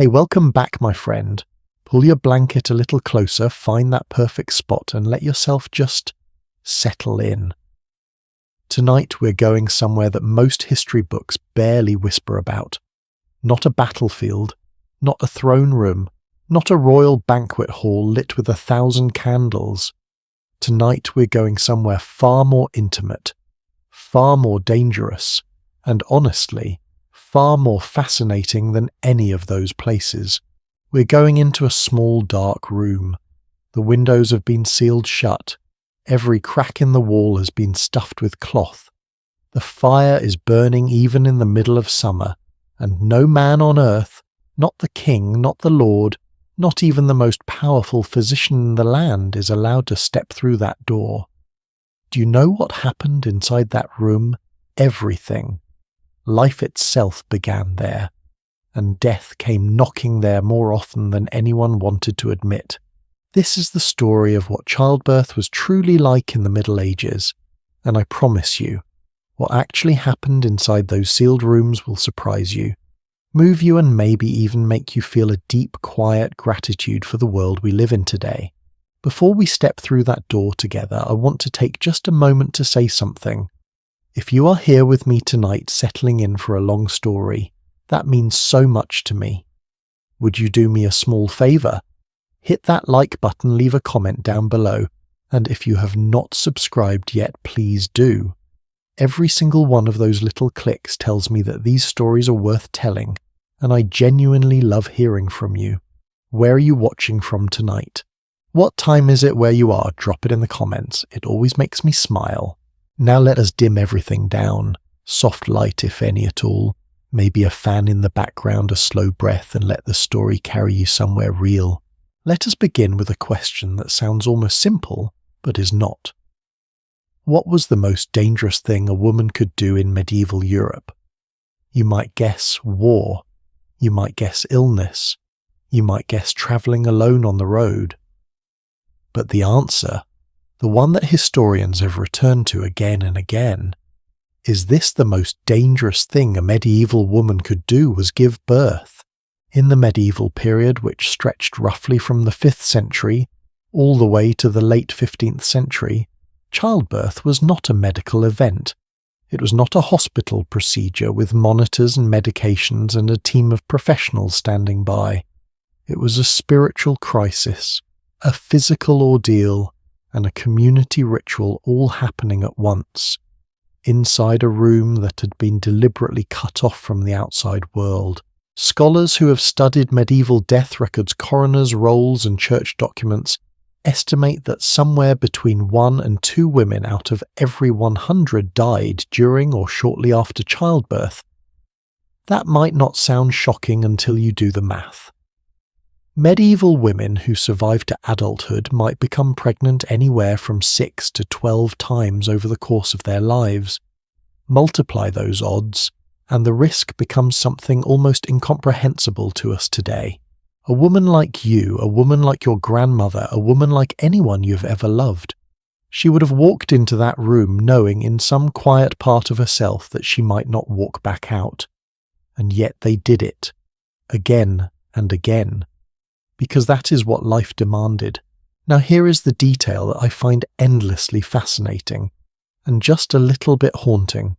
Hey, welcome back, my friend. Pull your blanket a little closer, find that perfect spot, and let yourself just settle in. Tonight we're going somewhere that most history books barely whisper about. Not a battlefield, not a throne room, not a royal banquet hall lit with 1,000 candles. Tonight we're going somewhere far more intimate, far more dangerous, and honestly, far more fascinating than any of those places. We're going into a small dark room. The windows have been sealed shut. Every crack in the wall has been stuffed with cloth. The fire is burning even in the middle of summer, and no man on earth, not the king, not the lord, not even the most powerful physician in the land, is allowed to step through that door. Do you know what happened inside that room? Everything. Life itself began there, and death came knocking there more often than anyone wanted to admit. This is the story of what childbirth was truly like in the Middle Ages, and I promise you, what actually happened inside those sealed rooms will surprise you, move you, and maybe even make you feel a deep, quiet gratitude for the world we live in today. Before we step through that door together, I want to take just a moment to say something. If you are here with me tonight settling in for a long story, that means so much to me. Would you do me a small favor? Hit that like button, leave a comment down below, and if you have not subscribed yet, please do. Every single one of those little clicks tells me that these stories are worth telling, and I genuinely love hearing from you. Where are you watching from tonight? What time is it where you are? Drop it in the comments. It always makes me smile. Now let us dim everything down. Soft light, if any at all. Maybe a fan in the background, a slow breath, and let the story carry you somewhere real. Let us begin with a question that sounds almost simple, but is not. What was the most dangerous thing a woman could do in medieval Europe? You might guess war. You might guess illness. You might guess travelling alone on the road. But the answer, the one that historians have returned to again and again, is this: the most dangerous thing a medieval woman could do was give birth. In the medieval period, which stretched roughly from the 5th century all the way to the late 15th century, childbirth was not a medical event. It was not a hospital procedure with monitors and medications and a team of professionals standing by. It was a spiritual crisis, a physical ordeal, and a community ritual all happening at once, inside a room that had been deliberately cut off from the outside world. Scholars who have studied medieval death records, coroners' rolls, and church documents estimate that somewhere between 1 and 2 women out of every 100 died during or shortly after childbirth. That might not sound shocking until you do the math. Medieval women who survived to adulthood might become pregnant anywhere from 6 to 12 times over the course of their lives. Multiply those odds, and the risk becomes something almost incomprehensible to us today. A woman like you, a woman like your grandmother, a woman like anyone you've ever loved. She would have walked into that room knowing in some quiet part of herself that she might not walk back out. And yet they did it, again and again, because that is what life demanded. Now here is the detail that I find endlessly fascinating, and just a little bit haunting.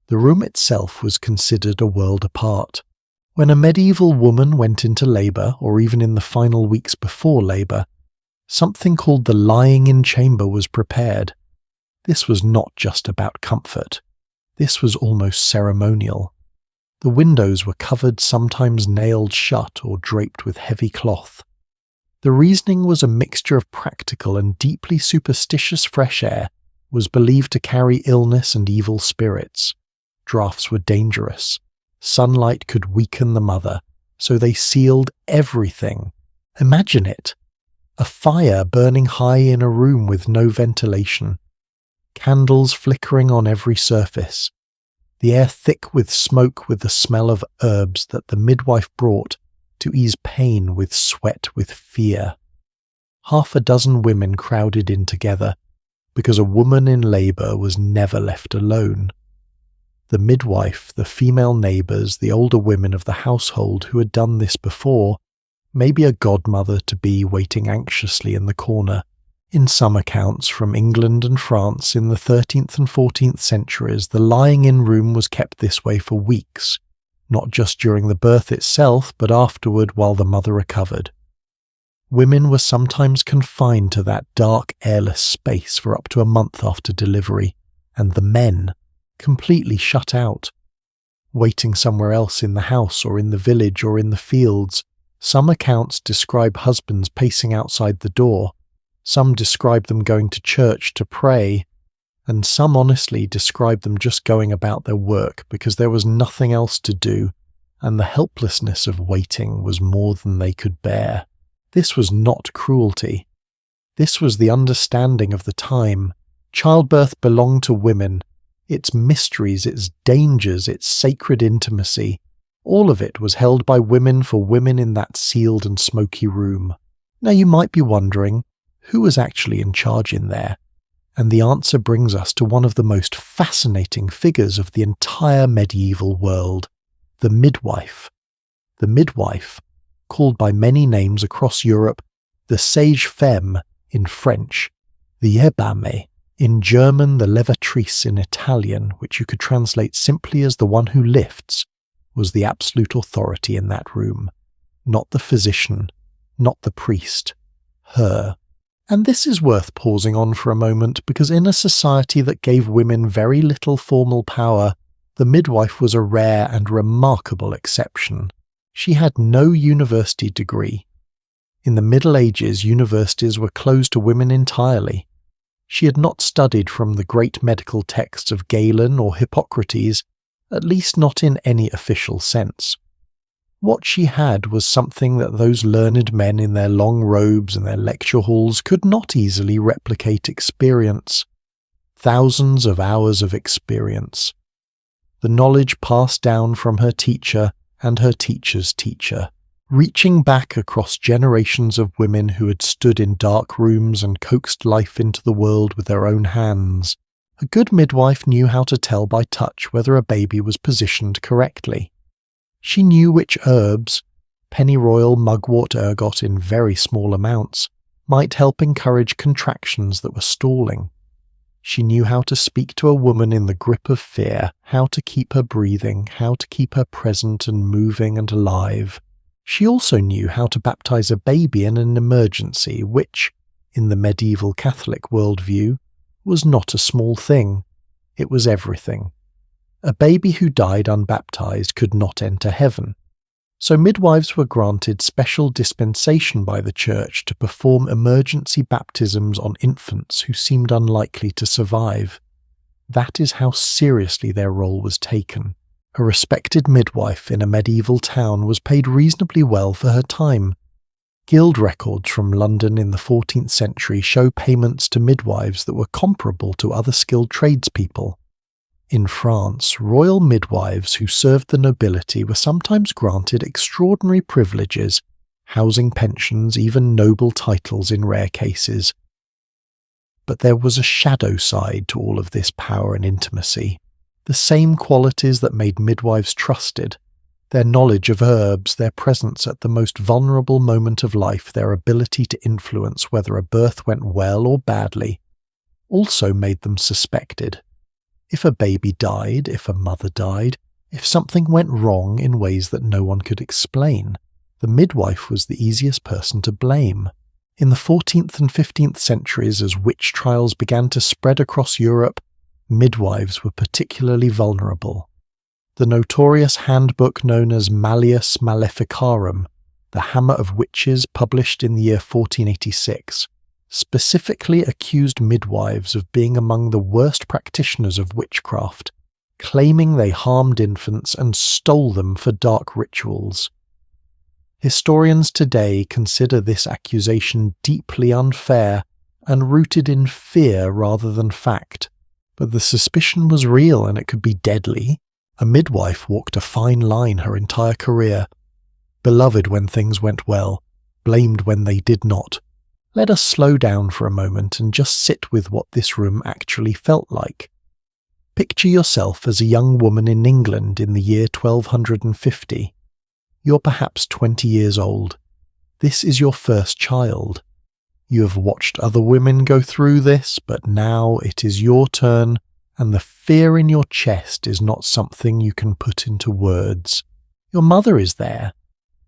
The room itself was considered a world apart. When a medieval woman went into labour, or even in the final weeks before labour, something called the lying-in chamber was prepared. This was not just about comfort. This was almost ceremonial. The windows were covered, sometimes nailed shut or draped with heavy cloth. The reasoning was a mixture of practical and deeply superstitious. Fresh air was believed to carry illness and evil spirits. Drafts were dangerous. Sunlight could weaken the mother, so they sealed everything. Imagine it. A fire burning high in a room with no ventilation. Candles flickering on every surface. The air thick with smoke, with the smell of herbs that the midwife brought to ease pain, with sweat, with fear. 6 women crowded in together, because a woman in labour was never left alone. The midwife, the female neighbours, the older women of the household who had done this before, maybe a godmother-to-be waiting anxiously in the corner. In some accounts from England and France in the 13th and 14th centuries, the lying-in room was kept this way for weeks, not just during the birth itself, but afterward while the mother recovered. Women were sometimes confined to that dark, airless space for up to a month after delivery, and the men completely shut out, waiting somewhere else in the house or in the village or in the fields. Some accounts describe husbands pacing outside the door, some describe them going to church to pray, and some honestly describe them just going about their work because there was nothing else to do, and the helplessness of waiting was more than they could bear. This was not cruelty. This was the understanding of the time. Childbirth belonged to women. Its mysteries, its dangers, its sacred intimacy, all of it was held by women for women in that sealed and smoky room. Now you might be wondering, who was actually in charge in there? And the answer brings us to one of the most fascinating figures of the entire medieval world, the midwife. The midwife, called by many names across Europe, the sage femme in French, the hebamme in German, the levatrice in Italian, which you could translate simply as the one who lifts, was the absolute authority in that room. Not the physician, not the priest, her. And this is worth pausing on for a moment, because in a society that gave women very little formal power, the midwife was a rare and remarkable exception. She had no university degree. In the Middle Ages, universities were closed to women entirely. She had not studied from the great medical texts of Galen or Hippocrates, at least not in any official sense. What she had was something that those learned men in their long robes and their lecture halls could not easily replicate: experience. Thousands of hours of experience. The knowledge passed down from her teacher and her teacher's teacher, reaching back across generations of women who had stood in dark rooms and coaxed life into the world with their own hands. A good midwife knew how to tell by touch whether a baby was positioned correctly. She knew which herbs, pennyroyal, mugwort, ergot in very small amounts, might help encourage contractions that were stalling. She knew how to speak to a woman in the grip of fear, how to keep her breathing, how to keep her present and moving and alive. She also knew how to baptize a baby in an emergency, which, in the medieval Catholic worldview, was not a small thing. It was everything. A baby who died unbaptized could not enter heaven. So midwives were granted special dispensation by the Church to perform emergency baptisms on infants who seemed unlikely to survive. That is how seriously their role was taken. A respected midwife in a medieval town was paid reasonably well for her time. Guild records from London in the 14th century show payments to midwives that were comparable to other skilled tradespeople. In France, royal midwives who served the nobility were sometimes granted extraordinary privileges, housing pensions, even noble titles in rare cases. But there was a shadow side to all of this power and intimacy. The same qualities that made midwives trusted, their knowledge of herbs, their presence at the most vulnerable moment of life, their ability to influence whether a birth went well or badly, also made them suspected. If a baby died, if a mother died, if something went wrong in ways that no one could explain, the midwife was the easiest person to blame. In the 14th and 15th centuries, as witch trials began to spread across Europe, midwives were particularly vulnerable. The notorious handbook known as Malleus Maleficarum, the Hammer of Witches, published in the year 1486, specifically accused midwives of being among the worst practitioners of witchcraft, claiming they harmed infants and stole them for dark rituals. Historians today consider this accusation deeply unfair and rooted in fear rather than fact, but the suspicion was real and it could be deadly. A midwife walked a fine line her entire career, beloved when things went well, blamed when they did not. Let us slow down for a moment and just sit with what this room actually felt like. Picture yourself as a young woman in England in the year 1250. You're perhaps 20 years old. This is your first child. You have watched other women go through this, but now it is your turn, and the fear in your chest is not something you can put into words. Your mother is there.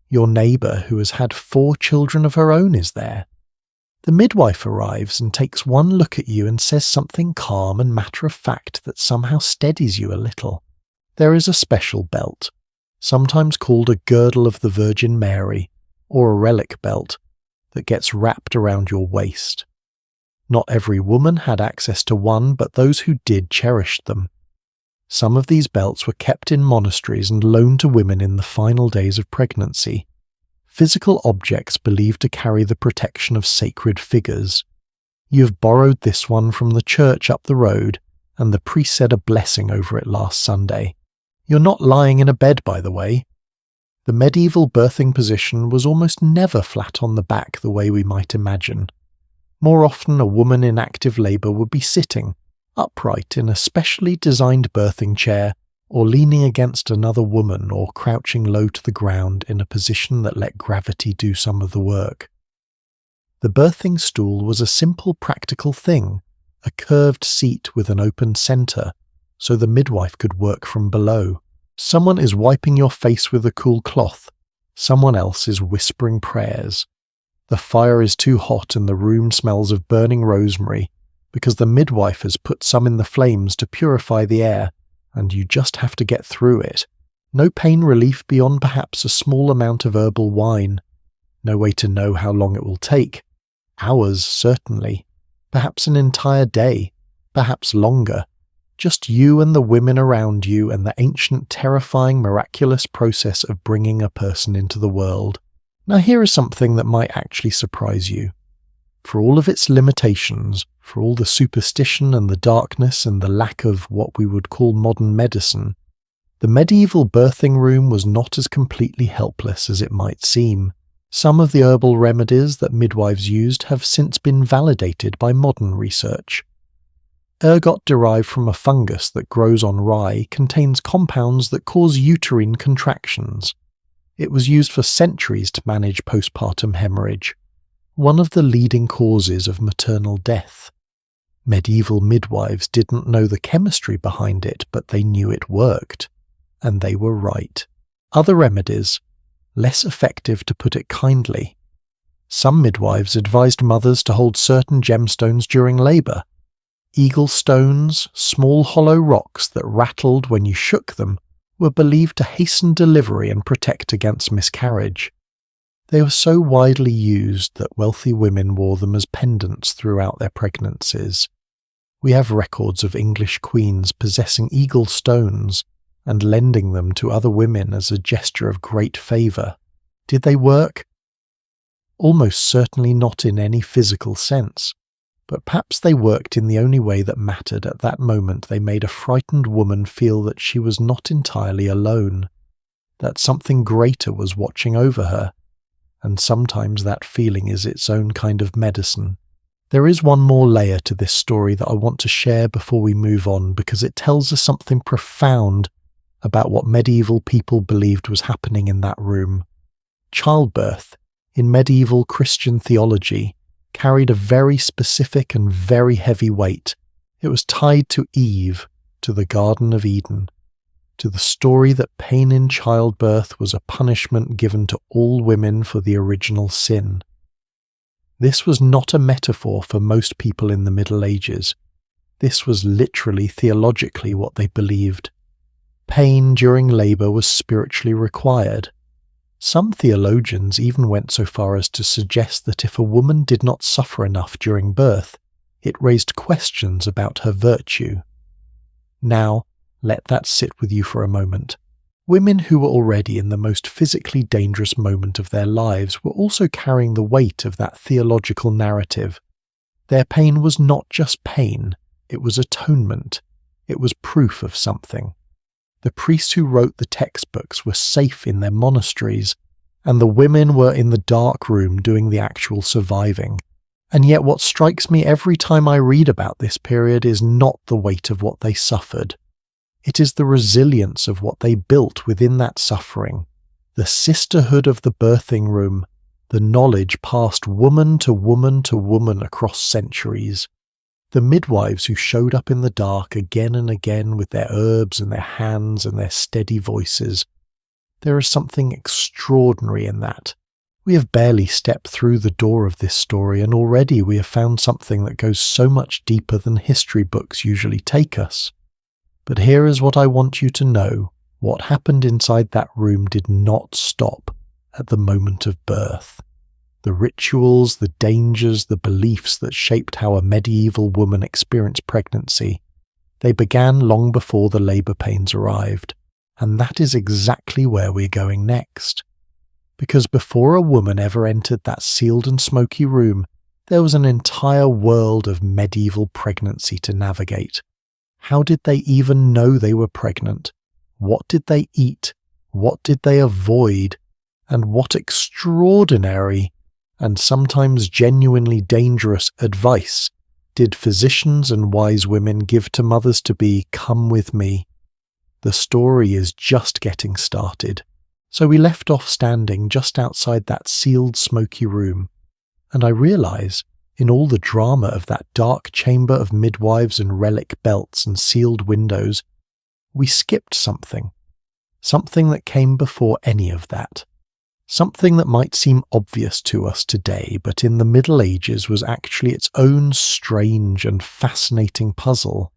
Your neighbour, who has had 4 children of her own, is there. The midwife arrives and takes one look at you and says something calm and matter-of-fact that somehow steadies you a little. There is a special belt, sometimes called a girdle of the Virgin Mary, or a relic belt, that gets wrapped around your waist. Not every woman had access to one, but those who did cherished them. Some of these belts were kept in monasteries and loaned to women in the final days of pregnancy. Physical objects believed to carry the protection of sacred figures. You have borrowed this one from the church up the road, and the priest said a blessing over it last Sunday. You're not lying in a bed, by the way. The medieval birthing position was almost never flat on the back the way we might imagine. More often, a woman in active labour would be sitting, upright in a specially designed birthing chair, or leaning against another woman, or crouching low to the ground in a position that let gravity do some of the work. The birthing stool was a simple practical thing, a curved seat with an open centre, so the midwife could work from below. Someone is wiping your face with a cool cloth. Someone else is whispering prayers. The fire is too hot and the room smells of burning rosemary, because the midwife has put some in the flames to purify the air, and you just have to get through it. No pain relief beyond perhaps a small amount of herbal wine. No way to know how long it will take. Hours, certainly. Perhaps an entire day. Perhaps longer. Just you and the women around you and the ancient, terrifying, miraculous process of bringing a person into the world. Now here is something that might actually surprise you. For all of its limitations, for all the superstition and the darkness and the lack of what we would call modern medicine, the medieval birthing room was not as completely helpless as it might seem. Some of the herbal remedies that midwives used have since been validated by modern research. Ergot derived from a fungus that grows on rye contains compounds that cause uterine contractions. It was used for centuries to manage postpartum hemorrhage, one of the leading causes of maternal death. Medieval midwives didn't know the chemistry behind it, but they knew it worked. And they were right. Other remedies, less effective to put it kindly. Some midwives advised mothers to hold certain gemstones during labour. Eagle stones, small hollow rocks that rattled when you shook them, were believed to hasten delivery and protect against miscarriage. They were so widely used that wealthy women wore them as pendants throughout their pregnancies. We have records of English queens possessing eagle stones and lending them to other women as a gesture of great favour. Did they work? Almost certainly not in any physical sense, but perhaps they worked in the only way that mattered at that moment. They made a frightened woman feel that she was not entirely alone, that something greater was watching over her. And sometimes that feeling is its own kind of medicine. There is one more layer to this story that I want to share before we move on, because it tells us something profound about what medieval people believed was happening in that room. Childbirth, in medieval Christian theology, carried a very specific and very heavy weight. It was tied to Eve, to the Garden of Eden, to the story that pain in childbirth was a punishment given to all women for the original sin. This was not a metaphor for most people in the Middle Ages. This was literally theologically what they believed. Pain during labour was spiritually required. Some theologians even went so far as to suggest that if a woman did not suffer enough during birth, it raised questions about her virtue. Now, let that sit with you for a moment. Women who were already in the most physically dangerous moment of their lives were also carrying the weight of that theological narrative. Their pain was not just pain, it was atonement. It was proof of something. The priests who wrote the textbooks were safe in their monasteries, and the women were in the dark room doing the actual surviving. And yet what strikes me every time I read about this period is not the weight of what they suffered. It is the resilience of what they built within that suffering, the sisterhood of the birthing room, the knowledge passed woman to woman to woman across centuries, the midwives who showed up in the dark again and again with their herbs and their hands and their steady voices. There is something extraordinary in that. We have barely stepped through the door of this story, and already we have found something that goes so much deeper than history books usually take us. But here is what I want you to know. What happened inside that room did not stop at the moment of birth. The rituals, the dangers, the beliefs that shaped how a medieval woman experienced pregnancy, they began long before the labour pains arrived. And that is exactly where we're going next. Because before a woman ever entered that sealed and smoky room, there was an entire world of medieval pregnancy to navigate. How did they even know they were pregnant? What did they eat? What did they avoid? And what extraordinary, and sometimes genuinely dangerous advice did physicians and wise women give to mothers-to-be, come with me? The story is just getting started. So we left off standing just outside that sealed, smoky room, and I realise, in all the drama of that dark chamber of midwives and relic belts and sealed windows, we skipped something that came before any of that. Something that might seem obvious to us today, but in the Middle Ages was actually its own strange and fascinating puzzle.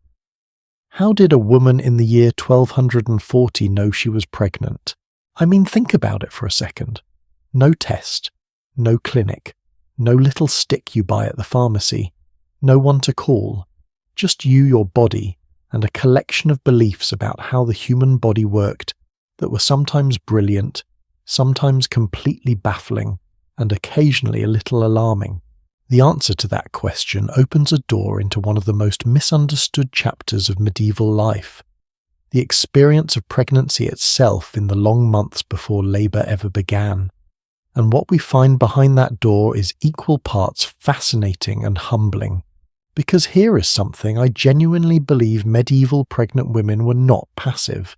How did a woman in the year 1240 know she was pregnant? I mean, think about it for a second. No test, no clinic, no little stick you buy at the pharmacy, no one to call, just you, your body, and a collection of beliefs about how the human body worked that were sometimes brilliant, sometimes completely baffling, and occasionally a little alarming. The answer to that question opens a door into one of the most misunderstood chapters of medieval life, the experience of pregnancy itself in the long months before labour ever began. And what we find behind that door is equal parts fascinating and humbling, because here is something I genuinely believe medieval pregnant women were not passive.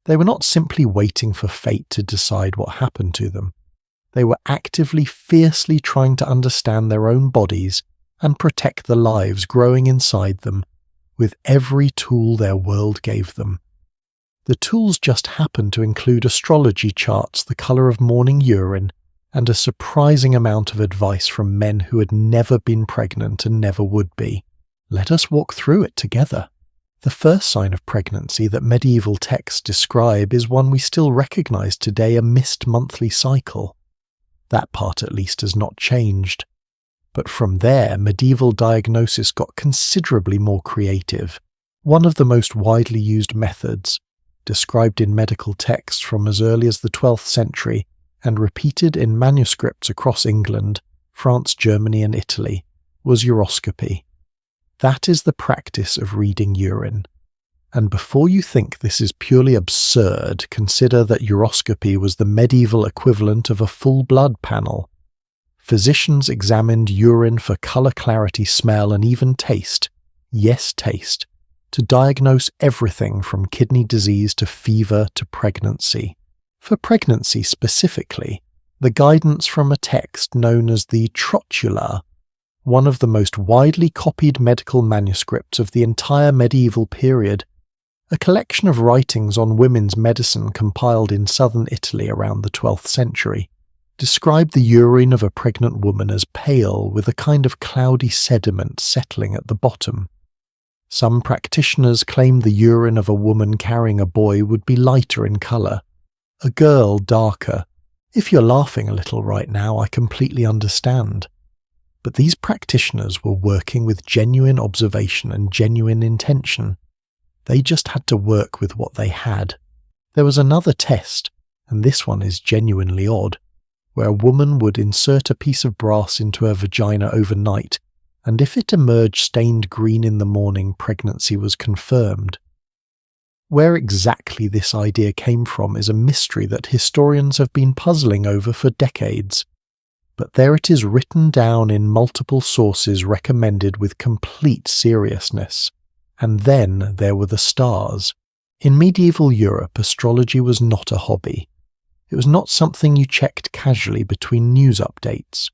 They were not simply waiting for fate to decide what happened to them. They were actively, fiercely trying to understand their own bodies and protect the lives growing inside them with every tool their world gave them. The tools just happened to include astrology charts the colour of morning urine and a surprising amount of advice from men who had never been pregnant and never would be. Let us walk through it together. The first sign of pregnancy that medieval texts describe is one we still recognise today, a missed monthly cycle. That part at least has not changed. But from there, medieval diagnosis got considerably more creative. One of the most widely used methods, described in medical texts from as early as the 12th century and repeated in manuscripts across England, France, Germany and Italy, was uroscopy. That is the practice of reading urine. And before you think this is purely absurd, consider that uroscopy was the medieval equivalent of a full blood panel. Physicians examined urine for colour, clarity, smell and even taste, yes, taste, to diagnose everything from kidney disease to fever to pregnancy. For pregnancy specifically, the guidance from a text known as the Trotula, one of the most widely copied medical manuscripts of the entire medieval period, a collection of writings on women's medicine compiled in southern Italy around the 12th century, described the urine of a pregnant woman as pale with a kind of cloudy sediment settling at the bottom. Some practitioners claimed the urine of a woman carrying a boy would be lighter in colour, a girl darker. If you're laughing a little right now, I completely understand. But these practitioners were working with genuine observation and genuine intention. They just had to work with what they had. There was another test, and this one is genuinely odd, where a woman would insert a piece of brass into her vagina overnight, and if it emerged stained green in the morning, pregnancy was confirmed. Where exactly this idea came from is a mystery that historians have been puzzling over for decades. but there it is written down in multiple sources recommended with complete seriousness. And then there were the stars. In medieval Europe, astrology was not a hobby. It was not something you checked casually between news updates.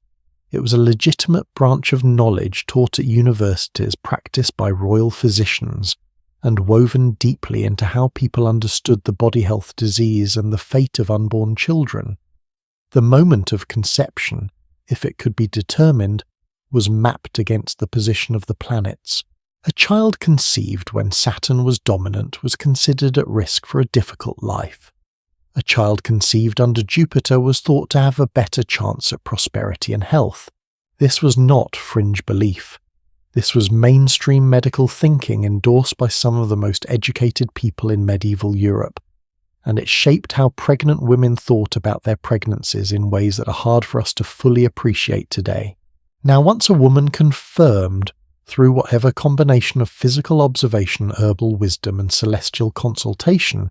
It was a legitimate branch of knowledge taught at universities, practiced by royal physicians, and woven deeply into how people understood the body health disease and the fate of unborn children. The moment of conception, if it could be determined, was mapped against the position of the planets. A child conceived when Saturn was dominant was considered at risk for a difficult life. A child conceived under Jupiter was thought to have a better chance at prosperity and health. This was not fringe belief. This was mainstream medical thinking endorsed by some of the most educated people in medieval Europe, and it shaped how pregnant women thought about their pregnancies in ways that are hard for us to fully appreciate today. Now, once a woman confirmed, through whatever combination of physical observation, herbal wisdom, and celestial consultation,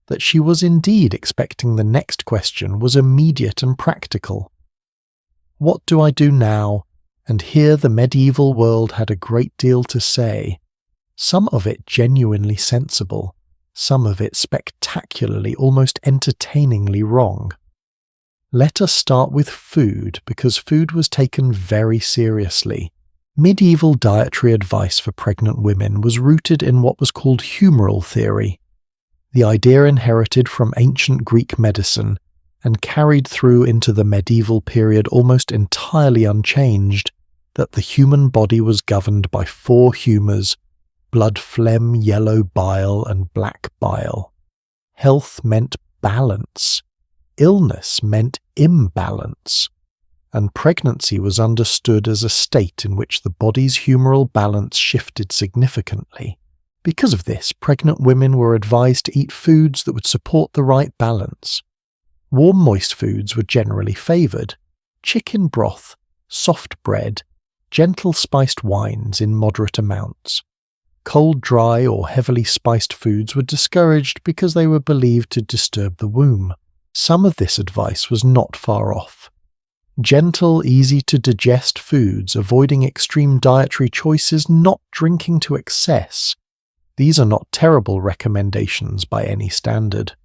that she was indeed expecting, the next question was immediate and practical. What do I do now? And here the medieval world had a great deal to say, some of it genuinely sensible, some of it spectacularly, almost entertainingly wrong. Let us start with food, because food was taken very seriously. Medieval dietary advice for pregnant women was rooted in what was called humoral theory, the idea inherited from ancient Greek medicine and carried through into the medieval period almost entirely unchanged, that the human body was governed by 4 humours: blood, phlegm, yellow bile, and black bile. Health meant balance. Illness meant imbalance. And pregnancy was understood as a state in which the body's humoral balance shifted significantly. Because of this, pregnant women were advised to eat foods that would support the right balance. Warm, moist foods were generally favoured: chicken broth, soft bread, gentle spiced wines in moderate amounts. Cold, dry, or heavily spiced foods were discouraged because they were believed to disturb the womb. Some of this advice was not far off. Gentle, easy-to-digest foods, avoiding extreme dietary choices, not drinking to excess. These are not terrible recommendations by any standard.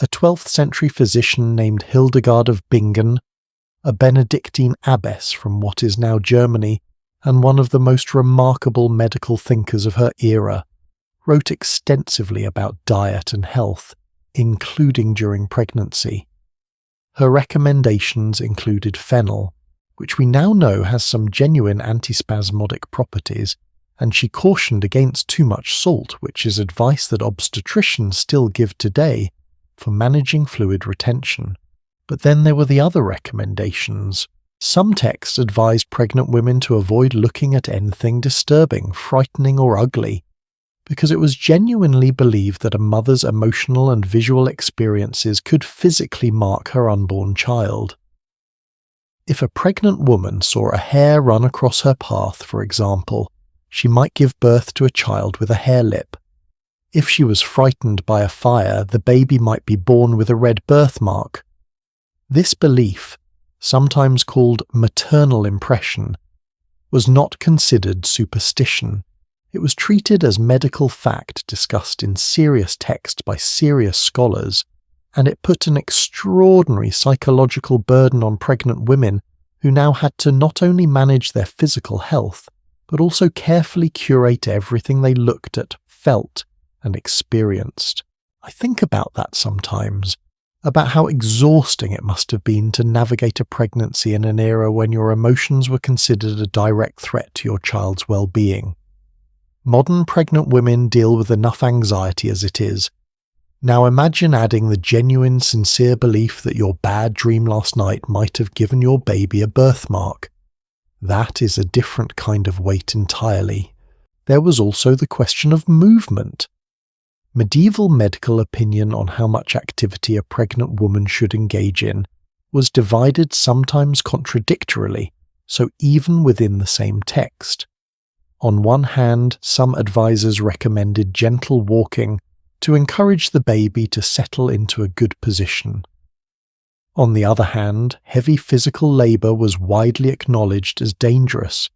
A 12th century physician named Hildegard of Bingen, a Benedictine abbess from what is now Germany, and one of the most remarkable medical thinkers of her era, wrote extensively about diet and health, including during pregnancy. Her recommendations included fennel, which we now know has some genuine antispasmodic properties, and she cautioned against too much salt, which is advice that obstetricians still give today for managing fluid retention. But then there were the other recommendations. Some texts advised pregnant women to avoid looking at anything disturbing, frightening, or ugly, because it was genuinely believed that a mother's emotional and visual experiences could physically mark her unborn child. If a pregnant woman saw a hare run across her path, for example, she might give birth to a child with a hare lip. If she was frightened by a fire, the baby might be born with a red birthmark. This belief, sometimes called maternal impression, was not considered superstition. It was treated as medical fact discussed in serious text by serious scholars, and it put an extraordinary psychological burden on pregnant women who now had to not only manage their physical health, but also carefully curate everything they looked at, felt, and experienced. I think about that sometimes, about how exhausting it must have been to navigate a pregnancy in an era when your emotions were considered a direct threat to your child's well-being. Modern pregnant women deal with enough anxiety as it is. Now imagine adding the genuine, sincere belief that your bad dream last night might have given your baby a birthmark. That is a different kind of weight entirely. There was also the question of movement. Medieval medical opinion on how much activity a pregnant woman should engage in was divided sometimes contradictorily, so even within the same text. On one hand, some advisors recommended gentle walking to encourage the baby to settle into a good position. On the other hand, heavy physical labour was widely acknowledged as dangerous,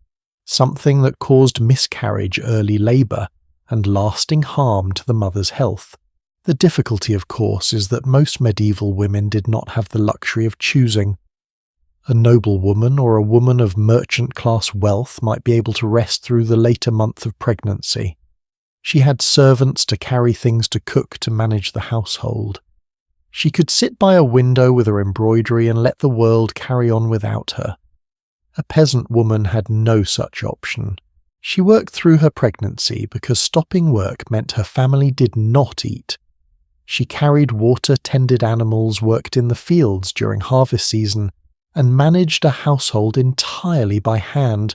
something that caused miscarriage, early labour, and lasting harm to the mother's health. The difficulty, of course, is that most medieval women did not have the luxury of choosing. A noblewoman or a woman of merchant-class wealth might be able to rest through the later month of pregnancy. She had servants to carry things to cook to manage the household. She could sit by a window with her embroidery and let the world carry on without her. A peasant woman had no such option. She worked through her pregnancy because stopping work meant her family did not eat. She carried water, tended animals, worked in the fields during harvest season, and managed a household entirely by hand,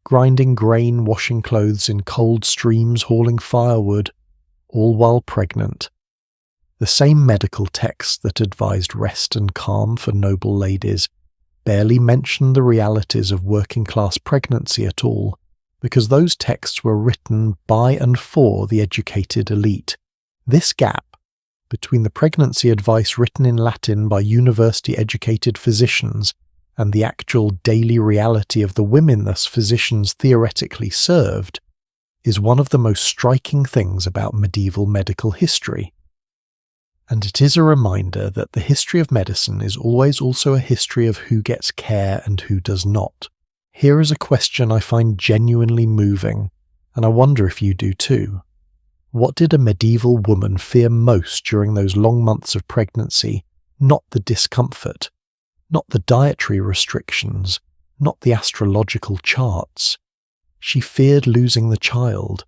grinding grain, washing clothes in cold streams, hauling firewood, all while pregnant. The same medical texts that advised rest and calm for noble ladies barely mentioned the realities of working-class pregnancy at all, because those texts were written by and for the educated elite. This gap between the pregnancy advice written in Latin by university-educated physicians and the actual daily reality of the women thus physicians theoretically served is one of the most striking things about medieval medical history. And it is a reminder that the history of medicine is always also a history of who gets care and who does not. Here is a question I find genuinely moving, and I wonder if you do too. What did a medieval woman fear most during those long months of pregnancy? Not the discomfort, not the dietary restrictions, not the astrological charts. She feared losing the child,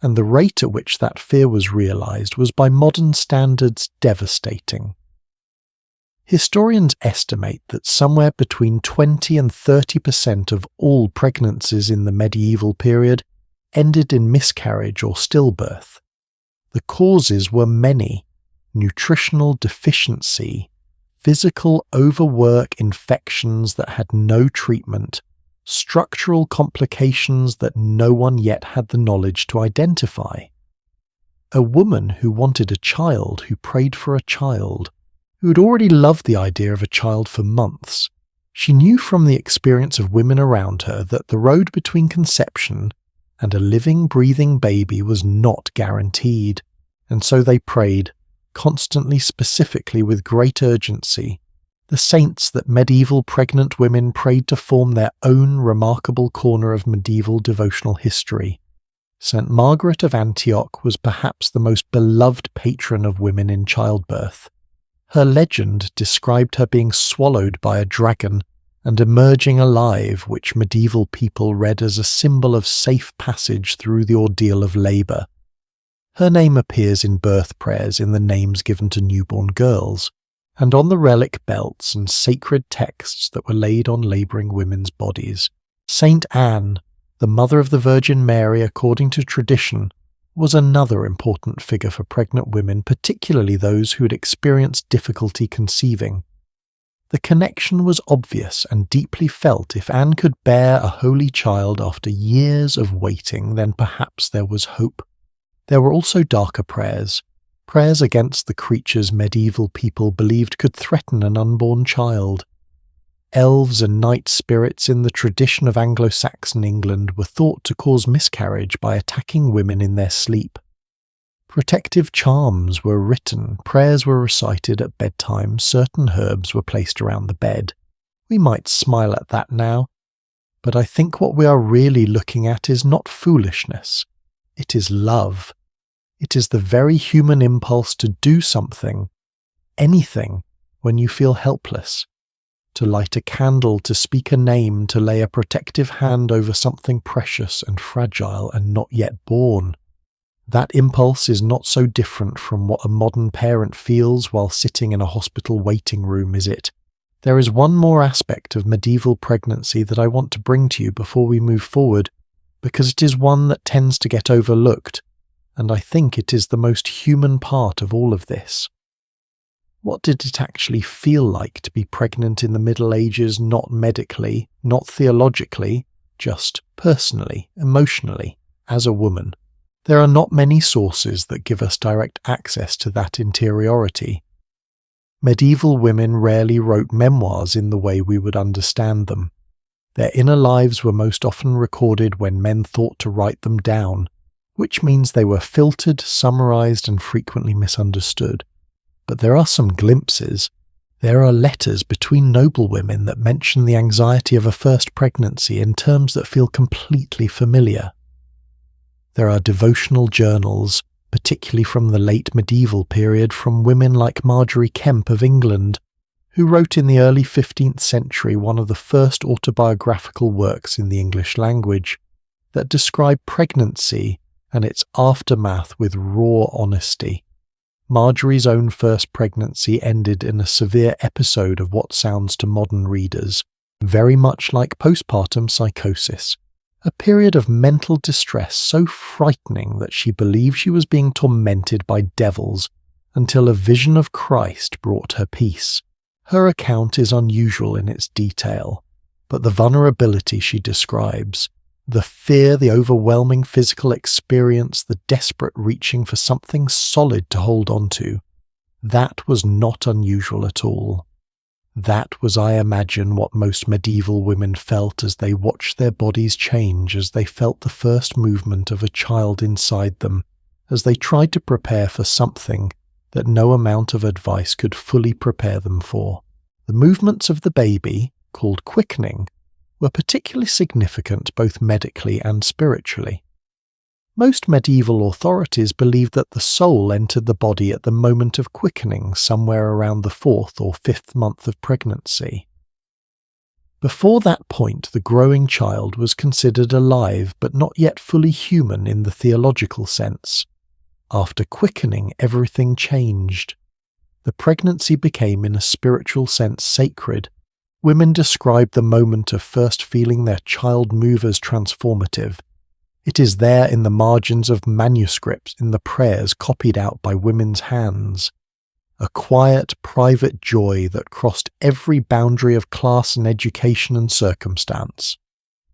and the rate at which that fear was realized was by modern standards devastating. Historians estimate that somewhere between 20 and 30% of all pregnancies in the medieval period ended in miscarriage or stillbirth. The causes were many: nutritional deficiency, physical overwork, infections that had no treatment, structural complications that no one yet had the knowledge to identify. A woman who wanted a child, who prayed for a child, who had already loved the idea of a child for months. She knew from the experience of women around her that the road between conception and a living, breathing baby was not guaranteed, and so they prayed, constantly, specifically, with great urgency. The saints that medieval pregnant women prayed to form their own remarkable corner of medieval devotional history. St. Margaret of Antioch was perhaps the most beloved patron of women in childbirth. Her legend described her being swallowed by a dragon and emerging alive, which medieval people read as a symbol of safe passage through the ordeal of labour. Her name appears in birth prayers in the names given to newborn girls, and on the relic belts and sacred texts that were laid on labouring women's bodies. Saint Anne, the mother of the Virgin Mary according to tradition, was another important figure for pregnant women, particularly those who had experienced difficulty conceiving. The connection was obvious and deeply felt. If Anne could bear a holy child after years of waiting, then perhaps there was hope. There were also darker prayers against the creatures medieval people believed could threaten an unborn child. Elves and night spirits in the tradition of Anglo-Saxon England were thought to cause miscarriage by attacking women in their sleep. Protective charms were written, prayers were recited at bedtime, certain herbs were placed around the bed. We might smile at that now, but I think what we are really looking at is not foolishness. It is love. It is the very human impulse to do something, anything, when you feel helpless. To light a candle, to speak a name, to lay a protective hand over something precious and fragile and not yet born. That impulse is not so different from what a modern parent feels while sitting in a hospital waiting room, is it? There is one more aspect of medieval pregnancy that I want to bring to you before we move forward, because it is one that tends to get overlooked, and I think it is the most human part of all of this. What did it actually feel like to be pregnant in the Middle Ages, not medically, not theologically, just personally, emotionally, as a woman? There are not many sources that give us direct access to that interiority. Medieval women rarely wrote memoirs in the way we would understand them. Their inner lives were most often recorded when men thought to write them down, which means they were filtered, summarized, and frequently misunderstood. But there are some glimpses. There are letters between noblewomen that mention the anxiety of a first pregnancy in terms that feel completely familiar. There are devotional journals, particularly from the late medieval period, from women like Marjorie Kemp of England, who wrote in the early 15th century one of the first autobiographical works in the English language that described pregnancy and its aftermath with raw honesty. Marjorie's own first pregnancy ended in a severe episode of what sounds to modern readers very much like postpartum psychosis, a period of mental distress so frightening that she believed she was being tormented by devils until a vision of Christ brought her peace. Her account is unusual in its detail, but the vulnerability she describes, the fear, the overwhelming physical experience, the desperate reaching for something solid to hold on to, that was not unusual at all. That was, I imagine, what most medieval women felt as they watched their bodies change, as they felt the first movement of a child inside them, as they tried to prepare for something that no amount of advice could fully prepare them for. The movements of the baby, called quickening, were particularly significant both medically and spiritually. Most medieval authorities believed that the soul entered the body at the moment of quickening, somewhere around the 4th or 5th month of pregnancy. Before that point, the growing child was considered alive but not yet fully human in the theological sense. After quickening, everything changed. The pregnancy became, in a spiritual sense, sacred. Women describe the moment of first feeling their child move as transformative. It is there in the margins of manuscripts, in the prayers copied out by women's hands. A quiet, private joy that crossed every boundary of class and education and circumstance.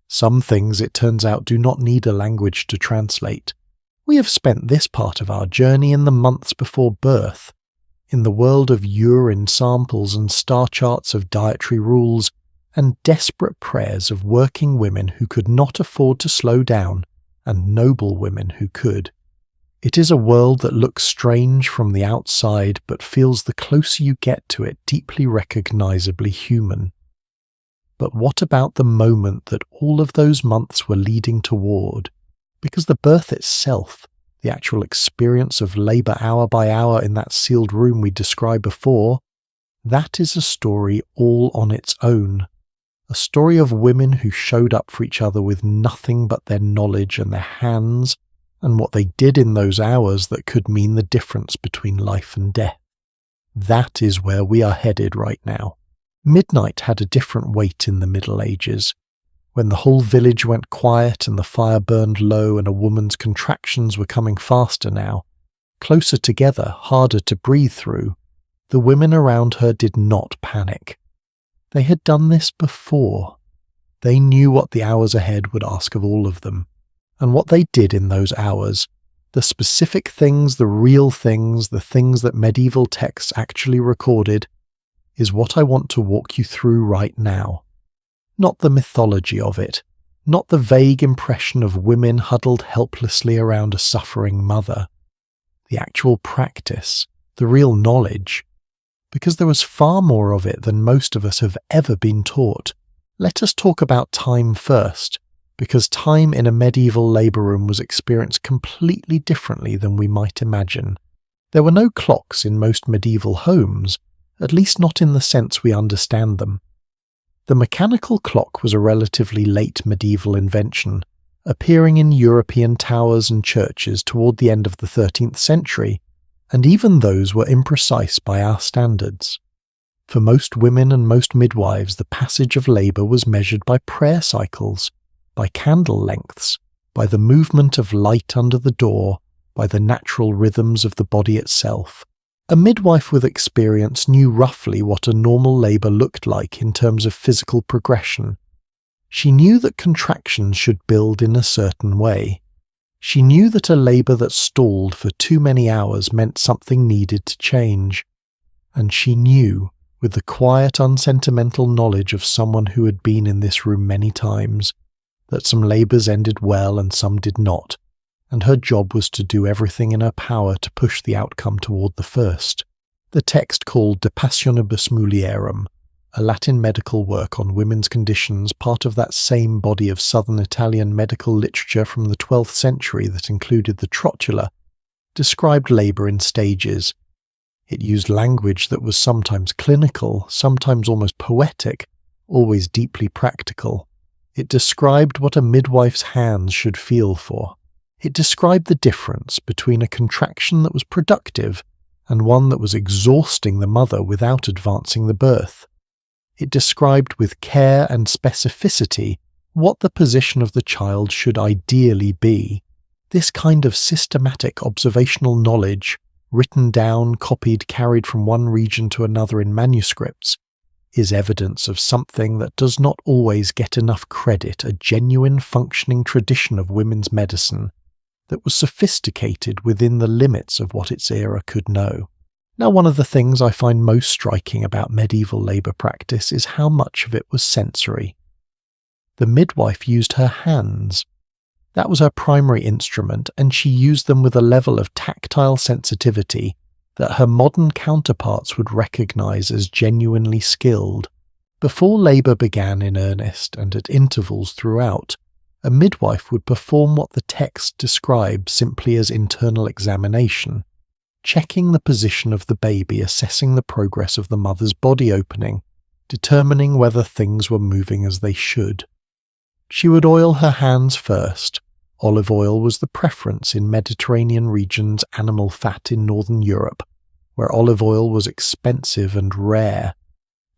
Some things, it turns out, do not need a language to translate. We have spent this part of our journey in the months before birth, in the world of urine samples and star charts of dietary rules, and desperate prayers of working women who could not afford to slow down, and noble women who could. It is a world that looks strange from the outside, but feels the closer you get to it deeply recognizably human. But what about the moment that all of those months were leading toward? Because the birth itself, the actual experience of labor hour by hour in that sealed room we described before, that is a story all on its own. A story of women who showed up for each other with nothing but their knowledge and their hands, and what they did in those hours that could mean the difference between life and death. That is where we are headed right now. Midnight had a different weight in the Middle Ages. When the whole village went quiet and the fire burned low and a woman's contractions were coming faster now, closer together, harder to breathe through, the women around her did not panic. They had done this before. They knew what the hours ahead would ask of all of them. And what they did in those hours, the specific things, the real things, the things that medieval texts actually recorded, is what I want to walk you through right now. Not the mythology of it, not the vague impression of women huddled helplessly around a suffering mother. The actual practice, the real knowledge, because there was far more of it than most of us have ever been taught. Let us talk about time first, because time in a medieval labour room was experienced completely differently than we might imagine. There were no clocks in most medieval homes, at least not in the sense we understand them. The mechanical clock was a relatively late medieval invention, appearing in European towers and churches toward the end of the 13th century, and even those were imprecise by our standards. For most women and most midwives, the passage of labour was measured by prayer cycles, by candle lengths, by the movement of light under the door, by the natural rhythms of the body itself. A midwife with experience knew roughly what a normal labour looked like in terms of physical progression. She knew that contractions should build in a certain way. She knew that a labour that stalled for too many hours meant something needed to change. and she knew, with the quiet, unsentimental knowledge of someone who had been in this room many times, that some labours ended well and some did not, and her job was to do everything in her power to push the outcome toward the first. The text called De Passionibus Mulierum, a Latin medical work on women's conditions, part of that same body of southern Italian medical literature from the 12th century that included the trotula, described labour in stages. It used language that was sometimes clinical, sometimes almost poetic, always deeply practical. It described what a midwife's hands should feel for. It described the difference between a contraction that was productive and one that was exhausting the mother without advancing the birth. It described with care and specificity what the position of the child should ideally be. This kind of systematic observational knowledge, written down, copied, carried from one region to another in manuscripts, is evidence of something that does not always get enough credit, a genuine functioning tradition of women's medicine that was sophisticated within the limits of what its era could know. Now, one of the things I find most striking about medieval labour practice is how much of it was sensory. The midwife used her hands. That was her primary instrument, and she used them with a level of tactile sensitivity that her modern counterparts would recognise as genuinely skilled. Before labour began in earnest and at intervals throughout, a midwife would perform what the text describes simply as internal examination, checking the position of the baby, assessing the progress of the mother's body opening, determining whether things were moving as they should. She would oil her hands first. Olive oil was the preference in Mediterranean regions, animal fat in Northern Europe, where olive oil was expensive and rare,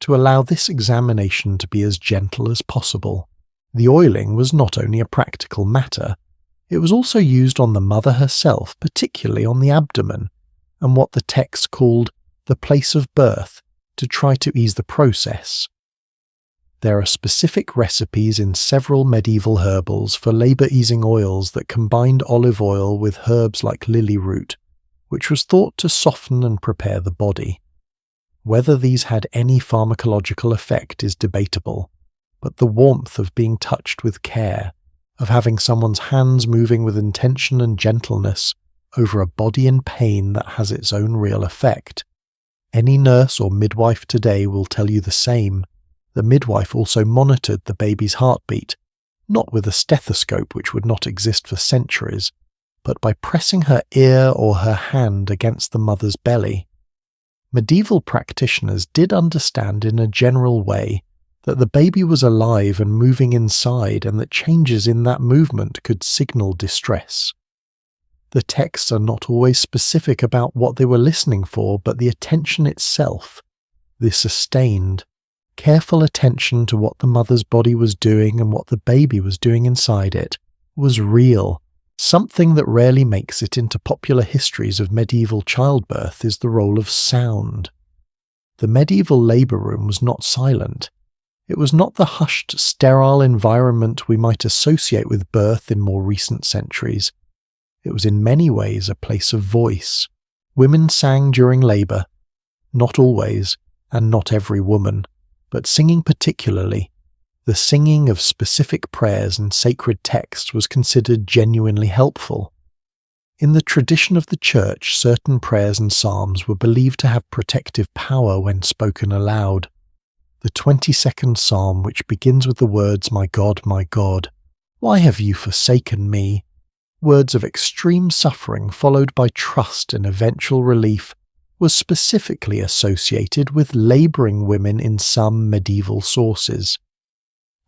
to allow this examination to be as gentle as possible. The oiling was not only a practical matter, it was also used on the mother herself, particularly on the abdomen, and what the text called the place of birth, to try to ease the process. There are specific recipes in several medieval herbals for labour-easing oils that combined olive oil with herbs like lily root, which was thought to soften and prepare the body. Whether these had any pharmacological effect is debatable, but the warmth of being touched with care, of having someone's hands moving with intention and gentleness over a body in pain, that has its own real effect. Any nurse or midwife today will tell you the same. The midwife also monitored the baby's heartbeat, not with a stethoscope which would not exist for centuries, but by pressing her ear or her hand against the mother's belly. Medieval practitioners did understand in a general way that the baby was alive and moving inside, and that changes in that movement could signal distress. The texts are not always specific about what they were listening for, but the attention itself, the sustained, careful attention to what the mother's body was doing and what the baby was doing inside it, was real. Something that rarely makes it into popular histories of medieval childbirth is the role of sound. The medieval labour room was not silent. It was not the hushed, sterile environment we might associate with birth in more recent centuries. It was in many ways a place of voice. Women sang during labour, not always, and not every woman, but singing particularly. The singing of specific prayers and sacred texts was considered genuinely helpful. In the tradition of the Church, certain prayers and psalms were believed to have protective power when spoken aloud. The 22nd Psalm, which begins with the words, my God, why have you forsaken me?" Words of extreme suffering followed by trust and eventual relief, was specifically associated with labouring women in some medieval sources.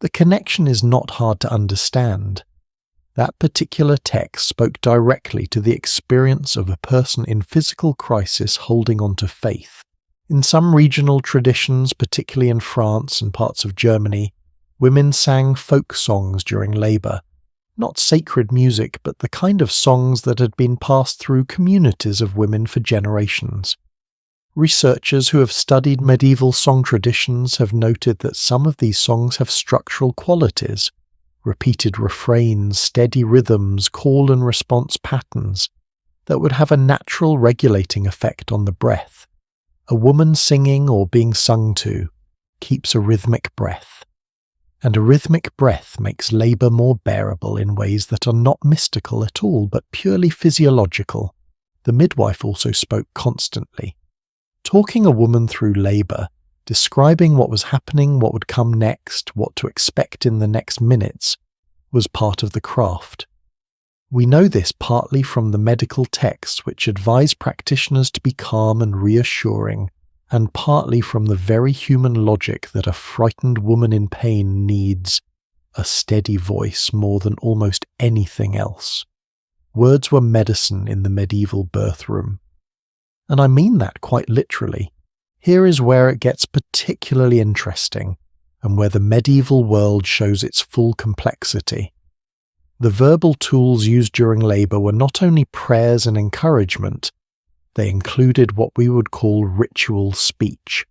The connection is not hard to understand. That particular text spoke directly to the experience of a person in physical crisis holding on to faith. In some regional traditions, particularly in France and parts of Germany, women sang folk songs during labour. Not sacred music, but the kind of songs that had been passed through communities of women for generations. Researchers who have studied medieval song traditions have noted that some of these songs have structural qualities, repeated refrains, steady rhythms, call and response patterns, that would have a natural regulating effect on the breath, A woman singing or being sung to keeps a rhythmic breath, and a rhythmic breath makes labour more bearable in ways that are not mystical at all but purely physiological. The midwife also spoke constantly, talking a woman through labour, describing what was happening, what would come next, what to expect in the next minutes, was part of the craft. We know this partly from the medical texts which advise practitioners to be calm and reassuring, and partly from the very human logic that a frightened woman in pain needs a steady voice more than almost anything else. Words were medicine in the medieval birth room. And I mean that quite literally. Here is where it gets particularly interesting, and where the medieval world shows its full complexity. The verbal tools used during labour were not only prayers and encouragement, they included what we would call ritual speech.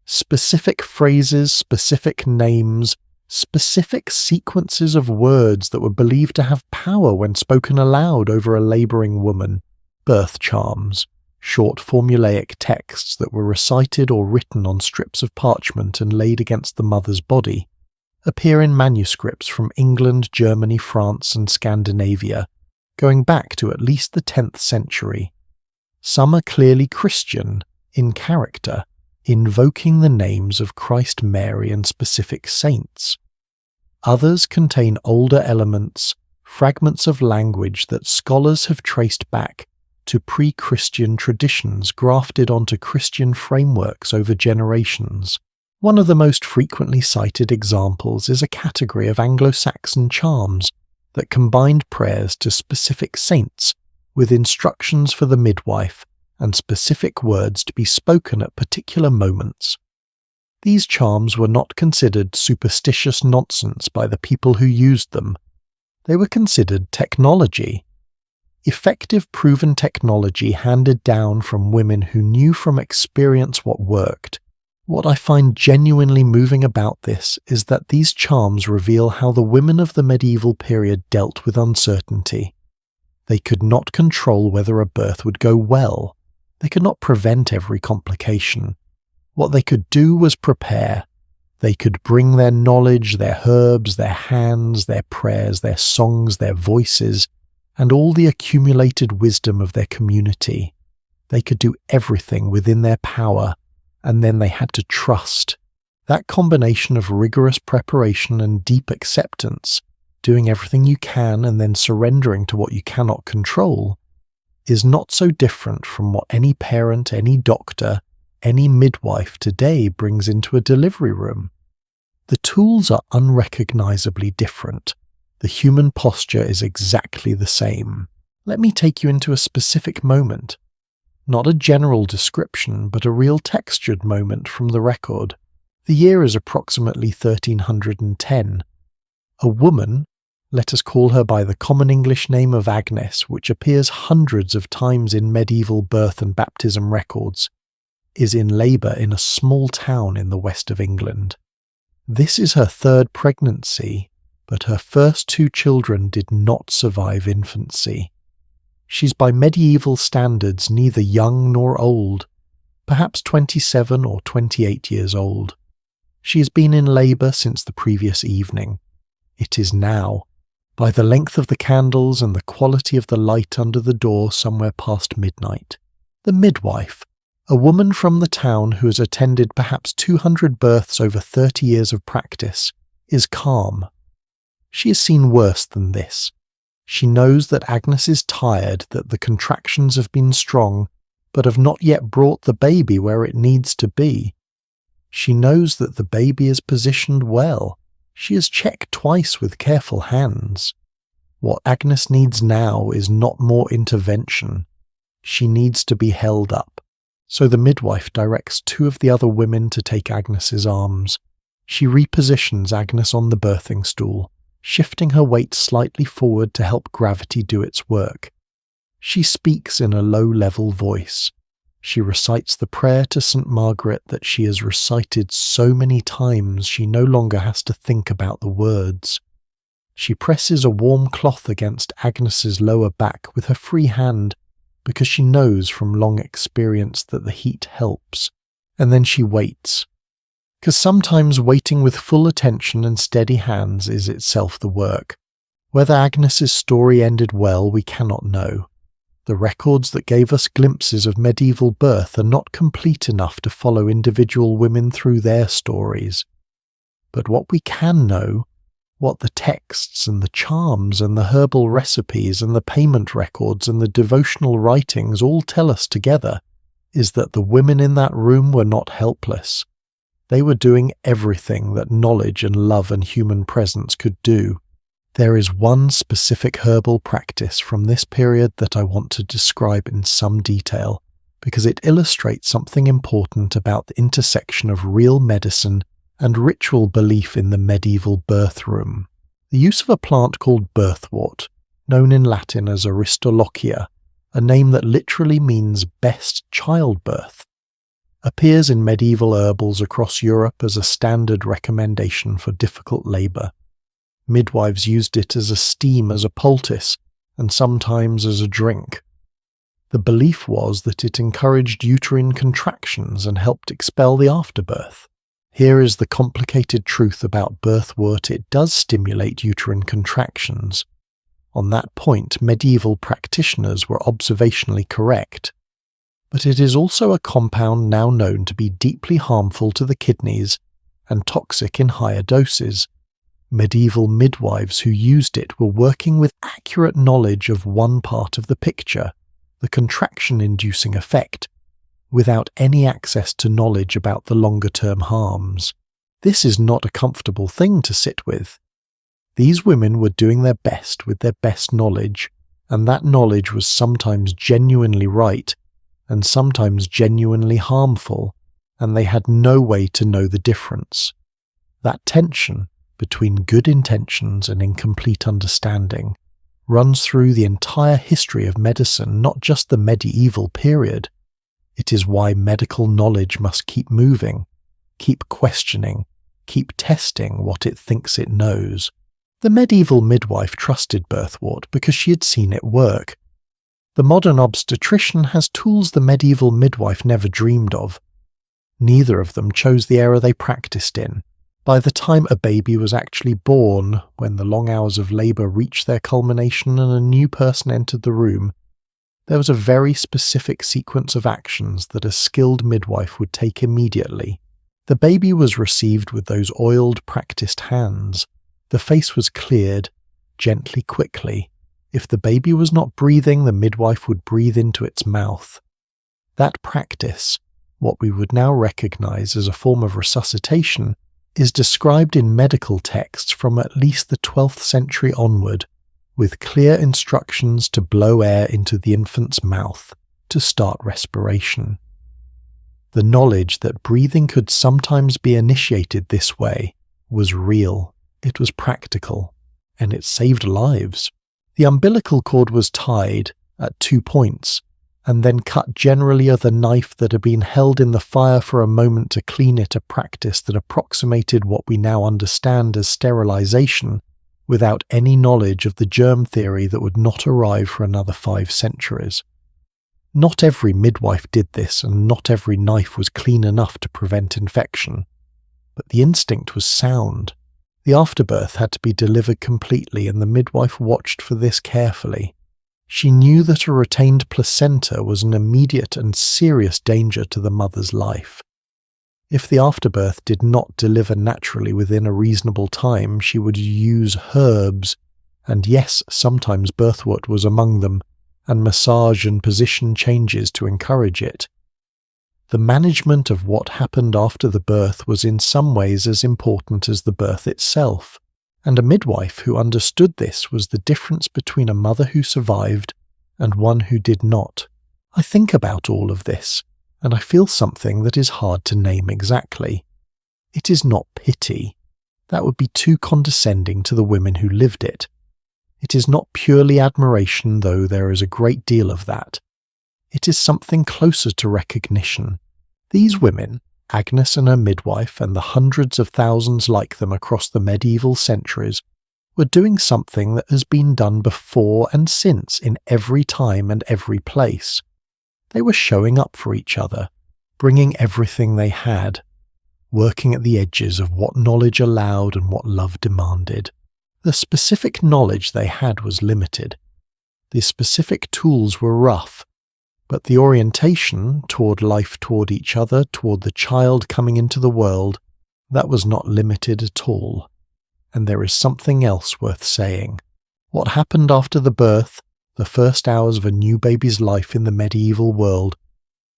Specific phrases, specific names, specific sequences of words that were believed to have power when spoken aloud over a labouring woman. Birth charms, short formulaic texts that were recited or written on strips of parchment and laid against the mother's body, appear in manuscripts from England, Germany, France, and Scandinavia, going back to at least the 10th century. Some are clearly Christian in character, invoking the names of Christ, Mary, and specific saints. Others contain older elements, fragments of language that scholars have traced back to pre-Christian traditions grafted onto Christian frameworks over generations. One of the most frequently cited examples is a category of Anglo-Saxon charms that combined prayers to specific saints with instructions for the midwife and specific words to be spoken at particular moments. These charms were not considered superstitious nonsense by the people who used them. They were considered technology. Effective proven technology handed down from women who knew from experience what worked. What I find genuinely moving about this is that these charms reveal how the women of the medieval period dealt with uncertainty. They could not control whether a birth would go well. They could not prevent every complication. What they could do was prepare. They could bring their knowledge, their herbs, their hands, their prayers, their songs, their voices, and all the accumulated wisdom of their community. They could do everything within their power, and then they had to trust. That combination of rigorous preparation and deep acceptance, doing everything you can and then surrendering to what you cannot control, is not so different from what any parent, any doctor, any midwife today brings into a delivery room. The tools are unrecognizably different. The human posture is exactly the same. Let me take you into a specific moment. Not a general description, but a real textured moment from the record. The year is approximately 1310. A woman, let us call her by the common English name of Agnes, which appears hundreds of times in medieval birth and baptism records, is in labour in a small town in the west of England. This is her third pregnancy, but her first two children did not survive infancy. She's by medieval standards neither young nor old, perhaps 27 or 28 years old. She has been in labour since the previous evening. It is now, by the length of the candles and the quality of the light under the door, somewhere past midnight. The midwife, a woman from the town who has attended perhaps 200 births over 30 years of practice, is calm. She has seen worse than this. She knows that Agnes is tired, that the contractions have been strong, but have not yet brought the baby where it needs to be. She knows that the baby is positioned well. She has checked twice with careful hands. What Agnes needs now is not more intervention. She needs to be held up. So the midwife directs two of the other women to take Agnes's arms. She repositions Agnes on the birthing stool, shifting her weight slightly forward to help gravity do its work. She speaks in a low-level voice. She recites the prayer to St. Margaret that she has recited so many times she no longer has to think about the words. She presses a warm cloth against Agnes's lower back with her free hand because she knows from long experience that the heat helps. and then she waits. Because sometimes waiting with full attention and steady hands is itself the work. Whether Agnes's story ended well, we cannot know. The records that gave us glimpses of medieval birth are not complete enough to follow individual women through their stories. But what we can know, what the texts and the charms and the herbal recipes and the payment records and the devotional writings all tell us together, is that the women in that room were not helpless. They were doing everything that knowledge and love and human presence could do. There is one specific herbal practice from this period that I want to describe in some detail, because it illustrates something important about the intersection of real medicine and ritual belief in the medieval birth room. The use of a plant called birthwort, known in Latin as Aristolochia, a name that literally means best childbirth, appears in medieval herbals across Europe as a standard recommendation for difficult labour. Midwives used it as a steam, as a poultice, and sometimes as a drink. The belief was that it encouraged uterine contractions and helped expel the afterbirth. Here is the complicated truth about birthwort: it does stimulate uterine contractions. On that point, medieval practitioners were observationally correct. But it is also a compound now known to be deeply harmful to the kidneys and toxic in higher doses. Medieval midwives who used it were working with accurate knowledge of one part of the picture, the contraction-inducing effect, without any access to knowledge about the longer-term harms. This is not a comfortable thing to sit with. These women were doing their best with their best knowledge, and that knowledge was sometimes genuinely right and sometimes genuinely harmful, and they had no way to know the difference. That tension between good intentions and incomplete understanding runs through the entire history of medicine, not just the medieval period. It is why medical knowledge must keep moving, keep questioning, keep testing what it thinks it knows. The medieval midwife trusted birthwort because she had seen it work. The modern obstetrician has tools the medieval midwife never dreamed of. Neither of them chose the era they practiced in. By the time a baby was actually born, when the long hours of labour reached their culmination and a new person entered the room, there was a very specific sequence of actions that a skilled midwife would take immediately. The baby was received with those oiled, practiced hands. The face was cleared, gently, quickly. If the baby was not breathing, the midwife would breathe into its mouth. That practice, what we would now recognize as a form of resuscitation, is described in medical texts from at least the 12th century onward, with clear instructions to blow air into the infant's mouth to start respiration. The knowledge that breathing could sometimes be initiated this way was real, it was practical, and it saved lives. The umbilical cord was tied at 2 points, and then cut generally with a knife that had been held in the fire for a moment to clean it, a practice that approximated what we now understand as sterilization, without any knowledge of the germ theory that would not arrive for another 5 centuries. Not every midwife did this, and not every knife was clean enough to prevent infection. But the instinct was sound. The afterbirth had to be delivered completely, and the midwife watched for this carefully. She knew that a retained placenta was an immediate and serious danger to the mother's life. If the afterbirth did not deliver naturally within a reasonable time, she would use herbs, and yes, sometimes birthwort was among them, and massage and position changes to encourage it. The management of what happened after the birth was in some ways as important as the birth itself, and a midwife who understood this was the difference between a mother who survived and one who did not. I think about all of this, and I feel something that is hard to name exactly. It is not pity. That would be too condescending to the women who lived it. It is not purely admiration, though there is a great deal of that. It is something closer to recognition. These women, Agnes and her midwife and the hundreds of thousands like them across the medieval centuries, were doing something that has been done before and since in every time and every place. They were showing up for each other. bringing everything they had, working at the edges of what knowledge allowed and what love demanded. The specific knowledge they had was limited. The specific tools were rough, but the orientation toward life, toward each other, toward the child coming into the world, that was not limited at all. And there is something else worth saying. What happened after the birth, the first hours of a new baby's life in the medieval world,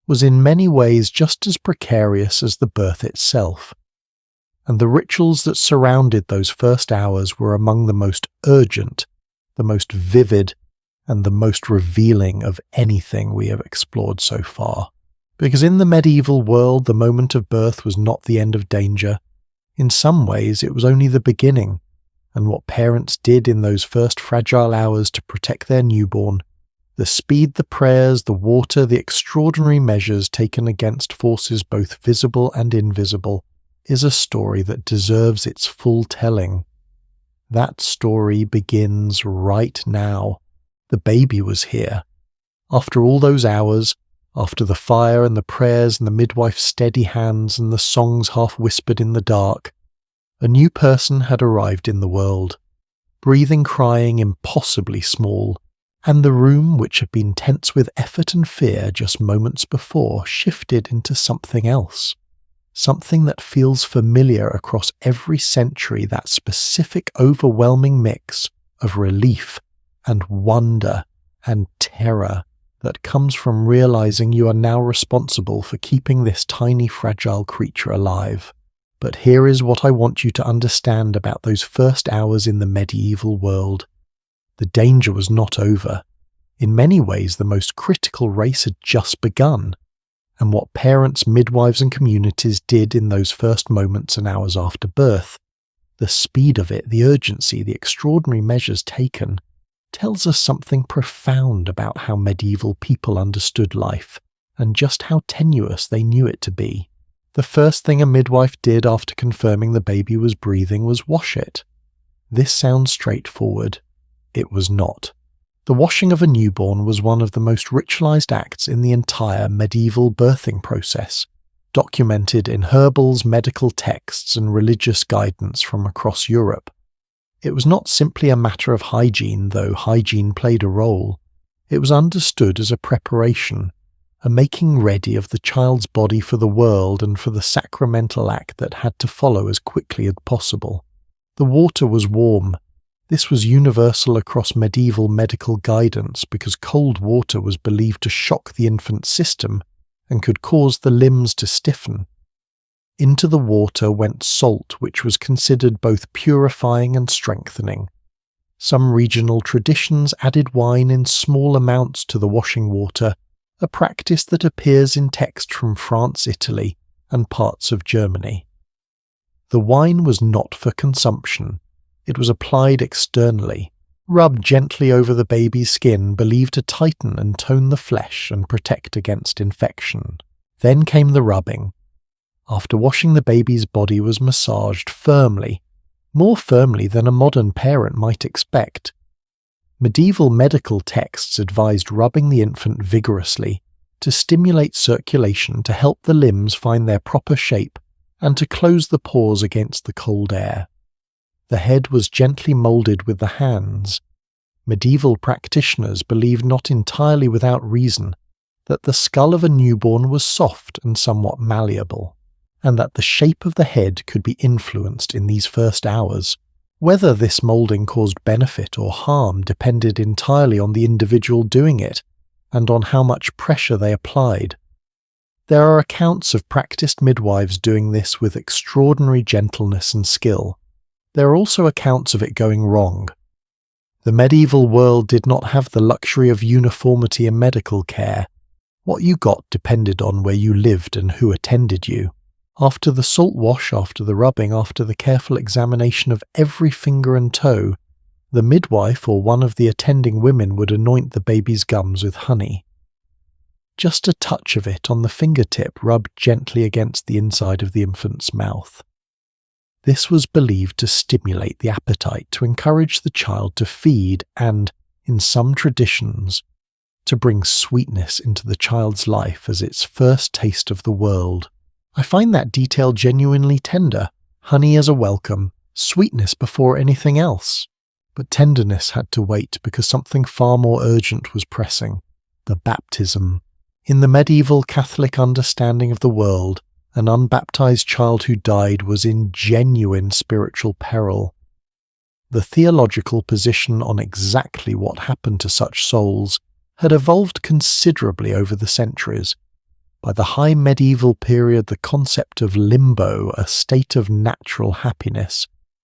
was in many ways just as precarious as the birth itself. And the rituals that surrounded those first hours were among the most urgent, the most vivid, and the most revealing of anything we have explored so far. Because in the medieval world, the moment of birth was not the end of danger. In some ways, it was only the beginning, and what parents did in those first fragile hours to protect their newborn, the speed, the prayers, the water, the extraordinary measures taken against forces both visible and invisible, is a story that deserves its full telling. That story begins right now. The baby was here. After all those hours, after the fire and the prayers and the midwife's steady hands and the songs half whispered in the dark, a new person had arrived in the world, breathing, crying, impossibly small, and the room, which had been tense with effort and fear just moments before, shifted into something else. Something that feels familiar across every century, that specific overwhelming mix of relief and wonder and terror that comes from realizing you are now responsible for keeping this tiny fragile creature alive. But here is what I want you to understand about those first hours in the medieval world. The danger was not over. In many ways, the most critical race had just begun. And what parents, midwives and communities did in those first moments and hours after birth, the speed of it, the urgency, the extraordinary measures taken, tells us something profound about how medieval people understood life and just how tenuous they knew it to be. The first thing a midwife did after confirming the baby was breathing was wash it. This sounds straightforward. It was not. The washing of a newborn was one of the most ritualized acts in the entire medieval birthing process, documented in herbals, medical texts, and religious guidance from across Europe. It was not simply a matter of hygiene, though hygiene played a role. It was understood as a preparation, a making ready of the child's body for the world and for the sacramental act that had to follow as quickly as possible. The water was warm. This was universal across medieval medical guidance because cold water was believed to shock the infant's system and could cause the limbs to stiffen. Into the water went salt, which was considered both purifying and strengthening. Some regional traditions added wine in small amounts to the washing water, a practice that appears in text from France, Italy, and parts of Germany. The wine was not for consumption. It was applied externally, rubbed gently over the baby's skin, believed to tighten and tone the flesh and protect against infection. Then came the rubbing. After washing, the baby's body was massaged firmly, more firmly than a modern parent might expect. Medieval medical texts advised rubbing the infant vigorously to stimulate circulation to help the limbs find their proper shape and to close the pores against the cold air. The head was gently moulded with the hands. Medieval practitioners believed not entirely without reason that the skull of a newborn was soft and somewhat malleable, and that the shape of the head could be influenced in these first hours. Whether this moulding caused benefit or harm depended entirely on the individual doing it and on how much pressure they applied. There are accounts of practiced midwives doing this with extraordinary gentleness and skill. There are also accounts of it going wrong. The medieval world did not have the luxury of uniformity in medical care. What you got depended on where you lived and who attended you. After the salt wash, after the rubbing, after the careful examination of every finger and toe, the midwife or one of the attending women would anoint the baby's gums with honey. Just a touch of it on the fingertip rubbed gently against the inside of the infant's mouth. This was believed to stimulate the appetite, to encourage the child to feed and, in some traditions, to bring sweetness into the child's life as its first taste of the world. I find that detail genuinely tender, honey as a welcome, sweetness before anything else. But tenderness had to wait because something far more urgent was pressing: the baptism. In the medieval Catholic understanding of the world, an unbaptized child who died was in genuine spiritual peril. The theological position on exactly what happened to such souls had evolved considerably over the centuries. By the high medieval period, the concept of limbo, a state of natural happiness,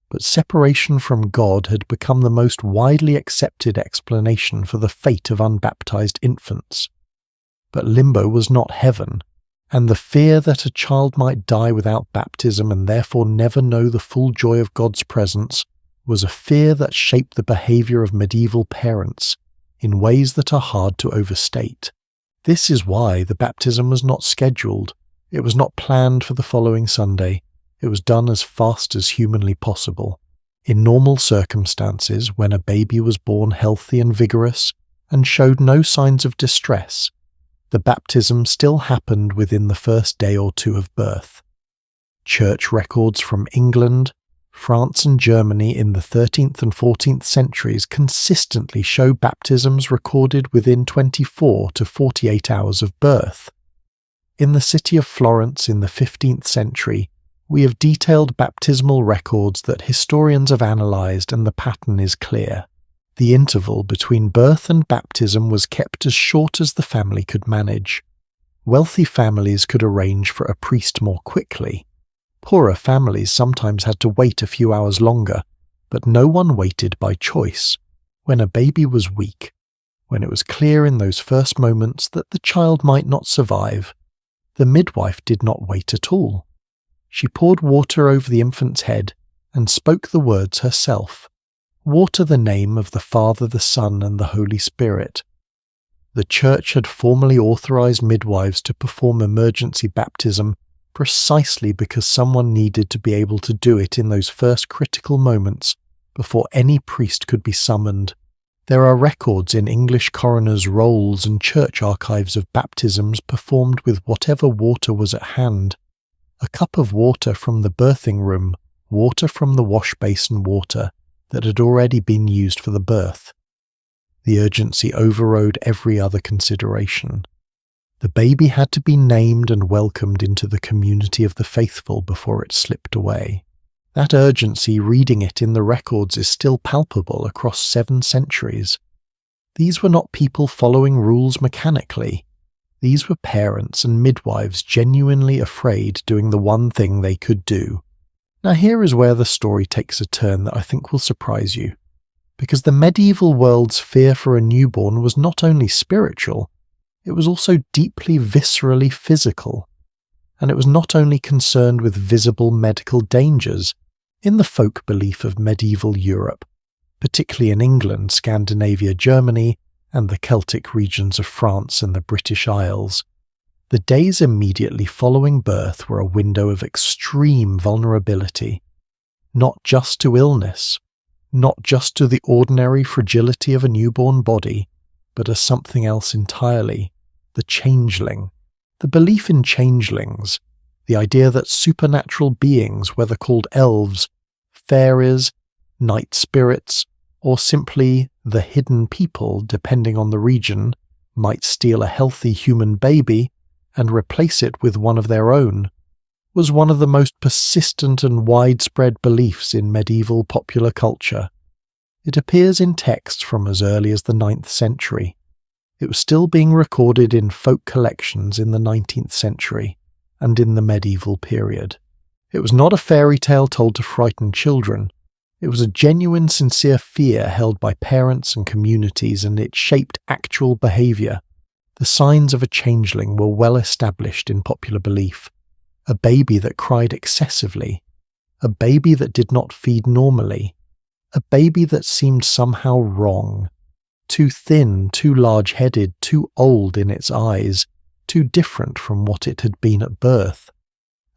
but separation from God, had become the most widely accepted explanation for the fate of unbaptized infants. But limbo was not heaven, and the fear that a child might die without baptism and therefore never know the full joy of God's presence was a fear that shaped the behavior of medieval parents in ways that are hard to overstate. This is why the baptism was not scheduled. It was not planned for the following Sunday. It was done as fast as humanly possible. In normal circumstances, when a baby was born healthy and vigorous and showed no signs of distress, the baptism still happened within the first day or two of birth. Church records from England, France and Germany in the 13th and 14th centuries consistently show baptisms recorded within 24 to 48 hours of birth. In the city of Florence in the 15th century, we have detailed baptismal records that historians have analysed, and the pattern is clear. The interval between birth and baptism was kept as short as the family could manage. Wealthy families could arrange for a priest more quickly. Poorer families sometimes had to wait a few hours longer, but no one waited by choice. When a baby was weak, when it was clear in those first moments that the child might not survive, the midwife did not wait at all. She poured water over the infant's head and spoke the words herself. Water the name of the Father, the Son, and the Holy Spirit. The Church had formally authorized midwives to perform emergency baptism precisely because someone needed to be able to do it in those first critical moments before any priest could be summoned. There are records in English coroners' rolls and church archives of baptisms performed with whatever water was at hand. A cup of water from the birthing room, water from the wash basin water that had already been used for the birth. The urgency overrode every other consideration. The baby had to be named and welcomed into the community of the faithful before it slipped away. That urgency, reading it in the records, is still palpable across 7 centuries. These were not people following rules mechanically. These were parents and midwives genuinely afraid, doing the one thing they could do. Now here is where the story takes a turn that I think will surprise you. Because the medieval world's fear for a newborn was not only spiritual, it was also deeply viscerally physical. And it was not only concerned with visible medical dangers. In the folk belief of medieval Europe, particularly in England, Scandinavia, Germany, and the Celtic regions of France and the British Isles, the days immediately following birth were a window of extreme vulnerability, not just to illness, not just to the ordinary fragility of a newborn body, but as something else entirely, the changeling. The belief in changelings, the idea that supernatural beings, whether called elves, fairies, night spirits, or simply the hidden people, depending on the region, might steal a healthy human baby and replace it with one of their own, was one of the most persistent and widespread beliefs in medieval popular culture. It appears in texts from as early as the 9th century. It was still being recorded in folk collections in the 19th century and in the medieval period. It was not a fairy tale told to frighten children. It was a genuine, sincere fear held by parents and communities, and it shaped actual behaviour. The signs of a changeling were well established in popular belief. A baby that cried excessively, a baby that did not feed normally, a baby that seemed somehow wrong, too thin, too large-headed, too old in its eyes, too different from what it had been at birth,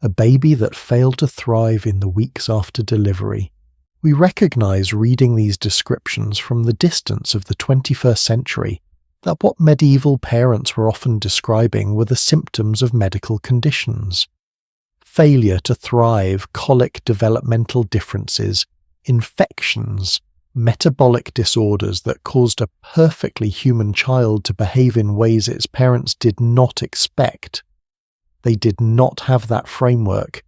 a baby that failed to thrive in the weeks after delivery. We recognize reading these descriptions from the distance of the 21st century that what medieval parents were often describing were the symptoms of medical conditions. Failure to thrive, colic developmental differences, infections, metabolic disorders that caused a perfectly human child to behave in ways its parents did not expect. They did not have that framework.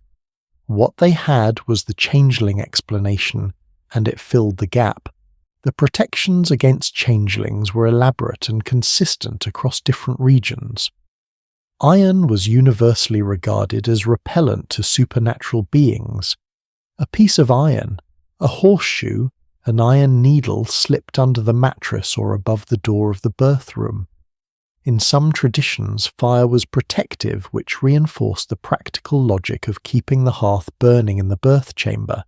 What they had was the changeling explanation, and it filled the gap. The protections against changelings were elaborate and consistent across different regions. Iron was universally regarded as repellent to supernatural beings. A piece of iron, a horseshoe, an iron needle slipped under the mattress or above the door of the birth room. In some traditions, fire was protective, which reinforced the practical logic of keeping the hearth burning in the birth chamber.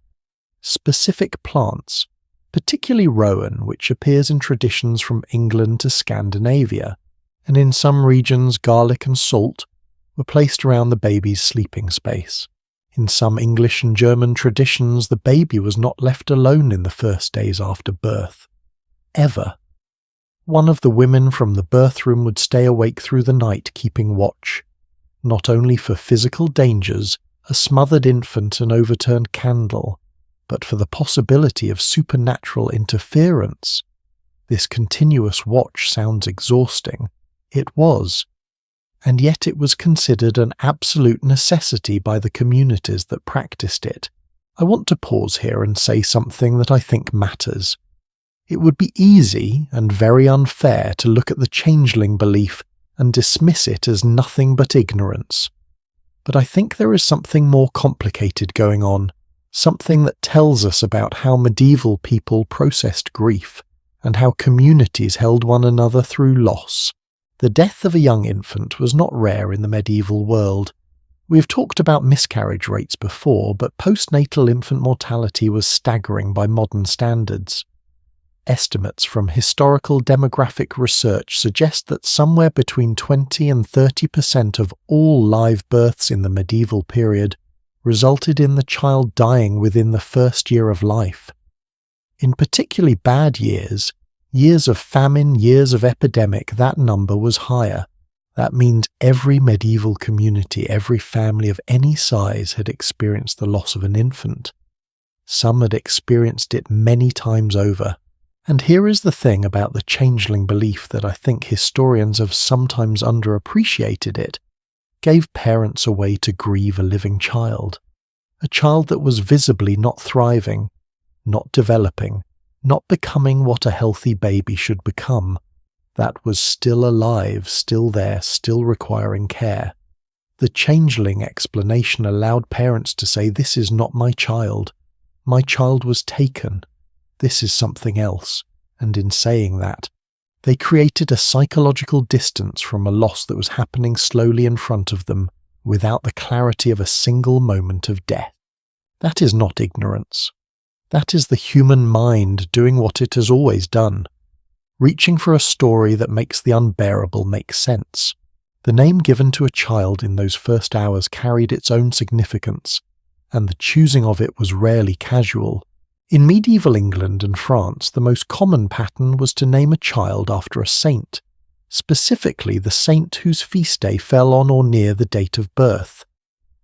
Specific plants, particularly rowan, which appears in traditions from England to Scandinavia, and in some regions garlic and salt, were placed around the baby's sleeping space. In some English and German traditions, the baby was not left alone in the first days after birth. Ever. One of the women from the birth room would stay awake through the night keeping watch, not only for physical dangers, a smothered infant and overturned candle, but for the possibility of supernatural interference. This continuous watch sounds exhausting. It was. And yet it was considered an absolute necessity by the communities that practiced it. I want to pause here and say something that I think matters. It would be easy and very unfair to look at the changeling belief and dismiss it as nothing but ignorance. But I think there is something more complicated going on, something that tells us about how medieval people processed grief and how communities held one another through loss. The death of a young infant was not rare in the medieval world. We have talked about miscarriage rates before, but postnatal infant mortality was staggering by modern standards. Estimates from historical demographic research suggest that somewhere between 20 and 30% of all live births in the medieval period resulted in the child dying within the first year of life. In particularly bad years, years of famine, years of epidemic, that number was higher. That means every medieval community, every family of any size had experienced the loss of an infant. Some had experienced it many times over. And here is the thing about the changeling belief that I think historians have sometimes underappreciated it, gave parents a way to grieve a living child. A child that was visibly not thriving, not developing, not becoming what a healthy baby should become, that was still alive, still there, still requiring care. The changeling explanation allowed parents to say, "This is not my child. My child was taken. This is something else." And in saying that, they created a psychological distance from a loss that was happening slowly in front of them, without the clarity of a single moment of death. That is not ignorance. That is the human mind doing what it has always done, reaching for a story that makes the unbearable make sense. The name given to a child in those first hours carried its own significance, and the choosing of it was rarely casual. In medieval England and France, the most common pattern was to name a child after a saint, specifically the saint whose feast day fell on or near the date of birth.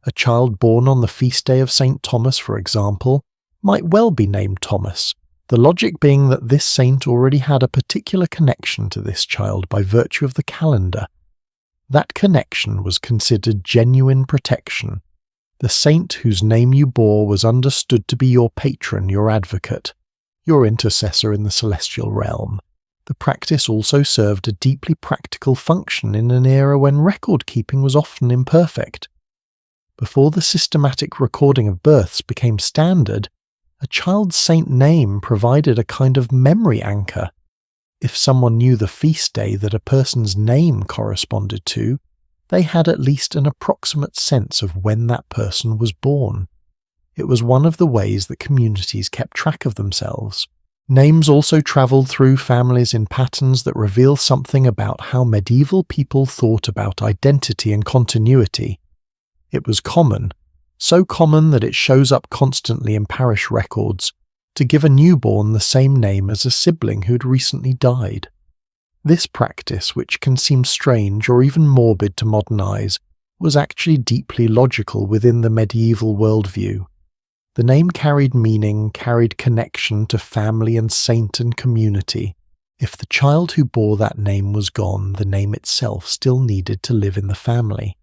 A child born on the feast day of St. Thomas, for example, might well be named Thomas, the logic being that this saint already had a particular connection to this child by virtue of the calendar. That connection was considered genuine protection. The saint whose name you bore was understood to be your patron, your advocate, your intercessor in the celestial realm. The practice also served a deeply practical function in an era when record-keeping was often imperfect. Before the systematic recording of births became standard, a child's saint name provided a kind of memory anchor. If someone knew the feast day that a person's name corresponded to, they had at least an approximate sense of when that person was born. It was one of the ways that communities kept track of themselves. Names also travelled through families in patterns that reveal something about how medieval people thought about identity and continuity. It was common, so common that it shows up constantly in parish records, to give a newborn the same name as a sibling who had recently died. This practice, which can seem strange or even morbid to modern eyes, was actually deeply logical within the medieval worldview. The name carried meaning, carried connection to family and saint and community. If the child who bore that name was gone, the name itself still needed to live in the family.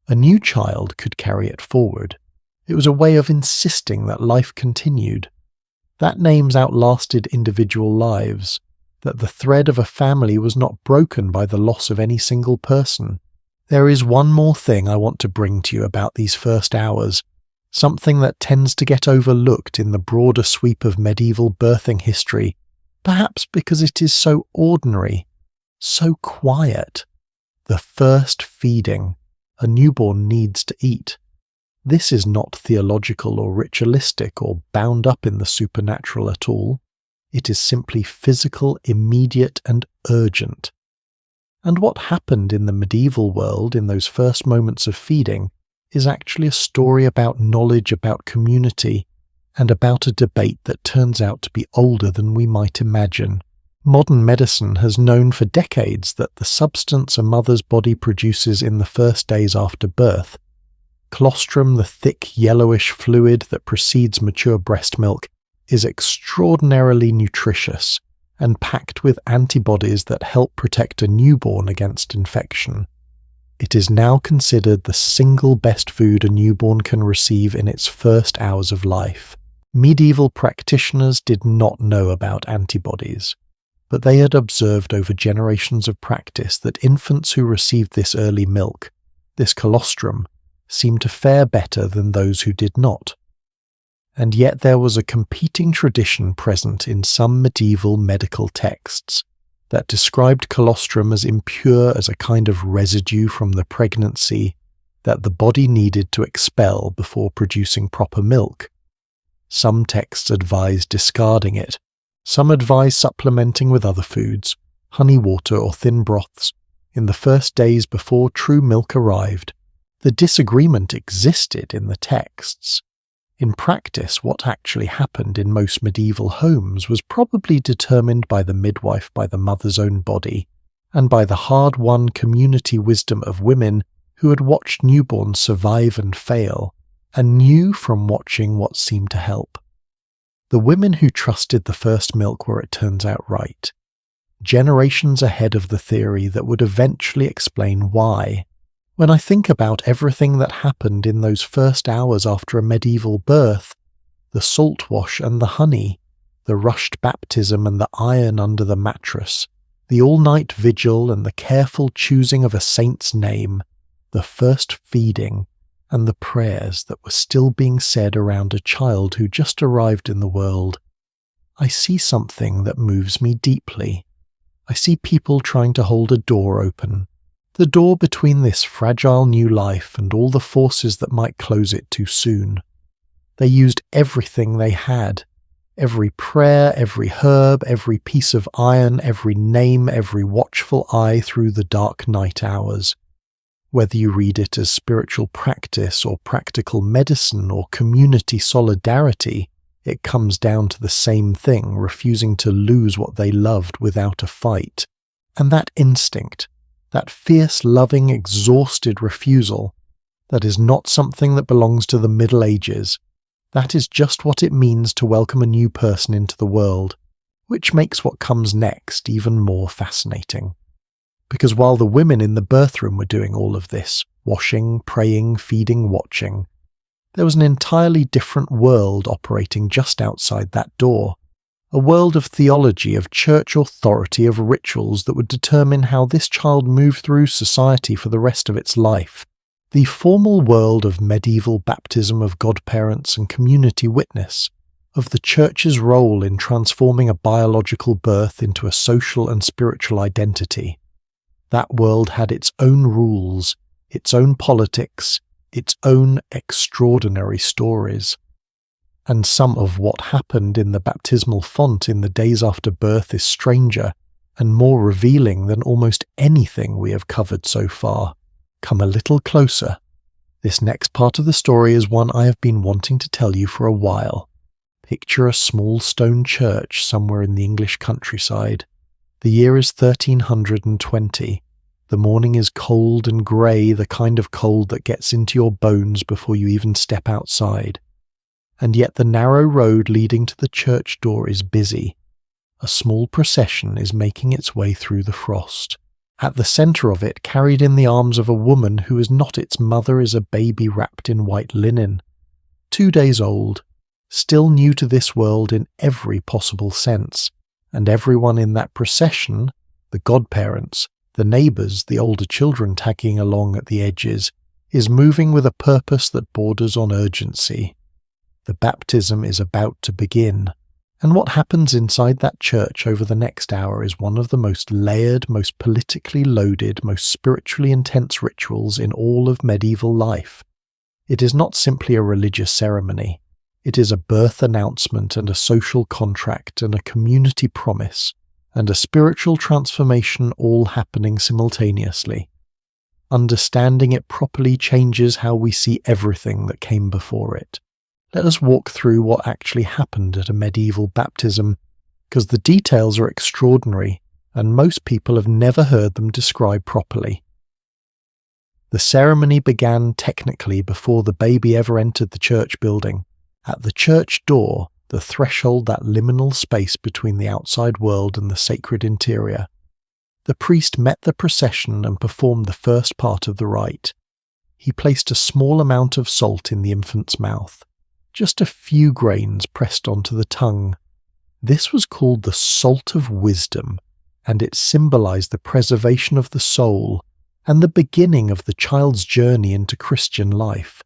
A new child could carry it forward. It was a way of insisting that life continued. That names outlasted individual lives, that the thread of a family was not broken by the loss of any single person. There is one more thing I want to bring to you about these first hours, something that tends to get overlooked in the broader sweep of medieval birthing history, perhaps because it is so ordinary, so quiet. The first feeding. A newborn needs to eat. This is not theological or ritualistic or bound up in the supernatural at all. It is simply physical, immediate, and urgent. And what happened in the medieval world in those first moments of feeding is actually a story about knowledge, about community, and about a debate that turns out to be older than we might imagine. Modern medicine has known for decades that the substance a mother's body produces in the first days after birth, colostrum, the thick yellowish fluid that precedes mature breast milk, is extraordinarily nutritious and packed with antibodies that help protect a newborn against infection. It is now considered the single best food a newborn can receive in its first hours of life. Medieval practitioners did not know about antibodies, but they had observed over generations of practice that infants who received this early milk, this colostrum, seemed to fare better than those who did not. And yet there was a competing tradition present in some medieval medical texts that described colostrum as impure, as a kind of residue from the pregnancy that the body needed to expel before producing proper milk. Some texts advised discarding it. Some advised supplementing with other foods, honey water or thin broths, in the first days before true milk arrived. The disagreement existed in the texts. In practice, what actually happened in most medieval homes was probably determined by the midwife, by the mother's own body, and by the hard-won community wisdom of women who had watched newborns survive and fail, and knew from watching what seemed to help. The women who trusted the first milk were, it turns out, right, generations ahead of the theory that would eventually explain why. When I think about everything that happened in those first hours after a medieval birth, the salt wash and the honey, the rushed baptism and the iron under the mattress, the all-night vigil and the careful choosing of a saint's name, the first feeding, and the prayers that were still being said around a child who just arrived in the world, I see something that moves me deeply. I see people trying to hold a door open, the door between this fragile new life and all the forces that might close it too soon. They used everything they had, every prayer, every herb, every piece of iron, every name, every watchful eye through the dark night hours. Whether you read it as spiritual practice or practical medicine or community solidarity, it comes down to the same thing, refusing to lose what they loved without a fight. And that instinct, that fierce, loving, exhausted refusal, that is not something that belongs to the Middle Ages. That is just what it means to welcome a new person into the world, which makes what comes next even more fascinating. Because while the women in the birth room were doing all of this, washing, praying, feeding, watching, there was an entirely different world operating just outside that door. A world of theology, of church authority, of rituals that would determine how this child moved through society for the rest of its life. The formal world of medieval baptism of godparents and community witness, of the church's role in transforming a biological birth into a social and spiritual identity. That world had its own rules, its own politics, its own extraordinary stories. And some of what happened in the baptismal font in the days after birth is stranger and more revealing than almost anything we have covered so far. Come a little closer. This next part of the story is one I have been wanting to tell you for a while. Picture a small stone church somewhere in the English countryside. The year is 1320. The morning is cold and grey, the kind of cold that gets into your bones before you even step outside. And yet the narrow road leading to the church door is busy. A small procession is making its way through the frost. At the centre of it, carried in the arms of a woman who is not its mother, is a baby wrapped in white linen. 2 days old, still new to this world in every possible sense, and everyone in that procession, the godparents, the neighbours, the older children tagging along at the edges, is moving with a purpose that borders on urgency. The baptism is about to begin, and what happens inside that church over the next hour is one of the most layered, most politically loaded, most spiritually intense rituals in all of medieval life. It is not simply a religious ceremony. It is a birth announcement and a social contract and a community promise and a spiritual transformation all happening simultaneously. Understanding it properly changes how we see everything that came before it. Let us walk through what actually happened at a medieval baptism, because the details are extraordinary and most people have never heard them described properly. The ceremony began technically before the baby ever entered the church building. At the church door, the threshold, that liminal space between the outside world and the sacred interior, the priest met the procession and performed the first part of the rite. He placed a small amount of salt in the infant's mouth, just a few grains pressed onto the tongue. This was called the salt of wisdom, and it symbolized the preservation of the soul and the beginning of the child's journey into Christian life.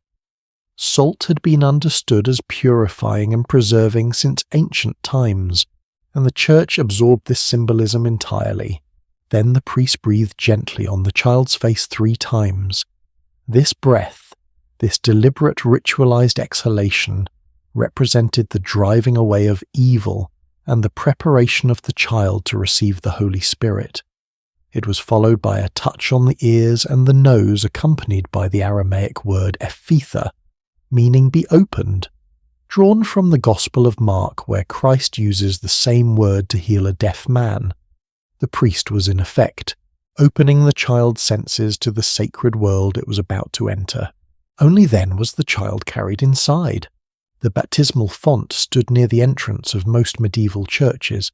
Salt had been understood as purifying and preserving since ancient times, and the church absorbed this symbolism entirely. Then the priest breathed gently on the child's face 3 times. This breath, this deliberate ritualized exhalation, represented the driving away of evil and the preparation of the child to receive the Holy Spirit. It was followed by a touch on the ears and the nose, accompanied by the Aramaic word ephetha, meaning be opened, drawn from the Gospel of Mark, where Christ uses the same word to heal a deaf man. The priest was in effect opening the child's senses to the sacred world it was about to enter. Only then was the child carried inside. The baptismal font stood near the entrance of most medieval churches,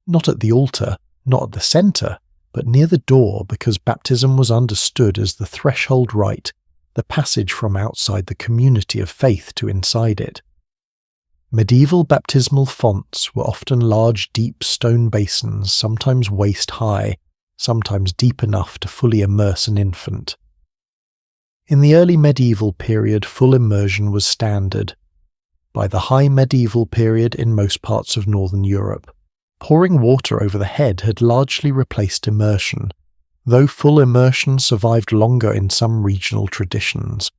not at the altar, not at the centre, but near the door, because baptism was understood as the threshold rite, the passage from outside the community of faith to inside it. Medieval baptismal fonts were often large, deep stone basins, sometimes waist high, sometimes deep enough to fully immerse an infant. In the early medieval period, full immersion was standard. By the high medieval period in most parts of northern Europe, pouring water over the head had largely replaced immersion, though full immersion survived longer in some regional traditions.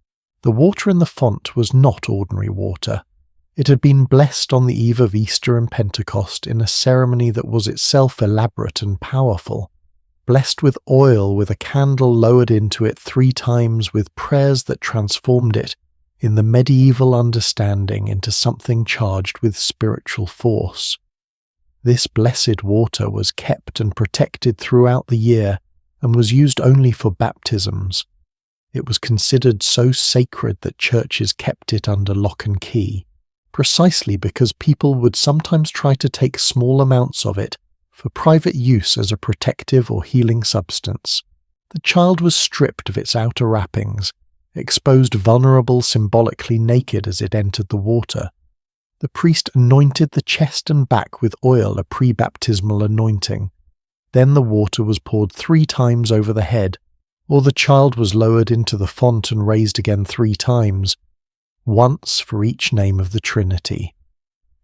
The water in the font was not ordinary water. It had been blessed on the eve of Easter and Pentecost in a ceremony that was itself elaborate and powerful, blessed with oil, with a candle lowered into it 3 times, with prayers that transformed it, in the medieval understanding, into something charged with spiritual force. This blessed water was kept and protected throughout the year and was used only for baptisms. It was considered so sacred that churches kept it under lock and key, precisely because people would sometimes try to take small amounts of it for private use as a protective or healing substance. The child was stripped of its outer wrappings, exposed vulnerable, symbolically naked as it entered the water. The priest anointed the chest and back with oil, a pre-baptismal anointing. Then the water was poured 3 times over the head, or the child was lowered into the font and raised again 3 times, once for each name of the Trinity.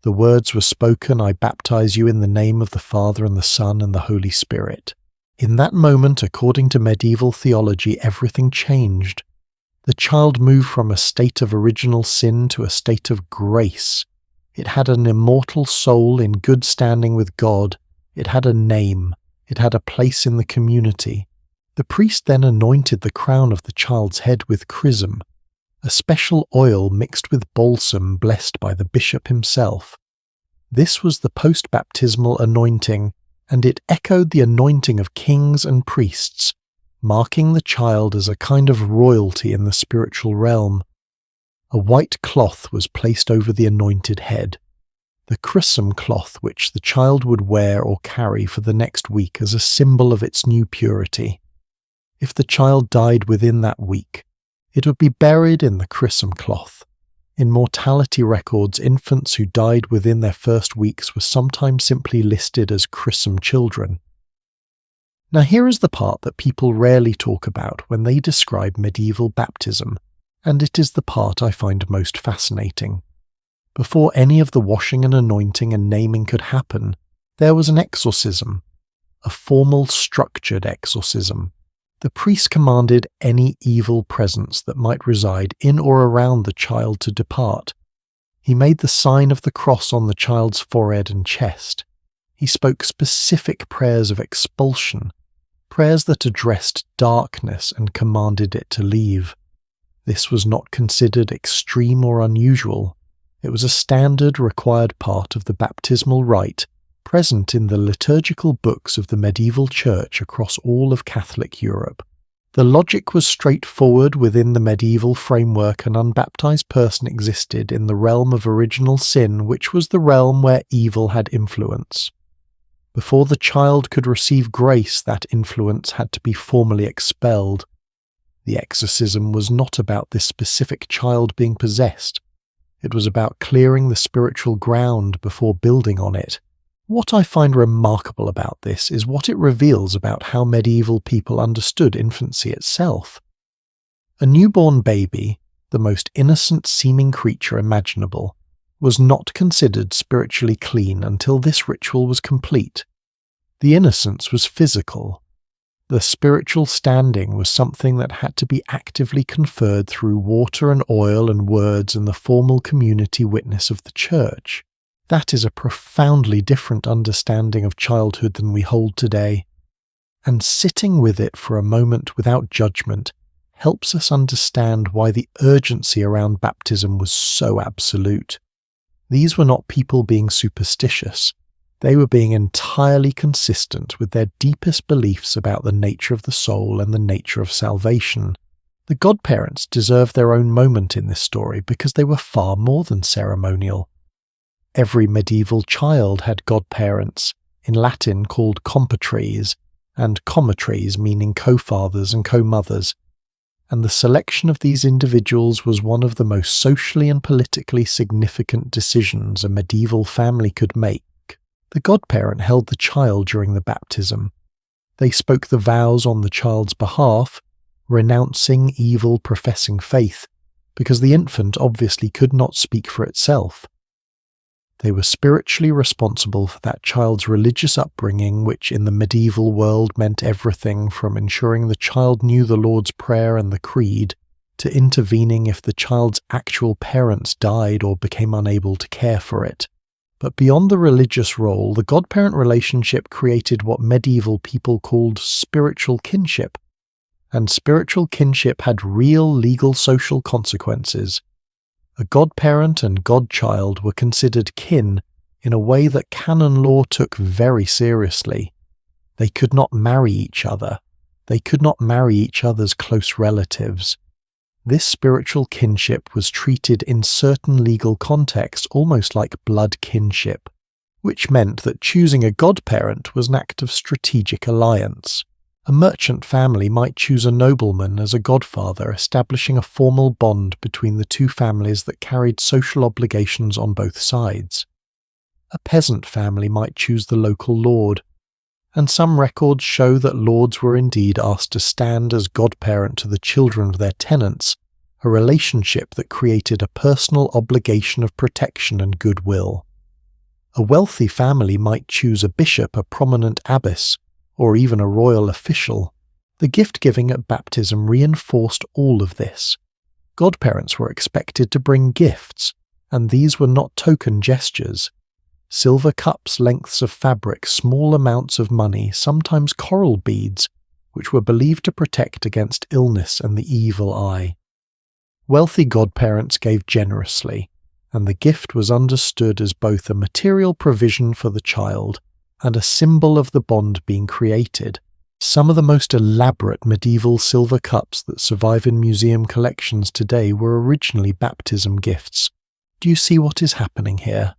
The words were spoken, "I baptize you in the name of the Father and the Son and the Holy Spirit." In that moment, according to medieval theology, everything changed. The child moved from a state of original sin to a state of grace. It had an immortal soul in good standing with God. It had a name. It had a place in the community. The priest then anointed the crown of the child's head with chrism, a special oil mixed with balsam blessed by the bishop himself. This was the post-baptismal anointing, and it echoed the anointing of kings and priests, marking the child as a kind of royalty in the spiritual realm. A white cloth was placed over the anointed head, the chrism cloth which the child would wear or carry for the next week as a symbol of its new purity. If the child died within that week, it would be buried in the chrism cloth. In mortality records, infants who died within their first weeks were sometimes simply listed as chrism children. Now here is the part that people rarely talk about when they describe medieval baptism, and it is the part I find most fascinating. Before any of the washing and anointing and naming could happen, there was an exorcism, a formal, structured exorcism. The priest commanded any evil presence that might reside in or around the child to depart. He made the sign of the cross on the child's forehead and chest. He spoke specific prayers of expulsion, prayers that addressed darkness and commanded it to leave. This was not considered extreme or unusual. It was a standard required part of the baptismal rite present in the liturgical books of the medieval church across all of Catholic Europe. The logic was straightforward within the medieval framework. An unbaptized person existed in the realm of original sin, which was the realm where evil had influence. Before the child could receive grace, that influence had to be formally expelled. The exorcism was not about this specific child being possessed. It was about clearing the spiritual ground before building on it. What I find remarkable about this is what it reveals about how medieval people understood infancy itself. A newborn baby, the most innocent-seeming creature imaginable, was not considered spiritually clean until this ritual was complete. The innocence was physical. The spiritual standing was something that had to be actively conferred through water and oil and words and the formal community witness of the church. That is a profoundly different understanding of childhood than we hold today, and sitting with it for a moment without judgment helps us understand why the urgency around baptism was so absolute. These were not people being superstitious. They were being entirely consistent with their deepest beliefs about the nature of the soul and the nature of salvation. The godparents deserve their own moment in this story because they were far more than ceremonial. Every medieval child had godparents, in Latin called compatres, and comatres meaning co-fathers and co-mothers, and the selection of these individuals was one of the most socially and politically significant decisions a medieval family could make. The godparent held the child during the baptism. They spoke the vows on the child's behalf, renouncing evil, professing faith, because the infant obviously could not speak for itself. They were spiritually responsible for that child's religious upbringing, which in the medieval world meant everything from ensuring the child knew the Lord's Prayer and the Creed, to intervening if the child's actual parents died or became unable to care for it. But beyond the religious role, the godparent relationship created what medieval people called spiritual kinship. And spiritual kinship had real legal social consequences. A godparent and godchild were considered kin in a way that canon law took very seriously. They could not marry each other. They could not marry each other's close relatives. This spiritual kinship was treated in certain legal contexts almost like blood kinship, which meant that choosing a godparent was an act of strategic alliance. A merchant family might choose a nobleman as a godfather, establishing a formal bond between the two families that carried social obligations on both sides. A peasant family might choose the local lord, and some records show that lords were indeed asked to stand as godparent to the children of their tenants, a relationship that created a personal obligation of protection and goodwill. A wealthy family might choose a bishop, a prominent abbess, or even a royal official. The gift-giving at baptism reinforced all of this. Godparents were expected to bring gifts, and these were not token gestures. Silver cups, lengths of fabric, small amounts of money, sometimes coral beads, which were believed to protect against illness and the evil eye. Wealthy godparents gave generously, and the gift was understood as both a material provision for the child and a symbol of the bond being created. Some of the most elaborate medieval silver cups that survive in museum collections today were originally baptism gifts. Do you see what is happening here?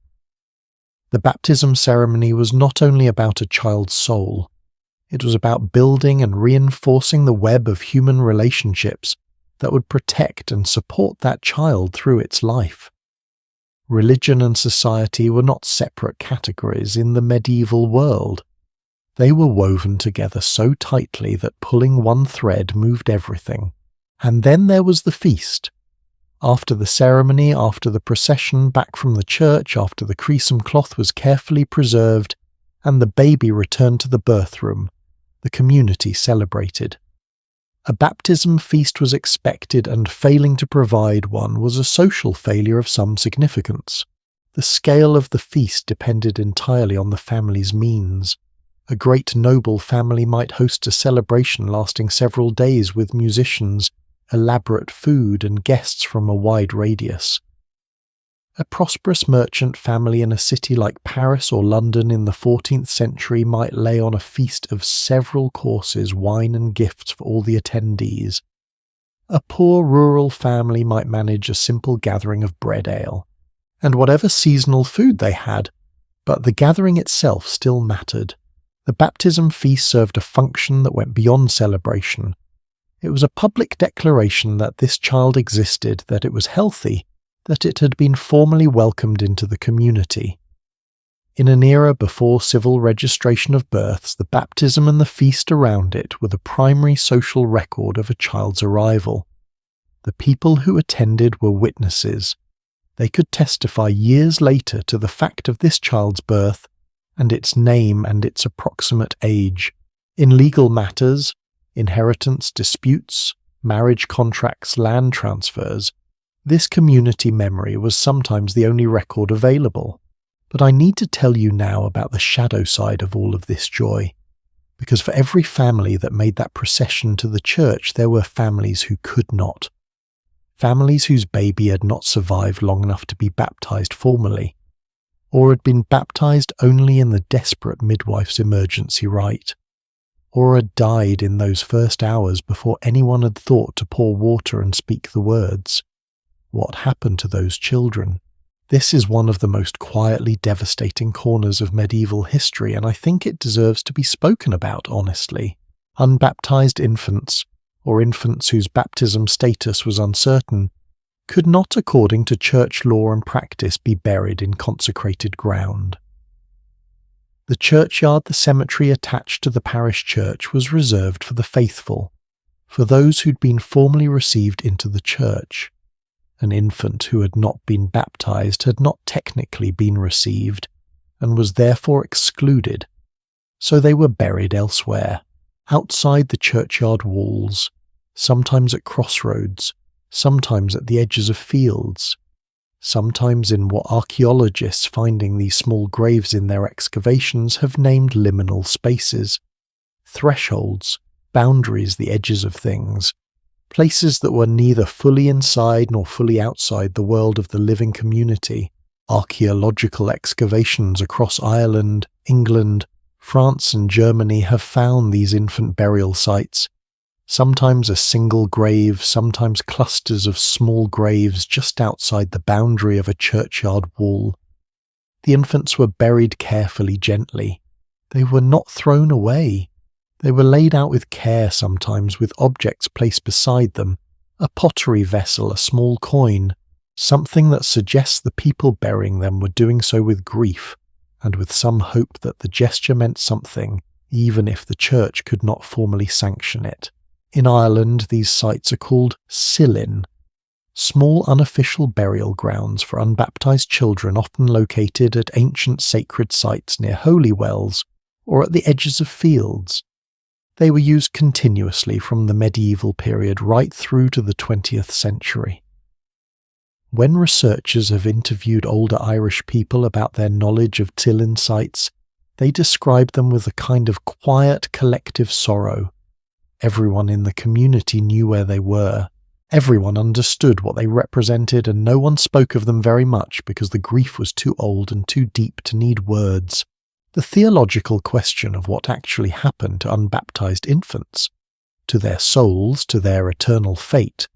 The baptism ceremony was not only about a child's soul, it was about building and reinforcing the web of human relationships that would protect and support that child through its life. Religion and society were not separate categories in the medieval world. They were woven together so tightly that pulling one thread moved everything. And then there was the feast. After the ceremony, after the procession back from the church, after the chrism cloth was carefully preserved, and the baby returned to the birth room, the community celebrated. A baptism feast was expected, and failing to provide one was a social failure of some significance. The scale of the feast depended entirely on the family's means. A great noble family might host a celebration lasting several days with musicians, elaborate food, and guests from a wide radius. A prosperous merchant family in a city like Paris or London in the 14th century might lay on a feast of several courses, wine and gifts for all the attendees. A poor rural family might manage a simple gathering of bread ale, and whatever seasonal food they had, but the gathering itself still mattered. The baptism feast served a function that went beyond celebration. It was a public declaration that this child existed, that it was healthy, that it had been formally welcomed into the community. In an era before civil registration of births, the baptism and the feast around it were the primary social record of a child's arrival. The people who attended were witnesses. They could testify years later to the fact of this child's birth and its name and its approximate age. In legal matters, inheritance disputes, marriage contracts, land transfers, this community memory was sometimes the only record available. But I need to tell you now about the shadow side of all of this joy, because for every family that made that procession to the church, there were families who could not. Families whose baby had not survived long enough to be baptized formally, or had been baptized only in the desperate midwife's emergency rite, or had died in those first hours before anyone had thought to pour water and speak the words. What happened to those children? This is one of the most quietly devastating corners of medieval history, and I think it deserves to be spoken about honestly. Unbaptized infants, or infants whose baptism status was uncertain, could not, according to church law and practice, be buried in consecrated ground. The churchyard, the cemetery attached to the parish church, was reserved for the faithful, for those who'd been formally received into the church. An infant who had not been baptized had not technically been received, and was therefore excluded, so they were buried elsewhere, outside the churchyard walls, sometimes at crossroads, sometimes at the edges of fields, sometimes in what archaeologists finding these small graves in their excavations have named liminal spaces, thresholds, boundaries, the edges of things, places that were neither fully inside nor fully outside the world of the living community. Archaeological excavations across Ireland, England, France and Germany have found these infant burial sites, sometimes a single grave, sometimes clusters of small graves just outside the boundary of a churchyard wall. The infants were buried carefully, gently. They were not thrown away. They were laid out with care, sometimes with objects placed beside them, a pottery vessel, a small coin, something that suggests the people burying them were doing so with grief, and with some hope that the gesture meant something, even if the church could not formally sanction it. In Ireland, these sites are called cillin, small unofficial burial grounds for unbaptized children, often located at ancient sacred sites near holy wells or at the edges of fields. They were used continuously from the medieval period right through to the 20th century. When researchers have interviewed older Irish people about their knowledge of cillin sites, they describe them with a kind of quiet collective sorrow. Everyone in the community knew where they were. Everyone understood what they represented, and no one spoke of them very much because the grief was too old and too deep to need words. The theological question of what actually happened to unbaptized infants, to their souls, to their eternal fate,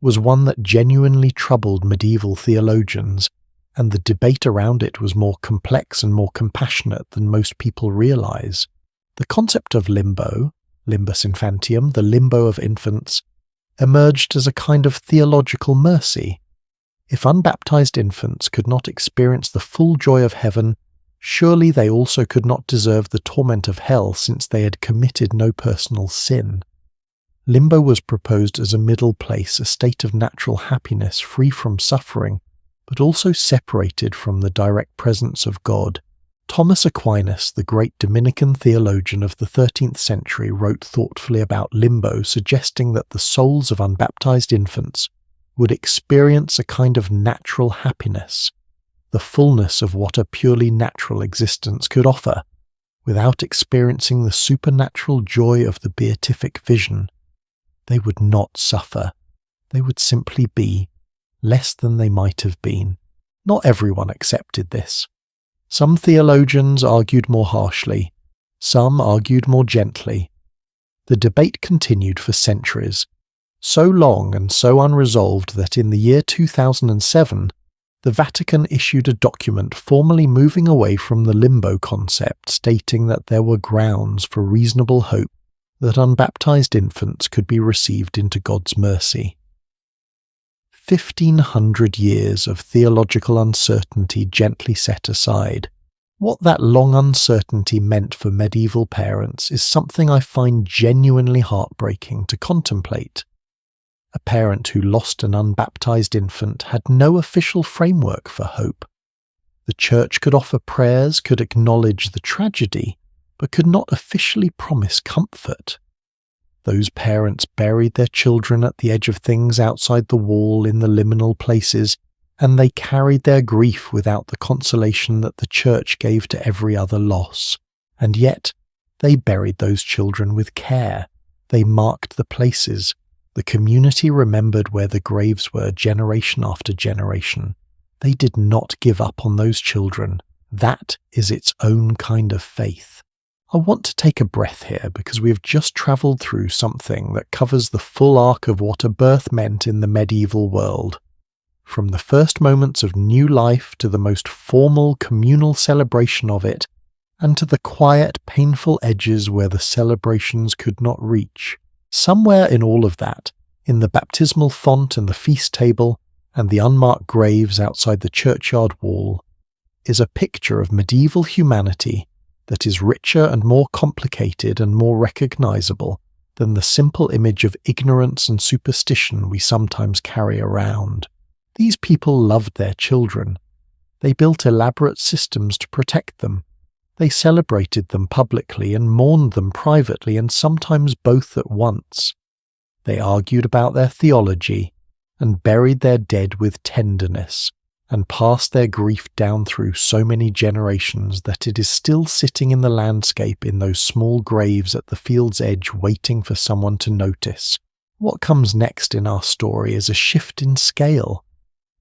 was one that genuinely troubled medieval theologians, and the debate around it was more complex and more compassionate than most people realize. The concept of limbo, limbus infantium, the limbo of infants, emerged as a kind of theological mercy. If unbaptized infants could not experience the full joy of heaven, surely they also could not deserve the torment of hell, since they had committed no personal sin. Limbo was proposed as a middle place, a state of natural happiness free from suffering, but also separated from the direct presence of God. Thomas Aquinas, the great Dominican theologian of the 13th century, wrote thoughtfully about limbo, suggesting that the souls of unbaptized infants would experience a kind of natural happiness, the fullness of what a purely natural existence could offer, without experiencing the supernatural joy of the beatific vision. They would not suffer. They would simply be less than they might have been. Not everyone accepted this. Some theologians argued more harshly, some argued more gently. The debate continued for centuries, so long and so unresolved that in the year 2007, the Vatican issued a document formally moving away from the limbo concept, stating that there were grounds for reasonable hope that unbaptized infants could be received into God's mercy. 1,500 years of theological uncertainty gently set aside. What that long uncertainty meant for medieval parents is something I find genuinely heartbreaking to contemplate. A parent who lost an unbaptized infant had no official framework for hope. The church could offer prayers, could acknowledge the tragedy, but could not officially promise comfort. Those parents buried their children at the edge of things outside the wall in the liminal places, and they carried their grief without the consolation that the church gave to every other loss. And yet, they buried those children with care. They marked the places. The community remembered where the graves were generation after generation. They did not give up on those children. That is its own kind of faith. I want to take a breath here because we have just travelled through something that covers the full arc of what a birth meant in the medieval world. From the first moments of new life to the most formal communal celebration of it, and to the quiet, painful edges where the celebrations could not reach. Somewhere in all of that, in the baptismal font and the feast table, and the unmarked graves outside the churchyard wall, is a picture of medieval humanity that is richer and more complicated and more recognizable than the simple image of ignorance and superstition we sometimes carry around. These people loved their children. They built elaborate systems to protect them. They celebrated them publicly and mourned them privately, and sometimes both at once. They argued about their theology and buried their dead with tenderness, and passed their grief down through so many generations that it is still sitting in the landscape in those small graves at the field's edge, waiting for someone to notice. What comes next in our story is a shift in scale,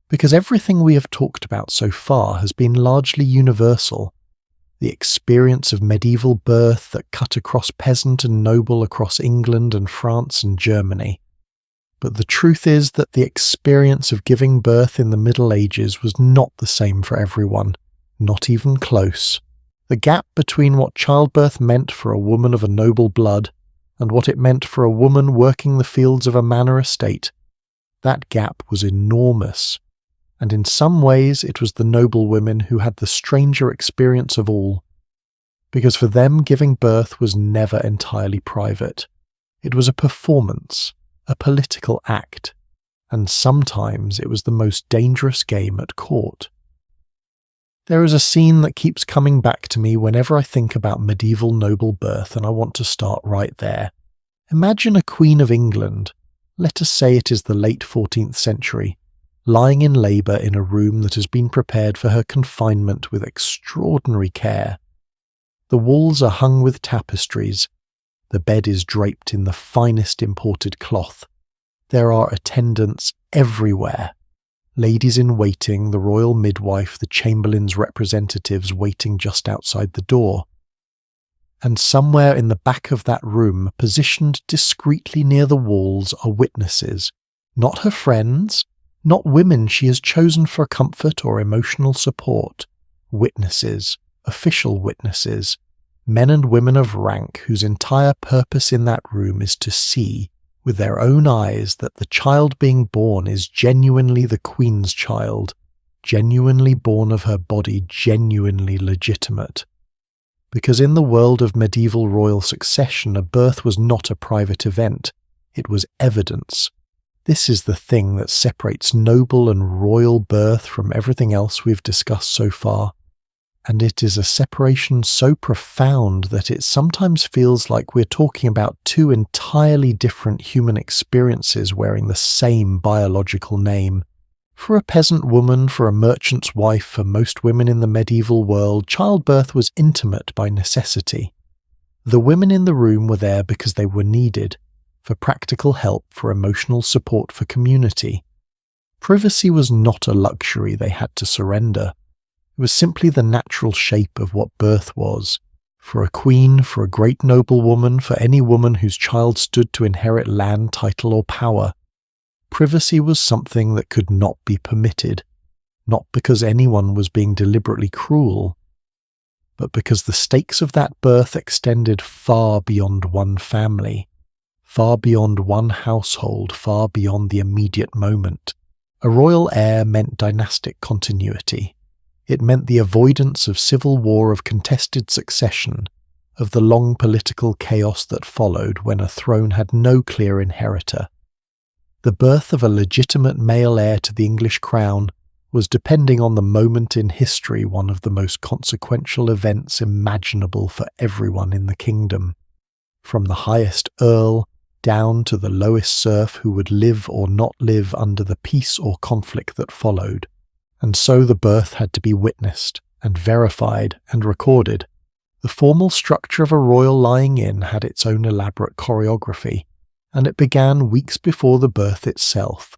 because everything we have talked about so far has been largely universal. The experience of medieval birth that cut across peasant and noble, across England and France and Germany. But the truth is that the experience of giving birth in the Middle Ages was not the same for everyone, not even close. The gap between what childbirth meant for a woman of a noble blood and what it meant for a woman working the fields of a manor estate, that gap was enormous. And in some ways it was the noble women who had the stranger experience of all, because for them giving birth was never entirely private. It was a performance, a political act, and sometimes it was the most dangerous game at court. There is a scene that keeps coming back to me whenever I think about medieval noble birth, and I want to start right there. Imagine a Queen of England, let us say it is the late 14th century, lying in labour in a room that has been prepared for her confinement with extraordinary care. The walls are hung with tapestries. The bed is draped in the finest imported cloth. There are attendants everywhere. ladies in waiting, the royal midwife, the chamberlain's representatives waiting just outside the door. And somewhere in the back of that room, positioned discreetly near the walls, are witnesses, not her friends, not women she has chosen for comfort or emotional support. Witnesses, official witnesses, men and women of rank whose entire purpose in that room is to see, with their own eyes, that the child being born is genuinely the Queen's child, genuinely born of her body, genuinely legitimate. Because in the world of medieval royal succession, a birth was not a private event, it was evidence. This is the thing that separates noble and royal birth from everything else we've discussed so far. And it is a separation so profound that it sometimes feels like we're talking about two entirely different human experiences wearing the same biological name. For a peasant woman, for a merchant's wife, for most women in the medieval world, childbirth was intimate by necessity. The women in the room were there because they were needed, for practical help, for emotional support, for community. Privacy was not a luxury they had to surrender. It was simply the natural shape of what birth was. For a queen, for a great noblewoman, for any woman whose child stood to inherit land, title, or power, privacy was something that could not be permitted, not because anyone was being deliberately cruel, but because the stakes of that birth extended far beyond one family, far beyond one household, far beyond the immediate moment. A royal heir meant dynastic continuity. It meant the avoidance of civil war, of contested succession, of the long political chaos that followed when a throne had no clear inheritor. The birth of a legitimate male heir to the English crown was, depending on the moment in history, one of the most consequential events imaginable for everyone in the kingdom, from the highest earl down to the lowest serf who would live or not live under the peace or conflict that followed. And so the birth had to be witnessed and verified and recorded. The formal structure of a royal lying-in had its own elaborate choreography, and it began weeks before the birth itself.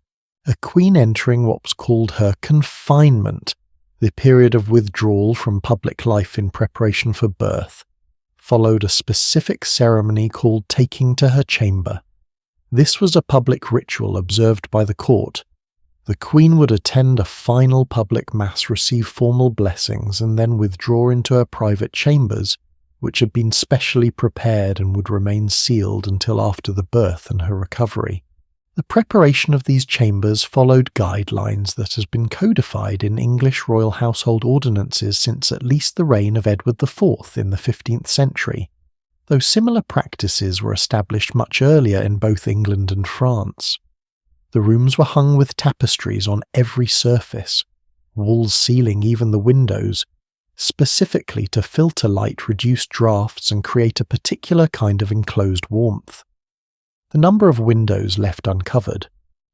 A queen entering what was called her confinement, the period of withdrawal from public life in preparation for birth, followed a specific ceremony called taking to her chamber. This was a public ritual observed by the court. The queen would attend a final public mass, receive formal blessings, and then withdraw into her private chambers, which had been specially prepared and would remain sealed until after the birth and her recovery. The preparation of these chambers followed guidelines that has been codified in English royal household ordinances since at least the reign of Edward IV in the 15th century, though similar practices were established much earlier in both England and France. The rooms were hung with tapestries on every surface, walls sealing even the windows, specifically to filter light, reduce drafts, and create a particular kind of enclosed warmth. The number of windows left uncovered,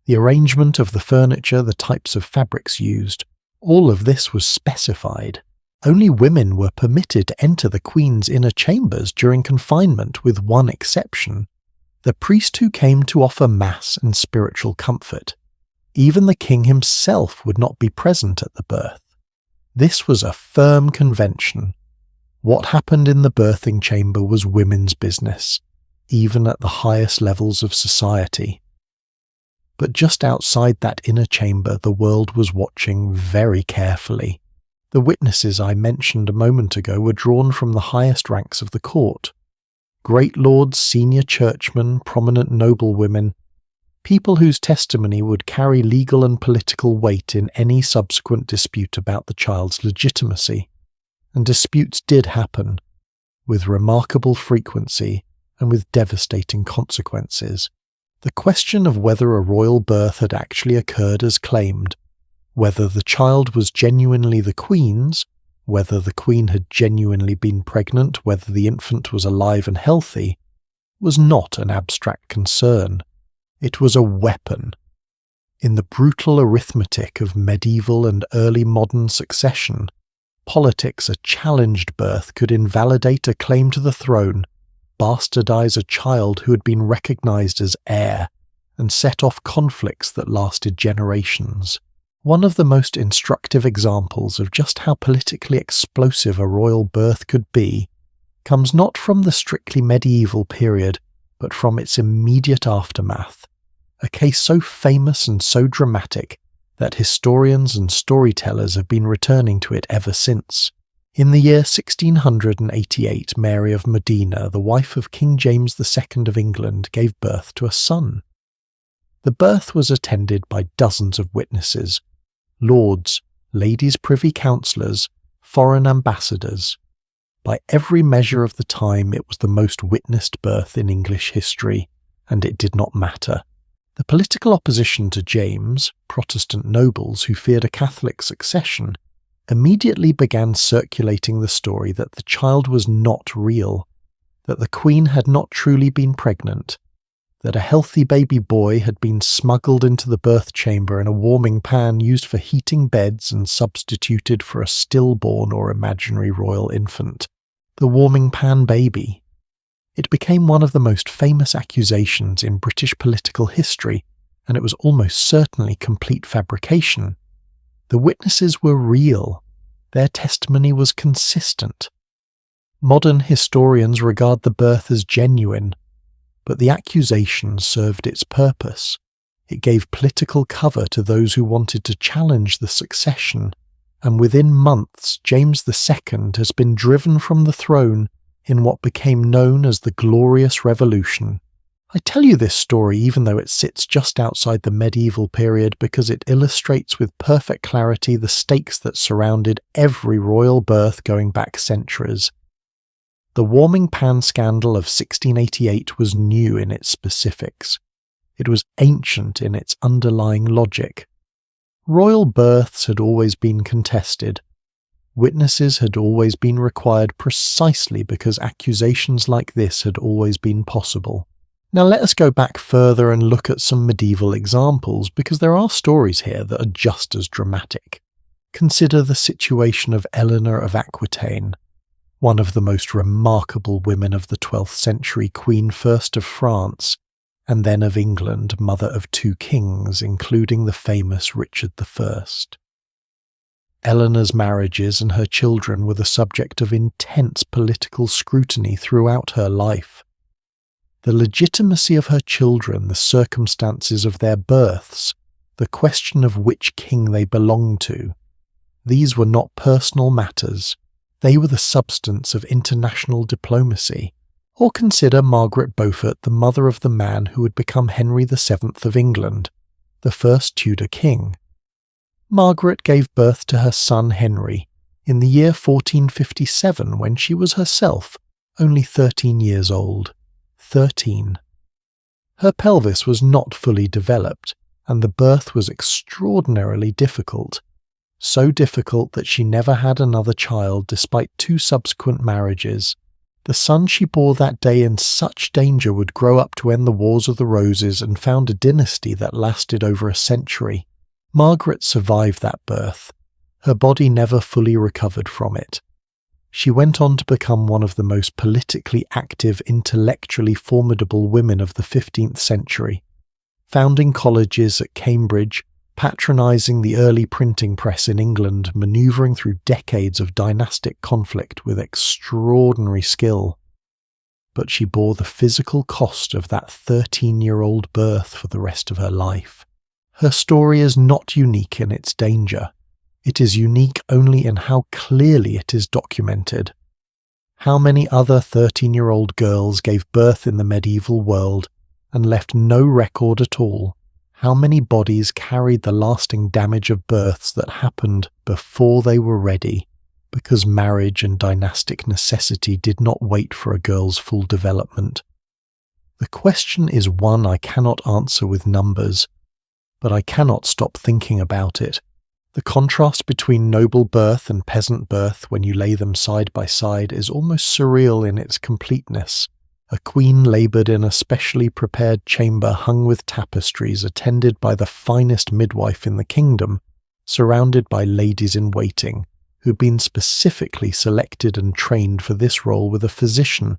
the arrangement of the furniture, the types of fabrics used, all of this was specified. Only women were permitted to enter the Queen's inner chambers during confinement, with one exception: the priest who came to offer mass and spiritual comfort. Even the king himself would not be present at the birth. This was a firm convention. What happened in the birthing chamber was women's business, even at the highest levels of society. But just outside that inner chamber, the world was watching very carefully. The witnesses I mentioned a moment ago were drawn from the highest ranks of the court. Great lords, senior churchmen, prominent noblewomen, people whose testimony would carry legal and political weight in any subsequent dispute about the child's legitimacy. And disputes did happen, with remarkable frequency and with devastating consequences. The question of whether a royal birth had actually occurred as claimed, whether the child was genuinely the Queen's, whether the Queen had genuinely been pregnant, whether the infant was alive and healthy, was not an abstract concern. It was a weapon. In the brutal arithmetic of medieval and early modern succession, politics, a challenged birth could invalidate a claim to the throne, bastardize a child who had been recognized as heir, and set off conflicts that lasted generations. One of the most instructive examples of just how politically explosive a royal birth could be comes not from the strictly medieval period, but from its immediate aftermath, a case so famous and so dramatic that historians and storytellers have been returning to it ever since. In the year 1688, Mary of Modena, the wife of King James II of England, gave birth to a son. The birth was attended by dozens of witnesses, lords, ladies' privy councillors, foreign ambassadors. By every measure of the time, it was the most witnessed birth in English history, and it did not matter. The political opposition to James, Protestant nobles who feared a Catholic succession, immediately began circulating the story that the child was not real, that the Queen had not truly been pregnant, that a healthy baby boy had been smuggled into the birth chamber in a warming pan used for heating beds and substituted for a stillborn or imaginary royal infant. The warming pan baby. It became one of the most famous accusations in British political history, and it was almost certainly complete fabrication. The witnesses were real. Their testimony was consistent. Modern historians regard the birth as genuine, but the accusation served its purpose. It gave political cover to those who wanted to challenge the succession, and within months James II has been driven from the throne in what became known as the Glorious Revolution. I tell you this story even though it sits just outside the medieval period because it illustrates with perfect clarity the stakes that surrounded every royal birth going back centuries. The warming pan scandal of 1688 was new in its specifics. It was ancient in its underlying logic. Royal births had always been contested. Witnesses had always been required precisely because accusations like this had always been possible. Now let us go back further and look at some medieval examples, because there are stories here that are just as dramatic. Consider the situation of Eleanor of Aquitaine, one of the most remarkable women of the 12th century, Queen first of France, and then of England, mother of two kings, including the famous Richard I. Eleanor's marriages and her children were the subject of intense political scrutiny throughout her life. The legitimacy of her children, the circumstances of their births, the question of which king they belonged to, these were not personal matters. They were the substance of international diplomacy. Or consider Margaret Beaufort, the mother of the man who would become Henry VII of England, the first Tudor king. Margaret gave birth to her son Henry in the year 1457 when she was herself only 13 years old. 13. Her pelvis was not fully developed, and the birth was extraordinarily difficult. So difficult that she never had another child despite 2 subsequent marriages. The son she bore that day in such danger would grow up to end the Wars of the Roses and found a dynasty that lasted over a century. Margaret survived that birth. Her body never fully recovered from it. She went on to become one of the most politically active, intellectually formidable women of the 15th century, founding colleges at Cambridge, patronising the early printing press in England, manoeuvring through decades of dynastic conflict with extraordinary skill. But she bore the physical cost of that 13-year-old birth for the rest of her life. Her story is not unique in its danger. It is unique only in how clearly it is documented. How many other 13-year-old girls gave birth in the medieval world and left no record at all? How many bodies carried the lasting damage of births that happened before they were ready, because marriage and dynastic necessity did not wait for a girl's full development? The question is one I cannot answer with numbers, but I cannot stop thinking about it. The contrast between noble birth and peasant birth, when you lay them side by side, is almost surreal in its completeness. A queen laboured in a specially prepared chamber hung with tapestries, attended by the finest midwife in the kingdom, surrounded by ladies-in-waiting, who'd been specifically selected and trained for this role with a physician,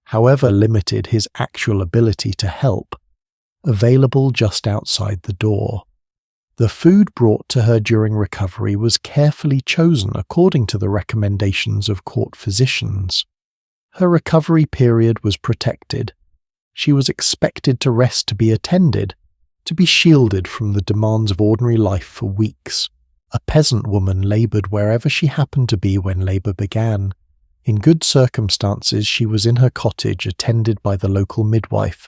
however limited his actual ability to help, available just outside the door. The food brought to her during recovery was carefully chosen according to the recommendations of court physicians. Her recovery period was protected. She was expected to rest to be attended, to be shielded from the demands of ordinary life for weeks. A peasant woman laboured wherever she happened to be when labour began. In good circumstances she was in her cottage attended by the local midwife,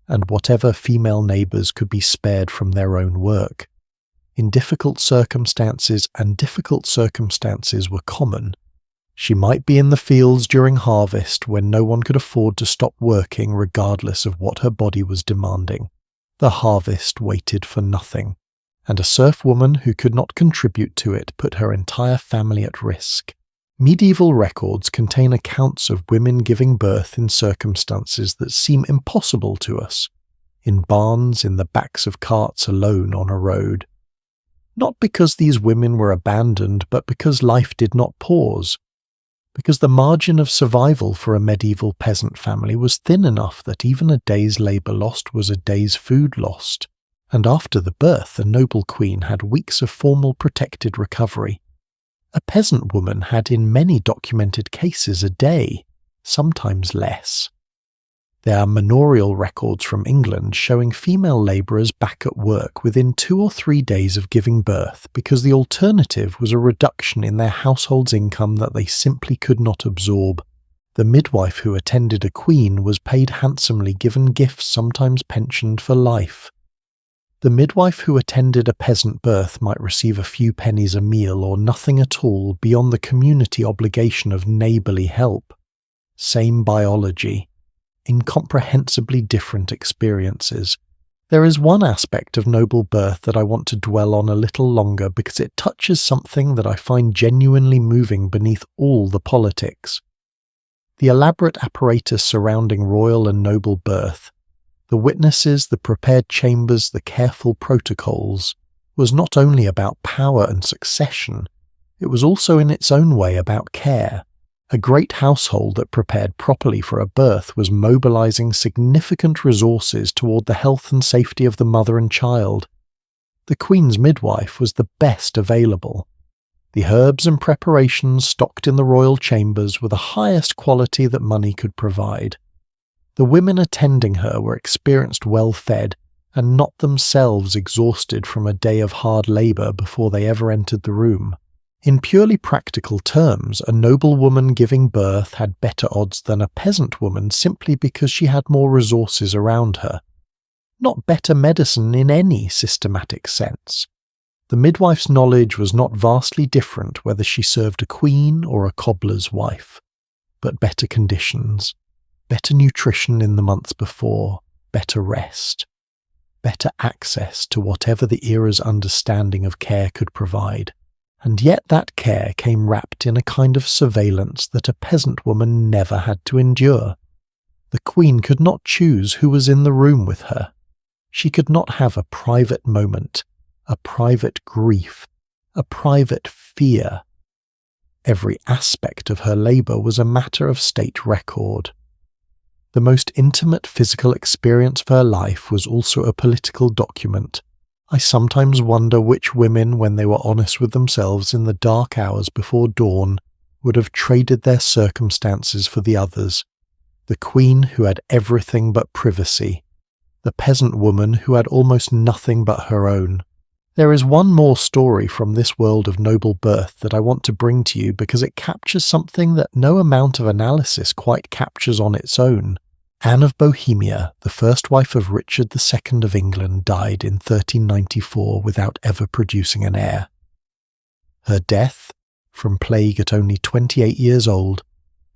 and whatever female neighbours could be spared from their own work. In difficult circumstances, and difficult circumstances were common, she might be in the fields during harvest when no one could afford to stop working regardless of what her body was demanding. The harvest waited for nothing, and a serf woman who could not contribute to it put her entire family at risk. Medieval records contain accounts of women giving birth in circumstances that seem impossible to us, in barns, in the backs of carts alone on a road. Not because these women were abandoned, but because life did not pause. Because the margin of survival for a medieval peasant family was thin enough that even a day's labour lost was a day's food lost, and after the birth a noble queen had weeks of formal protected recovery. A peasant woman had in many documented cases a day, sometimes less. There are manorial records from England showing female labourers back at work within 2 or 3 days of giving birth because the alternative was a reduction in their household's income that they simply could not absorb. The midwife who attended a queen was paid handsomely, given gifts sometimes pensioned for life. The midwife who attended a peasant birth might receive a few pennies a meal or nothing at all beyond the community obligation of neighbourly help. Same biology. Incomprehensibly different experiences. There is one aspect of noble birth that I want to dwell on a little longer because it touches something that I find genuinely moving beneath all the politics. The elaborate apparatus surrounding royal and noble birth, the witnesses, the prepared chambers, the careful protocols, was not only about power and succession, it was also in its own way about care. A great household that prepared properly for a birth was mobilizing significant resources toward the health and safety of the mother and child. The Queen's midwife was the best available. The herbs and preparations stocked in the royal chambers were the highest quality that money could provide. The women attending her were experienced, well-fed, and not themselves exhausted from a day of hard labour before they ever entered the room. In purely practical terms, a noble woman giving birth had better odds than a peasant woman simply because she had more resources around her. Not better medicine in any systematic sense. The midwife's knowledge was not vastly different whether she served a queen or a cobbler's wife, but better conditions, better nutrition in the months before, better rest, better access to whatever the era's understanding of care could provide. And yet that care came wrapped in a kind of surveillance that a peasant woman never had to endure. The queen could not choose who was in the room with her. She could not have a private moment, a private grief, a private fear. Every aspect of her labour was a matter of state record. The most intimate physical experience of her life was also a political document. I sometimes wonder which women, when they were honest with themselves in the dark hours before dawn, would have traded their circumstances for the others. The queen who had everything but privacy, the peasant woman who had almost nothing but her own. There is one more story from this world of noble birth that I want to bring to you because it captures something that no amount of analysis quite captures on its own. Anne of Bohemia, the first wife of Richard II of England, died in 1394 without ever producing an heir. Her death, from plague at only 28 years old,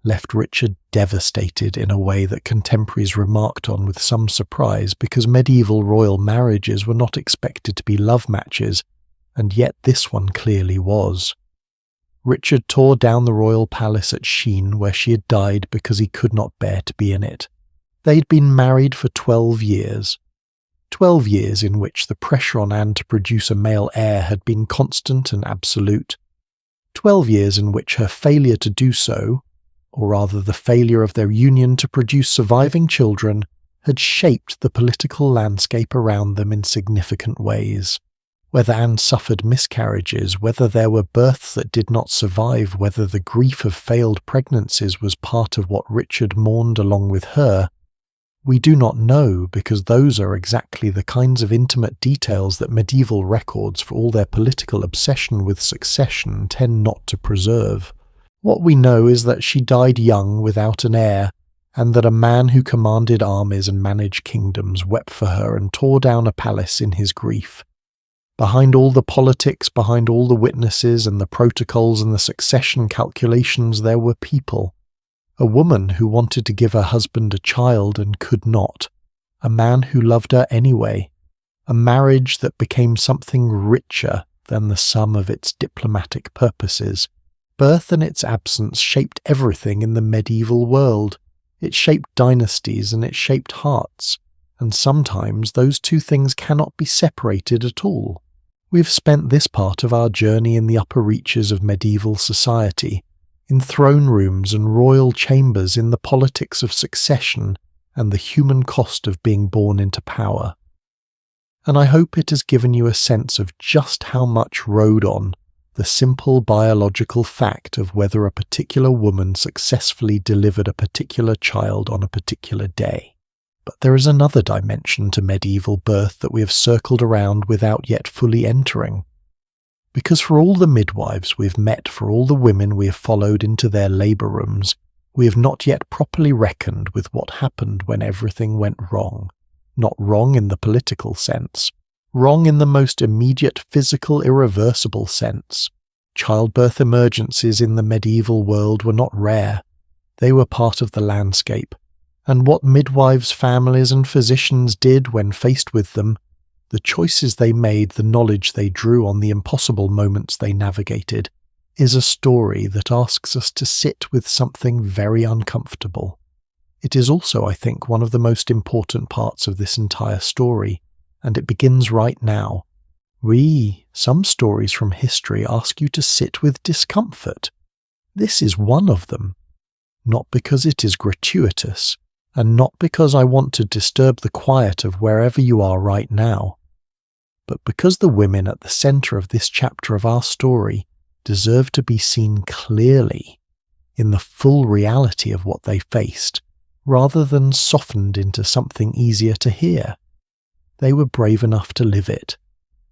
left Richard devastated in a way that contemporaries remarked on with some surprise because medieval royal marriages were not expected to be love matches, and yet this one clearly was. Richard tore down the royal palace at Sheen where she had died because he could not bear to be in it. They'd been married for 12 years. 12 years in which the pressure on Anne to produce a male heir had been constant and absolute. 12 years in which her failure to do so, or rather the failure of their union to produce surviving children, had shaped the political landscape around them in significant ways. whether Anne suffered miscarriages, whether there were births that did not survive, whether the grief of failed pregnancies was part of what Richard mourned along with her, we do not know, because those are exactly the kinds of intimate details that medieval records, for all their political obsession with succession, tend not to preserve. What we know is that she died young without an heir, and that a man who commanded armies and managed kingdoms wept for her and tore down a palace in his grief. Behind all the politics, behind all the witnesses and the protocols and the succession calculations, there were people. A woman who wanted to give her husband a child and could not. A man who loved her anyway. A marriage that became something richer than the sum of its diplomatic purposes. Birth and its absence shaped everything in the medieval world. It shaped dynasties and it shaped hearts. And sometimes those two things cannot be separated at all. We've spent this part of our journey in the upper reaches of medieval society, in throne rooms and royal chambers, in the politics of succession and the human cost of being born into power. And I hope it has given you a sense of just how much rode on the simple biological fact of whether a particular woman successfully delivered a particular child on a particular day. But there is another dimension to medieval birth that we have circled around without yet fully entering. Because for all the midwives we have met, for all the women we have followed into their labour rooms, we have not yet properly reckoned with what happened when everything went wrong. Not wrong in the political sense, wrong in the most immediate physical, irreversible sense. Childbirth emergencies in the medieval world were not rare. They were part of the landscape. And what midwives, families and physicians did when faced with them, the choices they made, the knowledge they drew on the impossible moments they navigated, is a story that asks us to sit with something very uncomfortable. It is also, I think, one of the most important parts of this entire story, and it begins right now. Some stories from history ask you to sit with discomfort. This is one of them. Not because it is gratuitous, and not because I want to disturb the quiet of wherever you are right now, but because the women at the centre of this chapter of our story deserve to be seen clearly in the full reality of what they faced, rather than softened into something easier to hear. They were brave enough to live it.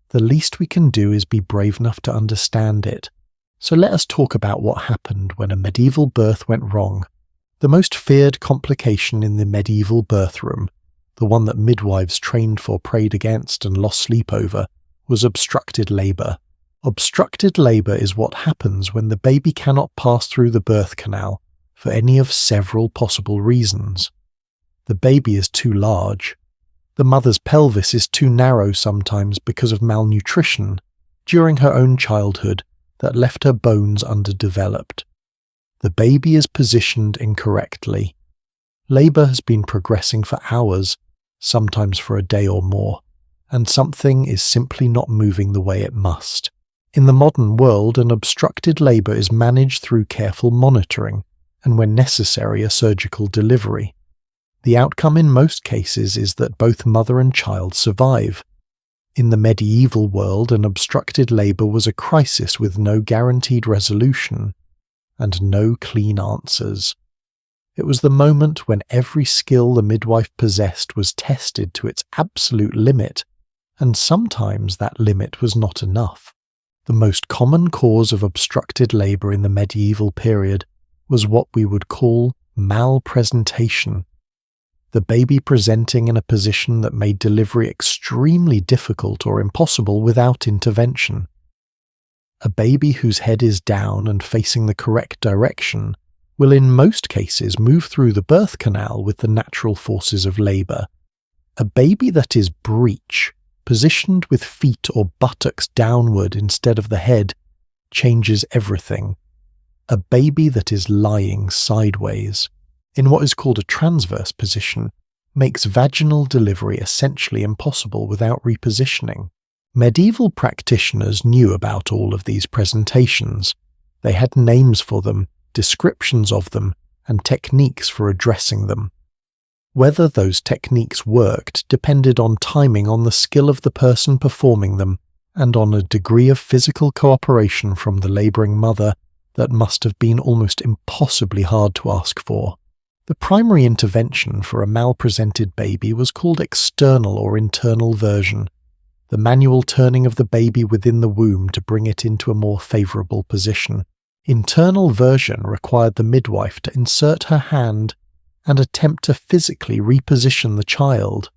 The least we can do is be brave enough to understand it. So let us talk about what happened when a medieval birth went wrong. The most feared complication in the medieval birth room, the one that midwives trained for prayed against and lost sleep over, was obstructed labour. Obstructed labour is what happens when the baby cannot pass through the birth canal for any of several possible reasons. The baby is too large. The mother's pelvis is too narrow sometimes because of malnutrition during her own childhood that left her bones underdeveloped. The baby is positioned incorrectly. Labour has been progressing for hours, sometimes for a day or more, and something is simply not moving the way it must. In the modern world, an obstructed labour is managed through careful monitoring, and when necessary, a surgical delivery. The outcome in most cases is that both mother and child survive. In the medieval world, an obstructed labour was a crisis with no guaranteed resolution, and no clean answers. It was the moment when every skill the midwife possessed was tested to its absolute limit, and sometimes that limit was not enough. The most common cause of obstructed labour in the medieval period was what we would call malpresentation. The baby presenting in a position that made delivery extremely difficult or impossible without intervention. A baby whose head is down and facing the correct direction will in most cases move through the birth canal with the natural forces of labour. A baby that is breech, positioned with feet or buttocks downward instead of the head, changes everything. A baby that is lying sideways, in what is called a transverse position, makes vaginal delivery essentially impossible without repositioning. Medieval practitioners knew about all of these presentations. They had names for them, descriptions of them, and techniques for addressing them. Whether those techniques worked depended on timing on the skill of the person performing them and on a degree of physical cooperation from the labouring mother that must have been almost impossibly hard to ask for. The primary intervention for a malpresented baby was called external or internal version, the manual turning of the baby within the womb to bring it into a more favourable position. Internal version required the midwife to insert her hand and attempt to physically reposition the child.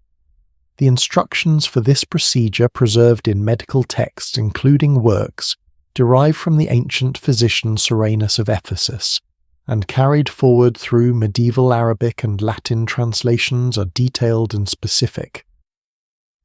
The instructions for this procedure preserved in medical texts, including works derived from the ancient physician Cyrenus of Ephesus, and carried forward through medieval Arabic and Latin translations, are detailed and specific.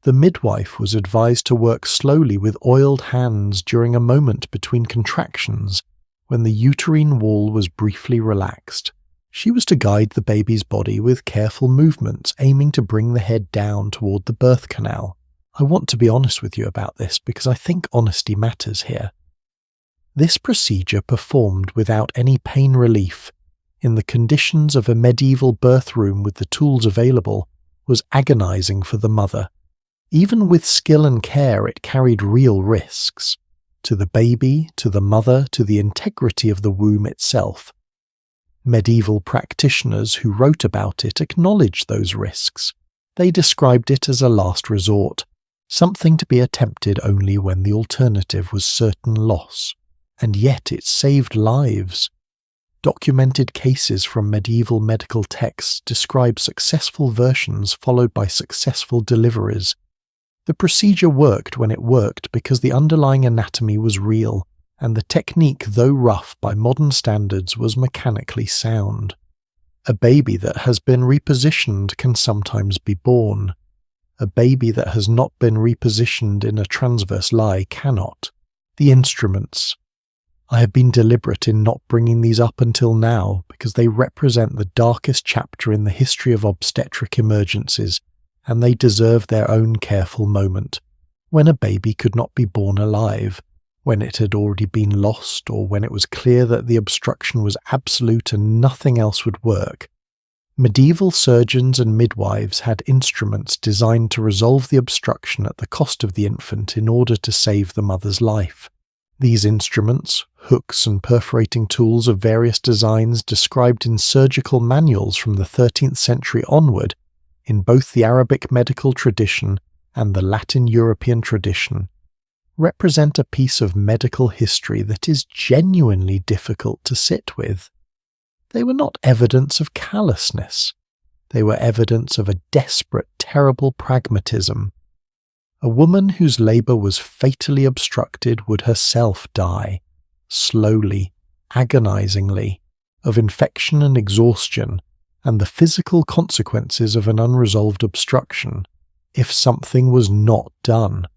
The midwife was advised to work slowly with oiled hands during a moment between contractions when the uterine wall was briefly relaxed. She was to guide the baby's body with careful movements, aiming to bring the head down toward the birth canal. I want to be honest with you about this because I think honesty matters here. This procedure, performed without any pain relief, in the conditions of a medieval birth room with the tools available, was agonizing for the mother. Even with skill and care, it carried real risks. To the baby, to the mother, to the integrity of the womb itself. Medieval practitioners who wrote about it acknowledged those risks. They described it as a last resort, something to be attempted only when the alternative was certain loss. And yet it saved lives. Documented cases from medieval medical texts describe successful versions followed by successful deliveries. The procedure worked when it worked because the underlying anatomy was real, and the technique, though rough by modern standards, was mechanically sound. A baby that has been repositioned can sometimes be born. A baby that has not been repositioned in a transverse lie cannot. The instruments. I have been deliberate in not bringing these up until now because they represent the darkest chapter in the history of obstetric emergencies, and they deserve their own careful moment. When a baby could not be born alive, when it had already been lost, or when it was clear that the obstruction was absolute and nothing else would work, medieval surgeons and midwives had instruments designed to resolve the obstruction at the cost of the infant in order to save the mother's life. These instruments, hooks and perforating tools of various designs described in surgical manuals from the 13th century onward, in both the Arabic medical tradition and the Latin European tradition, represent a piece of medical history that is genuinely difficult to sit with. They were not evidence of callousness. They were evidence of a desperate, terrible pragmatism. A woman whose labour was fatally obstructed would herself die, slowly, agonizingly, of infection and exhaustion, and the physical consequences of an unresolved obstruction, if something was not done.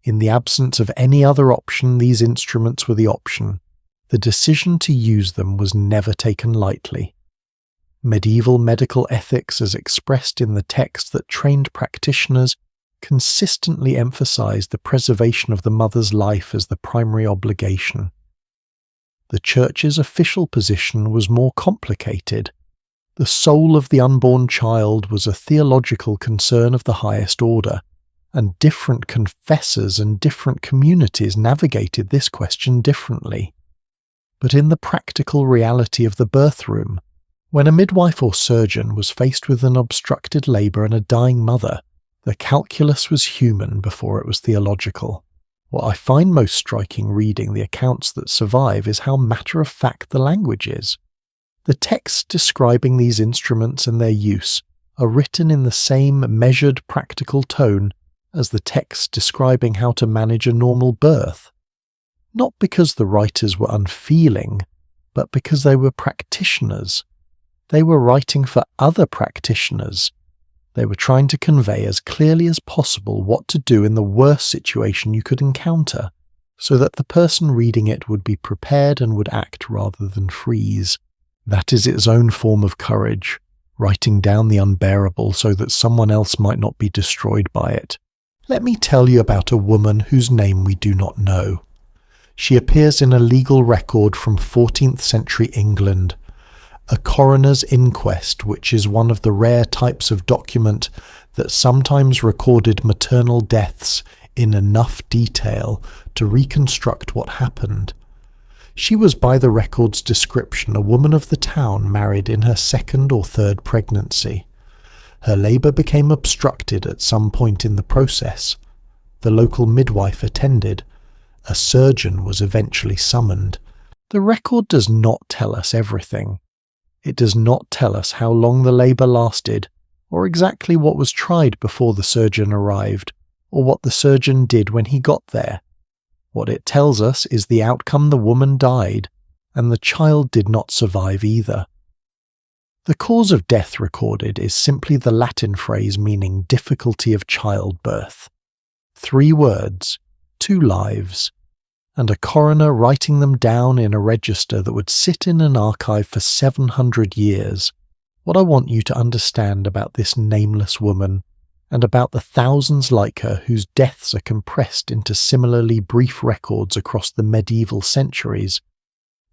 In the absence of any other option, these instruments were the option. The decision to use them was never taken lightly. Medieval medical ethics, as expressed in the text that trained practitioners, consistently emphasized the preservation of the mother's life as the primary obligation. The Church's official position was more complicated. The soul of the unborn child was a theological concern of the highest order, and different confessors and different communities navigated this question differently. But in the practical reality of the birth room, when a midwife or surgeon was faced with an obstructed labour and a dying mother, the calculus was human before it was theological. What I find most striking reading the accounts that survive is how matter-of-fact the language is. The texts describing these instruments and their use are written in the same measured, practical tone as the texts describing how to manage a normal birth. Not because the writers were unfeeling, but because they were practitioners. They were writing for other practitioners. They were trying to convey as clearly as possible what to do in the worst situation you could encounter, so that the person reading it would be prepared and would act rather than freeze. That is its own form of courage, writing down the unbearable so that someone else might not be destroyed by it. Let me tell you about a woman whose name we do not know. She appears in a legal record from 14th century England, a coroner's inquest, which is one of the rare types of document that sometimes recorded maternal deaths in enough detail to reconstruct what happened. She was, by the record's description, a woman of the town married in her second or third pregnancy. Her labour became obstructed at some point in the process. The local midwife attended. A surgeon was eventually summoned. The record does not tell us everything. It does not tell us how long the labour lasted, or exactly what was tried before the surgeon arrived, or what the surgeon did when he got there. What it tells us is the outcome: the woman died, and the child did not survive either. The cause of death recorded is simply the Latin phrase meaning difficulty of childbirth. 3 words, 2 lives, and a coroner writing them down in a register that would sit in an archive for 700 years. What I want you to understand about this nameless woman, and about the thousands like her whose deaths are compressed into similarly brief records across the medieval centuries,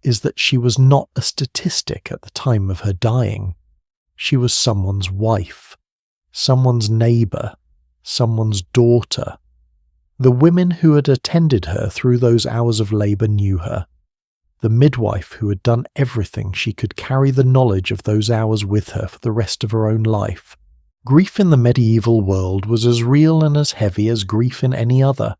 is that she was not a statistic at the time of her dying. She was someone's wife, someone's neighbour, someone's daughter. The women who had attended her through those hours of labour knew her. The midwife who had done everything she could carry the knowledge of those hours with her for the rest of her own life. Grief in the medieval world was as real and as heavy as grief in any other.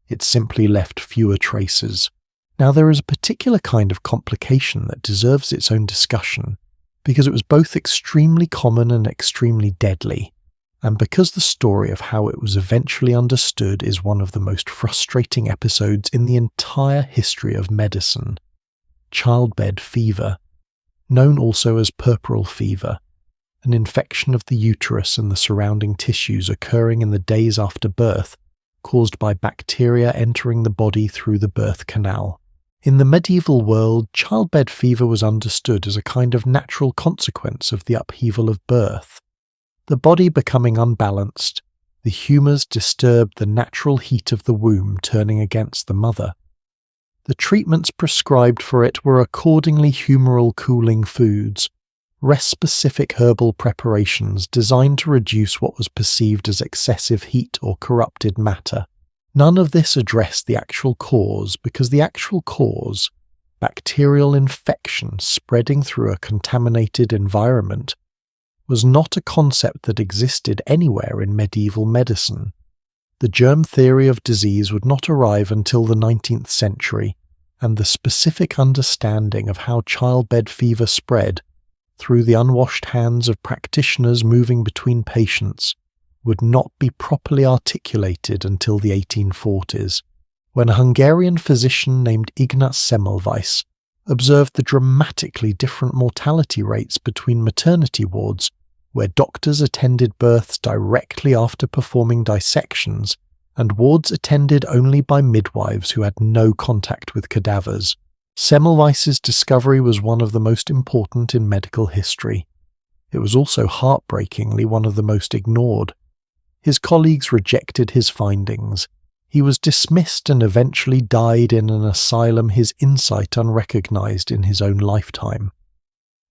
It simply left fewer traces. Now, there is a particular kind of complication that deserves its own discussion, because it was both extremely common and extremely deadly, and because the story of how it was eventually understood is one of the most frustrating episodes in the entire history of medicine. Childbed fever, known also as puerperal fever, an infection of the uterus and the surrounding tissues occurring in the days after birth, caused by bacteria entering the body through the birth canal. In the medieval world, childbed fever was understood as a kind of natural consequence of the upheaval of birth. The body becoming unbalanced, the humours disturbed the natural heat of the womb, turning against the mother. The treatments prescribed for it were accordingly humoral cooling foods, rest-specific herbal preparations designed to reduce what was perceived as excessive heat or corrupted matter. None of this addressed the actual cause, because the actual cause, bacterial infection spreading through a contaminated environment, was not a concept that existed anywhere in medieval medicine. The germ theory of disease would not arrive until the 19th century, and the specific understanding of how childbed fever spread, through the unwashed hands of practitioners moving between patients, would not be properly articulated until the 1840s, when a Hungarian physician named Ignaz Semmelweis observed the dramatically different mortality rates between maternity wards, where doctors attended births directly after performing dissections, and wards attended only by midwives who had no contact with cadavers. Semmelweis's discovery was one of the most important in medical history. It was also heartbreakingly one of the most ignored. His colleagues rejected his findings. He was dismissed and eventually died in an asylum, his insight unrecognized in his own lifetime.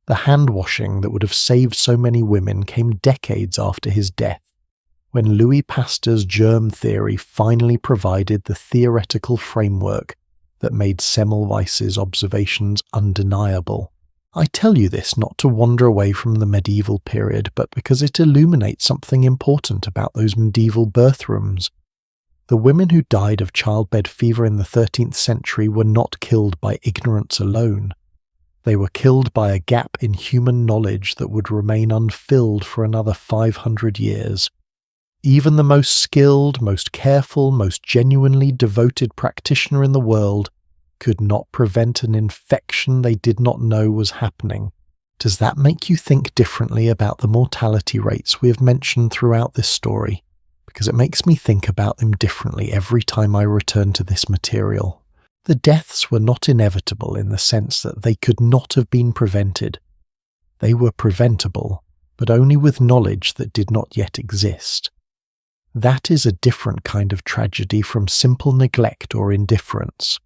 The hand-washing that would have saved so many women came decades after his death, when Louis Pasteur's germ theory finally provided the theoretical framework that made Semmelweis's observations undeniable. I tell you this not to wander away from the medieval period, but because it illuminates something important about those medieval birth rooms. The women who died of childbed fever in the 13th century were not killed by ignorance alone. They were killed by a gap in human knowledge that would remain unfilled for another 500 years. Even the most skilled, most careful, most genuinely devoted practitioner in the world could not prevent an infection they did not know was happening. Does that make you think differently about the mortality rates we have mentioned throughout this story? Because it makes me think about them differently every time I return to this material. The deaths were not inevitable in the sense that they could not have been prevented. They were preventable, but only with knowledge that did not yet exist. That is a different kind of tragedy from simple neglect or indifference.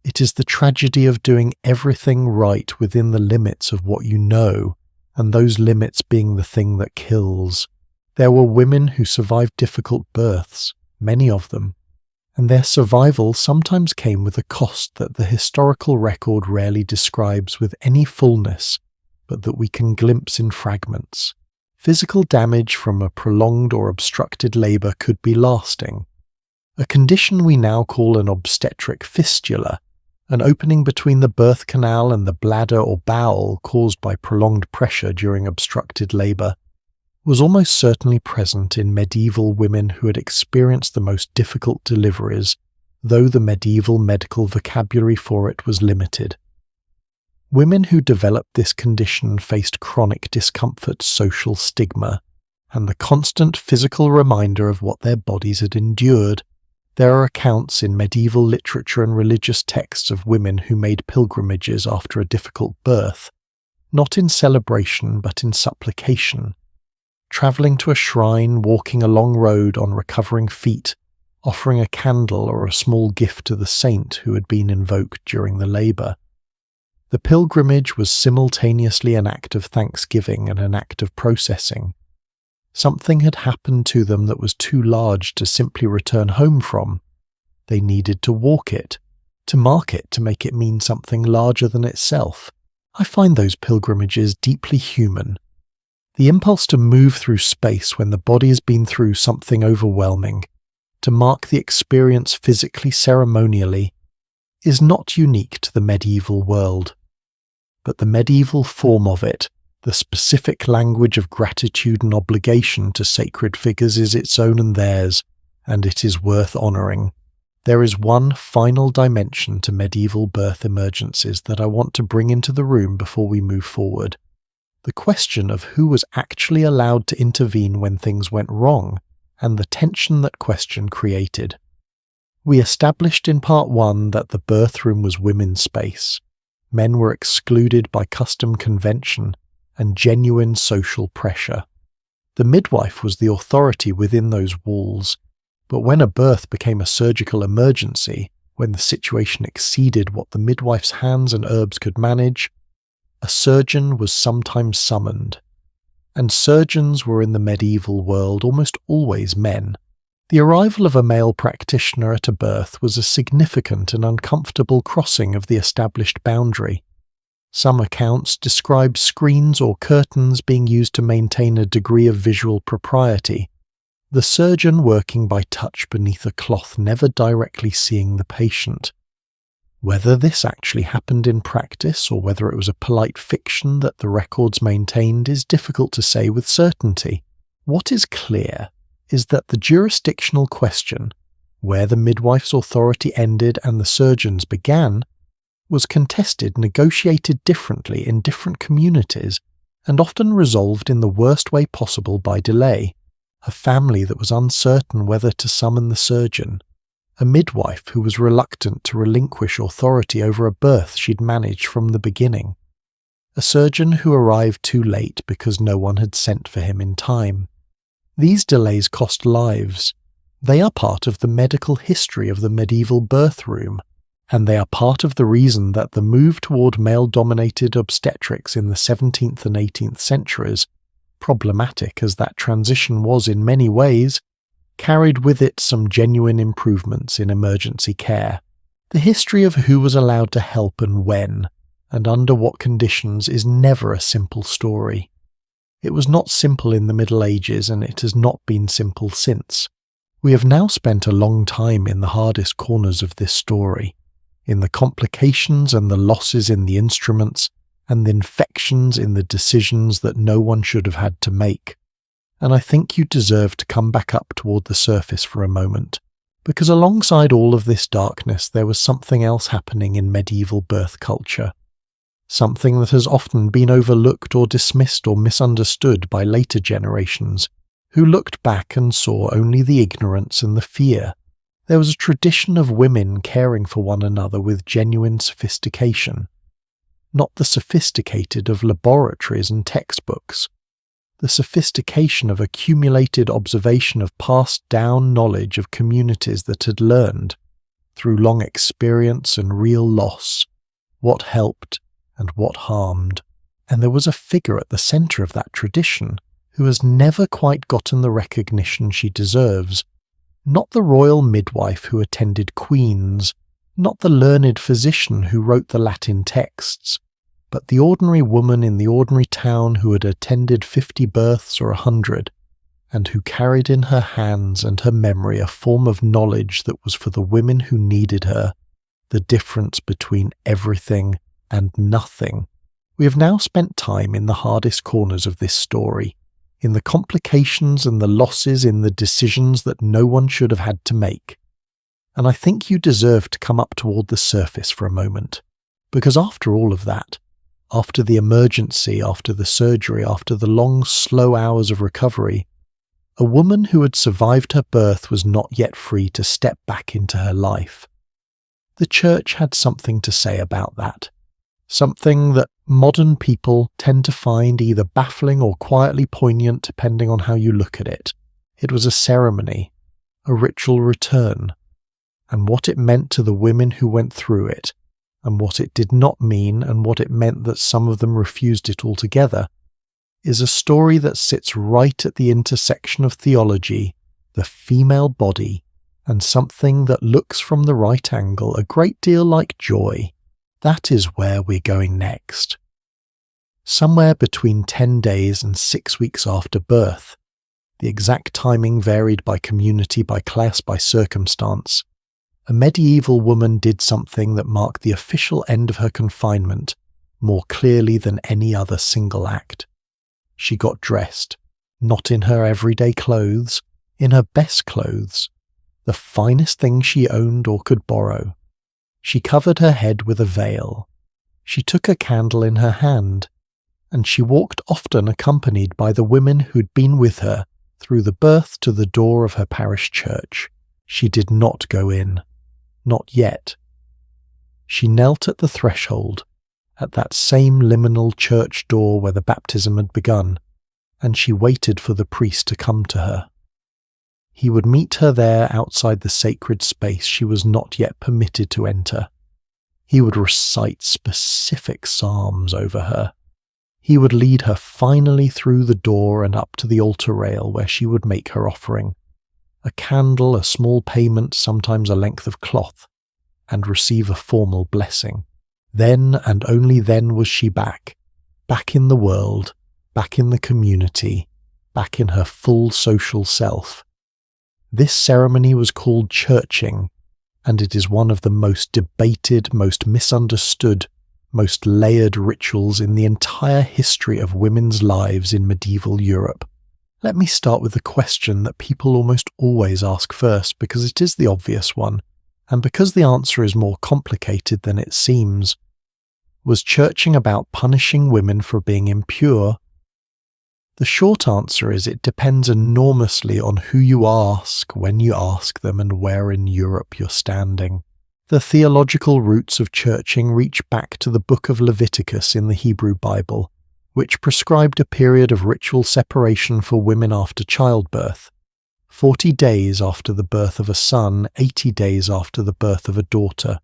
It is the tragedy of doing everything right within the limits of what you know, and those limits being the thing that kills. There were women who survived difficult births, many of them, and their survival sometimes came with a cost that the historical record rarely describes with any fullness, but that we can glimpse in fragments. Physical damage from a prolonged or obstructed labour could be lasting. A condition we now call an obstetric fistula, an opening between the birth canal and the bladder or bowel caused by prolonged pressure during obstructed labour, was almost certainly present in medieval women who had experienced the most difficult deliveries, though the medieval medical vocabulary for it was limited. Women who developed this condition faced chronic discomfort, social stigma, and the constant physical reminder of what their bodies had endured. There are accounts in medieval literature and religious texts of women who made pilgrimages after a difficult birth, not in celebration but in supplication, travelling to a shrine, walking a long road on recovering feet, offering a candle or a small gift to the saint who had been invoked during the labour. The pilgrimage was simultaneously an act of thanksgiving and an act of processing. Something had happened to them that was too large to simply return home from. They needed to walk it, to mark it, to make it mean something larger than itself. I find those pilgrimages deeply human. The impulse to move through space when the body has been through something overwhelming, to mark the experience physically, ceremonially, is not unique to the medieval world. But the medieval form of it, the specific language of gratitude and obligation to sacred figures, is its own and theirs, and it is worth honouring. There is one final dimension to medieval birth emergencies that I want to bring into the room before we move forward. The question of who was actually allowed to intervene when things went wrong, and the tension that question created. We established in part 1 that the birth room was women's space. Men were excluded by custom convention and genuine social pressure. The midwife was the authority within those walls, but when a birth became a surgical emergency, when the situation exceeded what the midwife's hands and herbs could manage, a surgeon was sometimes summoned. And surgeons were in the medieval world almost always men. The arrival of a male practitioner at a birth was a significant and uncomfortable crossing of the established boundary. Some accounts describe screens or curtains being used to maintain a degree of visual propriety, the surgeon working by touch beneath a cloth, never directly seeing the patient. Whether this actually happened in practice or whether it was a polite fiction that the records maintained is difficult to say with certainty. What is clear is that the jurisdictional question, where the midwife's authority ended and the surgeon's began, was contested, negotiated differently in different communities, and often resolved in the worst way possible by delay. A family that was uncertain whether to summon the surgeon, a midwife who was reluctant to relinquish authority over a birth she'd managed from the beginning, a surgeon who arrived too late because no one had sent for him in time. These delays cost lives. They are part of the medical history of the medieval birth room, and they are part of the reason that the move toward male-dominated obstetrics in the 17th and 18th centuries, problematic as that transition was in many ways, carried with it some genuine improvements in emergency care. The history of who was allowed to help and when, and under what conditions, is never a simple story. It was not simple in the Middle Ages, and it has not been simple since. We have now spent a long time in the hardest corners of this story, in the complications and the losses in the instruments, and the infections in the decisions that no one should have had to make. And I think you deserve to come back up toward the surface for a moment, because alongside all of this darkness there was something else happening in medieval birth culture. Something that has often been overlooked or dismissed or misunderstood by later generations, who looked back and saw only the ignorance and the fear. There was a tradition of women caring for one another with genuine sophistication, not the sophisticated of laboratories and textbooks, the sophistication of accumulated observation of passed down knowledge of communities that had learned, through long experience and real loss, what helped and what harmed. And there was a figure at the centre of that tradition who has never quite gotten the recognition she deserves, Not the royal midwife who attended queens, not the learned physician who wrote the Latin texts, but the ordinary woman in the ordinary town who had attended 50 births or 100, and who carried in her hands and her memory a form of knowledge that was for the women who needed her, the difference between everything and nothing. We have now spent time in the hardest corners of this story, in the complications and the losses in the decisions that no one should have had to make. And I think you deserve to come up toward the surface for a moment, because after all of that, after the emergency, after the surgery, after the long, slow hours of recovery, a woman who had survived her birth was not yet free to step back into her life. The church had something to say about that, something that modern people tend to find either baffling or quietly poignant depending on how you look at it. It was a ceremony, a ritual return, and what it meant to the women who went through it, and what it did not mean, and what it meant that some of them refused it altogether, is a story that sits right at the intersection of theology, the female body, and something that looks from the right angle a great deal like joy. That is where we're going next. Somewhere between 10 days and 6 weeks after birth, the exact timing varied by community, by class, by circumstance, a medieval woman did something that marked the official end of her confinement more clearly than any other single act. She got dressed, not in her everyday clothes, in her best clothes, the finest thing she owned or could borrow. She covered her head with a veil. She took a candle in her hand, and she walked often accompanied by the women who'd been with her through the birth to the door of her parish church. She did not go in. Not yet. She knelt at the threshold, at that same liminal church door where the baptism had begun, and she waited for the priest to come to her. He would meet her there outside the sacred space she was not yet permitted to enter. He would recite specific psalms over her. He would lead her finally through the door and up to the altar rail where she would make her offering, a candle, a small payment, sometimes a length of cloth, and receive a formal blessing. Then and only then was she back in the world, back in the community, back in her full social self. This ceremony was called churching, and it is one of the most debated, most misunderstood, most layered rituals in the entire history of women's lives in medieval Europe. Let me start with the question that people almost always ask first, because it is the obvious one, and because the answer is more complicated than it seems. Was churching about punishing women for being impure? The short answer is it depends enormously on who you ask, when you ask them, and where in Europe you're standing. The theological roots of churching reach back to the book of Leviticus in the Hebrew Bible, which prescribed a period of ritual separation for women after childbirth, 40 days after the birth of a son, 80 days after the birth of a daughter.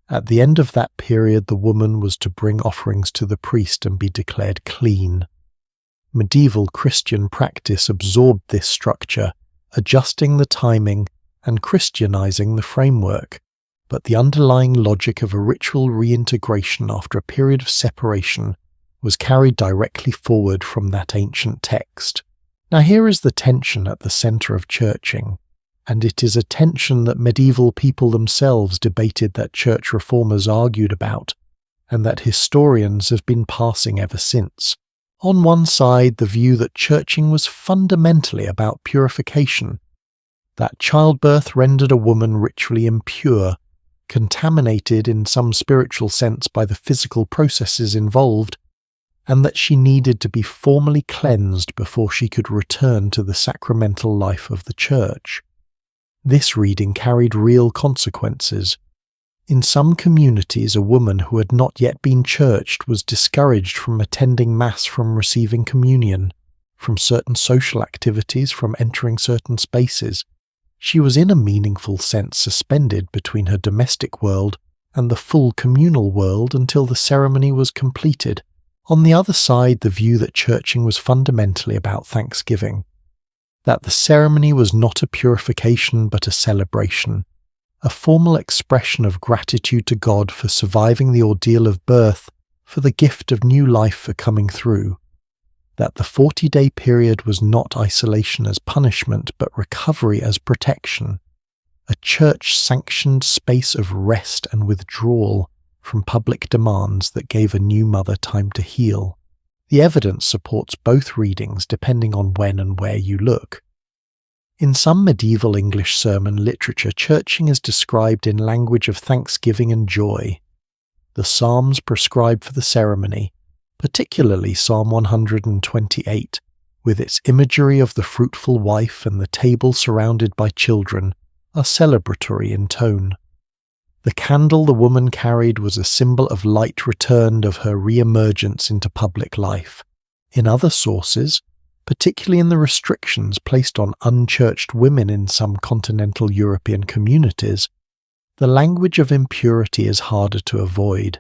At the end of that period, the woman was to bring offerings to the priest and be declared clean. Medieval Christian practice absorbed this structure, adjusting the timing and Christianizing the framework, but the underlying logic of a ritual reintegration after a period of separation was carried directly forward from that ancient text. Now here is the tension at the centre of churching, and it is a tension that medieval people themselves debated, that church reformers argued about, and that historians have been passing ever since. On one side, the view that churching was fundamentally about purification, that childbirth rendered a woman ritually impure, contaminated in some spiritual sense by the physical processes involved, and that she needed to be formally cleansed before she could return to the sacramental life of the church. This reading carried real consequences. In some communities, a woman who had not yet been churched was discouraged from attending Mass, from receiving communion, from certain social activities, from entering certain spaces. She was in a meaningful sense suspended between her domestic world and the full communal world until the ceremony was completed. On the other side, the view that churching was fundamentally about thanksgiving, that the ceremony was not a purification but a celebration, a formal expression of gratitude to God for surviving the ordeal of birth, for the gift of new life for coming through, that the 40-day period was not isolation as punishment but recovery as protection, a church-sanctioned space of rest and withdrawal from public demands that gave a new mother time to heal. The evidence supports both readings depending on when and where you look. In some medieval English sermon literature, churching is described in language of thanksgiving and joy. The Psalms prescribe for the ceremony, particularly Psalm 128, with its imagery of the fruitful wife and the table surrounded by children, are celebratory in tone. The candle the woman carried was a symbol of light returned of her re-emergence into public life. In other sources, particularly in the restrictions placed on unchurched women in some continental European communities, the language of impurity is harder to avoid.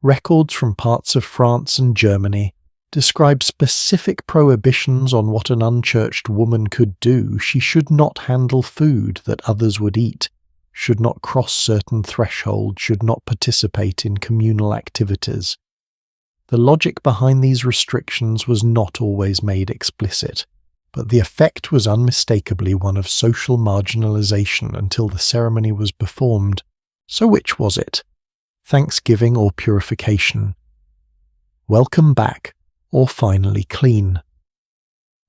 Records from parts of France and Germany describe specific prohibitions on what an unchurched woman could do. She should not handle food that others would eat, should not cross certain thresholds, should not participate in communal activities. The logic behind these restrictions was not always made explicit, but the effect was unmistakably one of social marginalization until the ceremony was performed. So which was it? Thanksgiving or purification? Welcome back, or finally clean?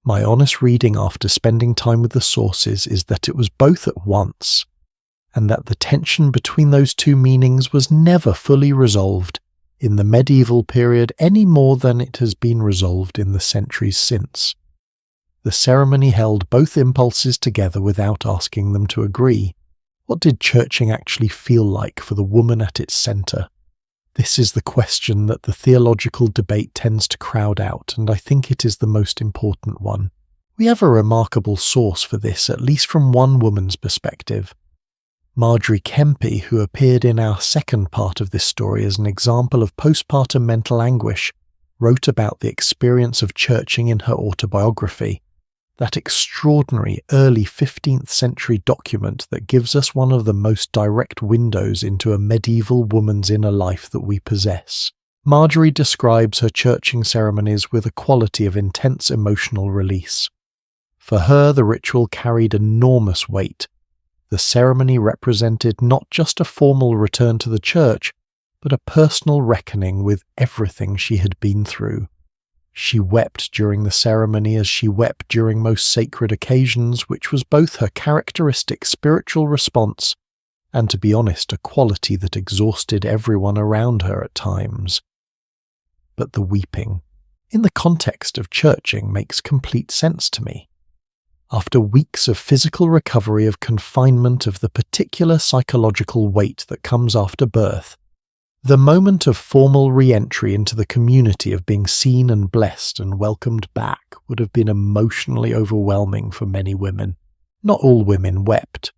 My honest reading after spending time with the sources is that it was both at once, and that the tension between those two meanings was never fully resolved in the medieval period any more than it has been resolved in the centuries since. The ceremony held both impulses together without asking them to agree. What did churching actually feel like for the woman at its centre? This is the question that the theological debate tends to crowd out, and I think it is the most important one. We have a remarkable source for this, at least from one woman's perspective. Marjorie Kempe, who appeared in our second part of this story as an example of postpartum mental anguish, wrote about the experience of churching in her autobiography, that extraordinary early 15th century document that gives us one of the most direct windows into a medieval woman's inner life that we possess. Marjorie describes her churching ceremonies with a quality of intense emotional release. For her, the ritual carried enormous weight. The ceremony represented not just a formal return to the church, but a personal reckoning with everything she had been through. She wept during the ceremony as she wept during most sacred occasions, which was both her characteristic spiritual response and, to be honest, a quality that exhausted everyone around her at times. But the weeping, in the context of churching, makes complete sense to me. After weeks of physical recovery of confinement of the particular psychological weight that comes after birth, the moment of formal re-entry into the community of being seen and blessed and welcomed back would have been emotionally overwhelming for many women. Not all women wept.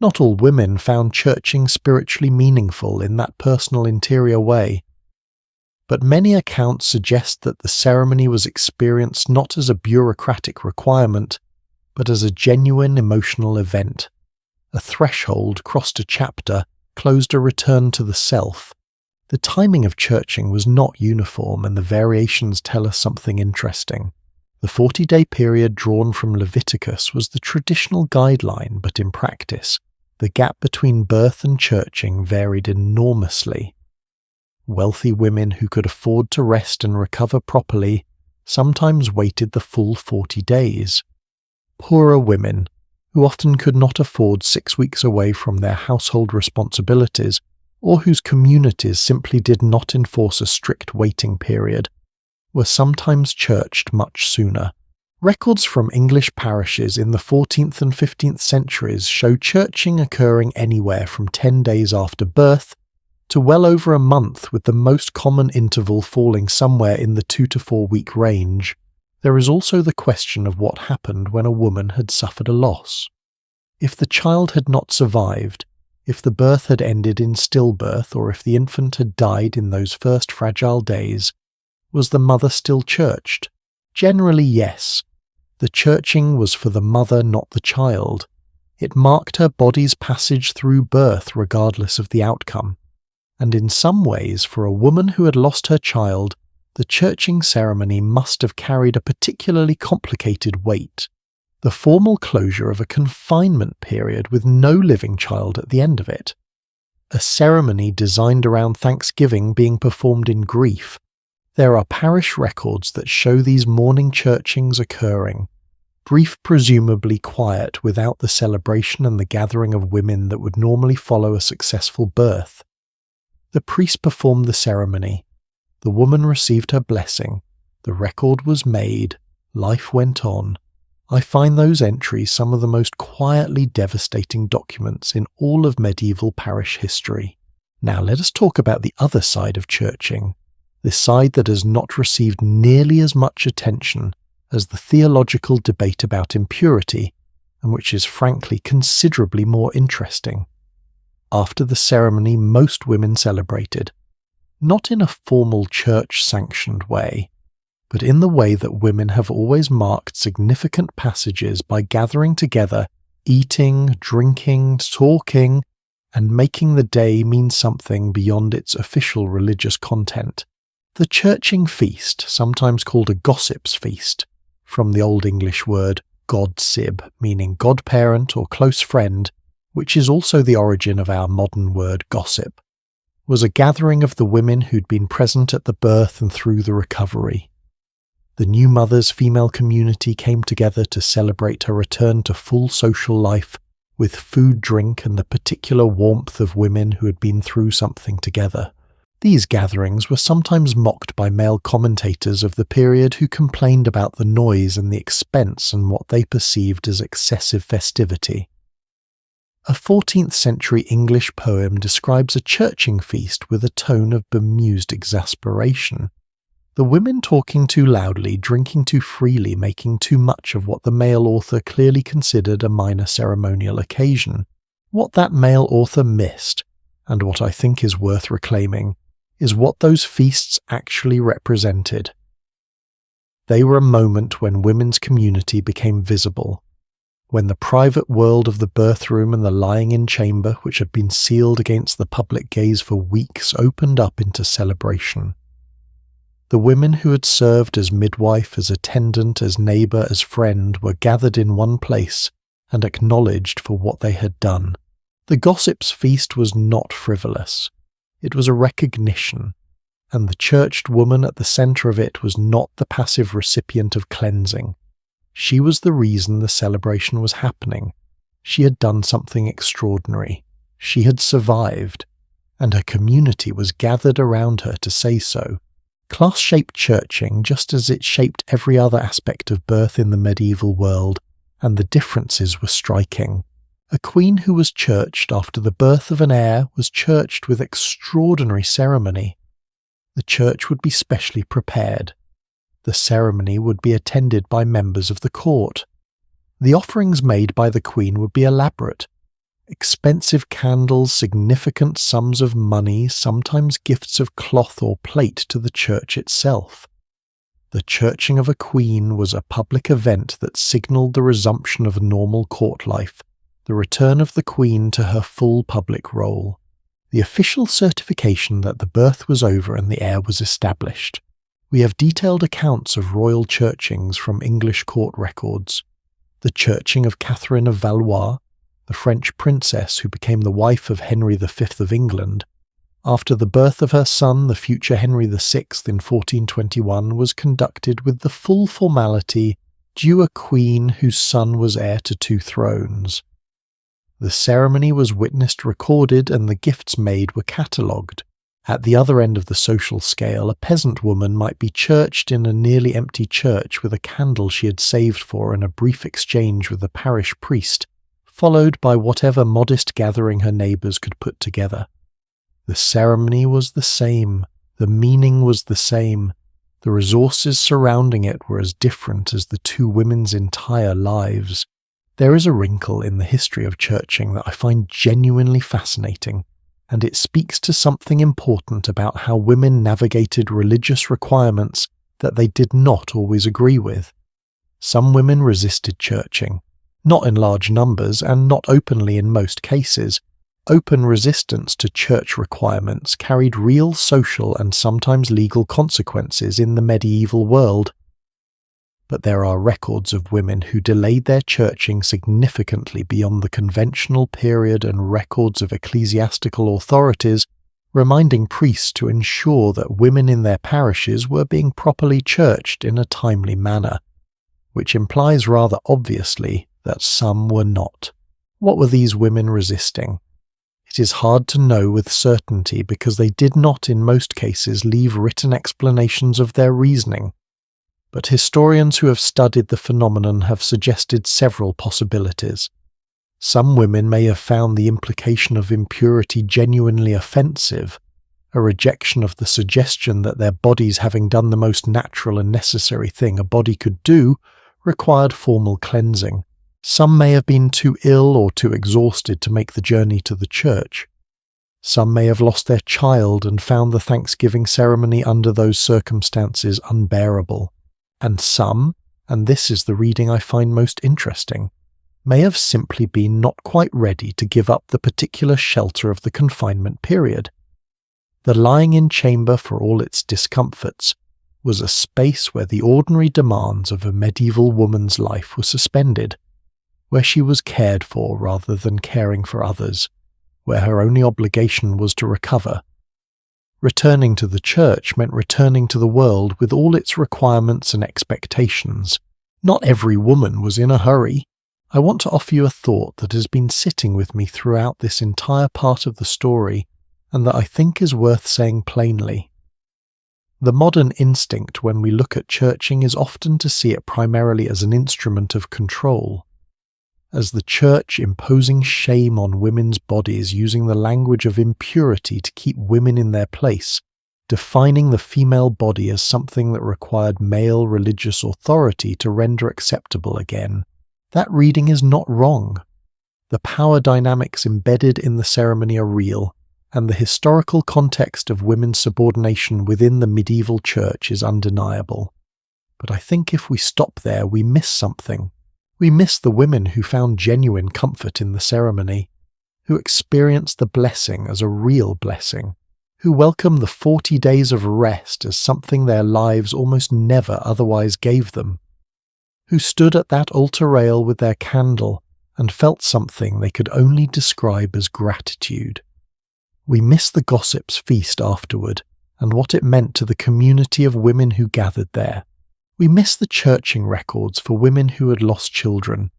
Not all women found churching spiritually meaningful in that personal interior way. But many accounts suggest that the ceremony was experienced not as a bureaucratic requirement, but as a genuine emotional event. A threshold crossed a chapter, closed a return to the self. The timing of churching was not uniform, and the variations tell us something interesting. The 40-day period drawn from Leviticus was the traditional guideline, but in practice, the gap between birth and churching varied enormously. Wealthy women who could afford to rest and recover properly sometimes waited the full 40 days. Poorer women, who often could not afford 6 weeks away from their household responsibilities, or whose communities simply did not enforce a strict waiting period, were sometimes churched much sooner. Records from English parishes in the 14th and 15th centuries show churching occurring anywhere from 10 days after birth to well over a month, with the most common interval falling somewhere in the 2 to 4 week range. There is also the question of what happened when a woman had suffered a loss. If the child had not survived, if the birth had ended in stillbirth, or if the infant had died in those first fragile days, was the mother still churched? Generally, yes. The churching was for the mother, not the child. It marked her body's passage through birth regardless of the outcome. And in some ways, for a woman who had lost her child, the churching ceremony must have carried a particularly complicated weight. The formal closure of a confinement period with no living child at the end of it. A ceremony designed around Thanksgiving being performed in grief. There are parish records that show these mourning churchings occurring. Brief, presumably quiet, without the celebration and the gathering of women that would normally follow a successful birth. The priest performed the ceremony. The woman received her blessing. The record was made. Life went on. I find those entries some of the most quietly devastating documents in all of medieval parish history. Now let us talk about the other side of churching, the side that has not received nearly as much attention as the theological debate about impurity, and which is frankly considerably more interesting. After the ceremony, most women celebrated, not in a formal church-sanctioned way, but in the way that women have always marked significant passages by gathering together, eating, drinking, talking, and making the day mean something beyond its official religious content. The churching feast, sometimes called a gossip's feast, from the Old English word godsib, meaning godparent or close friend, which is also the origin of our modern word gossip, was a gathering of the women who'd been present at the birth and through the recovery. The new mother's female community came together to celebrate her return to full social life with food, drink, and the particular warmth of women who had been through something together. These gatherings were sometimes mocked by male commentators of the period who complained about the noise and the expense and what they perceived as excessive festivity. A 14th century English poem describes a churching feast with a tone of bemused exasperation. The women talking too loudly, drinking too freely, making too much of what the male author clearly considered a minor ceremonial occasion. What that male author missed, and what I think is worth reclaiming, is what those feasts actually represented. They were a moment when women's community became visible, when the private world of the birthroom and the lying-in chamber, which had been sealed against the public gaze for weeks, opened up into celebration. The women who had served as midwife, as attendant, as neighbour, as friend were gathered in one place and acknowledged for what they had done. The gossip's feast was not frivolous. It was a recognition, and the churched woman at the centre of it was not the passive recipient of cleansing. She was the reason the celebration was happening. She had done something extraordinary. She had survived, and her community was gathered around her to say so. Class shaped churching just as it shaped every other aspect of birth in the medieval world, and the differences were striking. A queen who was churched after the birth of an heir was churched with extraordinary ceremony. The church would be specially prepared. The ceremony would be attended by members of the court. The offerings made by the queen would be elaborate. Expensive candles, significant sums of money, sometimes gifts of cloth or plate to the church itself. The churching of a queen was a public event that signalled the resumption of normal court life, the return of the queen to her full public role, the official certification that the birth was over and the heir was established. We have detailed accounts of royal churchings from English court records. The churching of Catherine of Valois, the French princess who became the wife of Henry V of England, after the birth of her son, the future Henry VI, in 1421, was conducted with the full formality due a queen whose son was heir to 2 thrones. The ceremony was witnessed, recorded, and the gifts made were catalogued. At the other end of the social scale, a peasant woman might be churched in a nearly empty church with a candle she had saved for and a brief exchange with the parish priest, followed by whatever modest gathering her neighbours could put together. The ceremony was the same, the meaning was the same, the resources surrounding it were as different as the 2 women's entire lives. There is a wrinkle in the history of churching that I find genuinely fascinating, and it speaks to something important about how women navigated religious requirements that they did not always agree with. Some women resisted churching, not in large numbers and not openly in most cases. Open resistance to church requirements carried real social and sometimes legal consequences in the medieval world. But there are records of women who delayed their churching significantly beyond the conventional period and records of ecclesiastical authorities reminding priests to ensure that women in their parishes were being properly churched in a timely manner, which implies rather obviously that some were not. What were these women resisting? It is hard to know with certainty because they did not in most cases leave written explanations of their reasoning. But historians who have studied the phenomenon have suggested several possibilities. Some women may have found the implication of impurity genuinely offensive, a rejection of the suggestion that their bodies, having done the most natural and necessary thing a body could do, required formal cleansing. Some may have been too ill or too exhausted to make the journey to the church. Some may have lost their child and found the Thanksgiving ceremony under those circumstances unbearable. And some, and this is the reading I find most interesting, may have simply been not quite ready to give up the particular shelter of the confinement period. The lying-in chamber, for all its discomforts, was a space where the ordinary demands of a medieval woman's life were suspended, where she was cared for rather than caring for others, where her only obligation was to recover. Returning to the church meant returning to the world with all its requirements and expectations. Not every woman was in a hurry. I want to offer you a thought that has been sitting with me throughout this entire part of the story, and that I think is worth saying plainly. The modern instinct when we look at churching is often to see it primarily as an instrument of control, as the church imposing shame on women's bodies using the language of impurity to keep women in their place, defining the female body as something that required male religious authority to render acceptable again. That reading is not wrong. The power dynamics embedded in the ceremony are real, and the historical context of women's subordination within the medieval church is undeniable. But I think if we stop there, we miss something. We miss the women who found genuine comfort in the ceremony, who experienced the blessing as a real blessing, who welcomed the 40 days of rest as something their lives almost never otherwise gave them, who stood at that altar rail with their candle and felt something they could only describe as gratitude. We miss the gossip's feast afterward and what it meant to the community of women who gathered there. We miss the churching records for women who had lost children,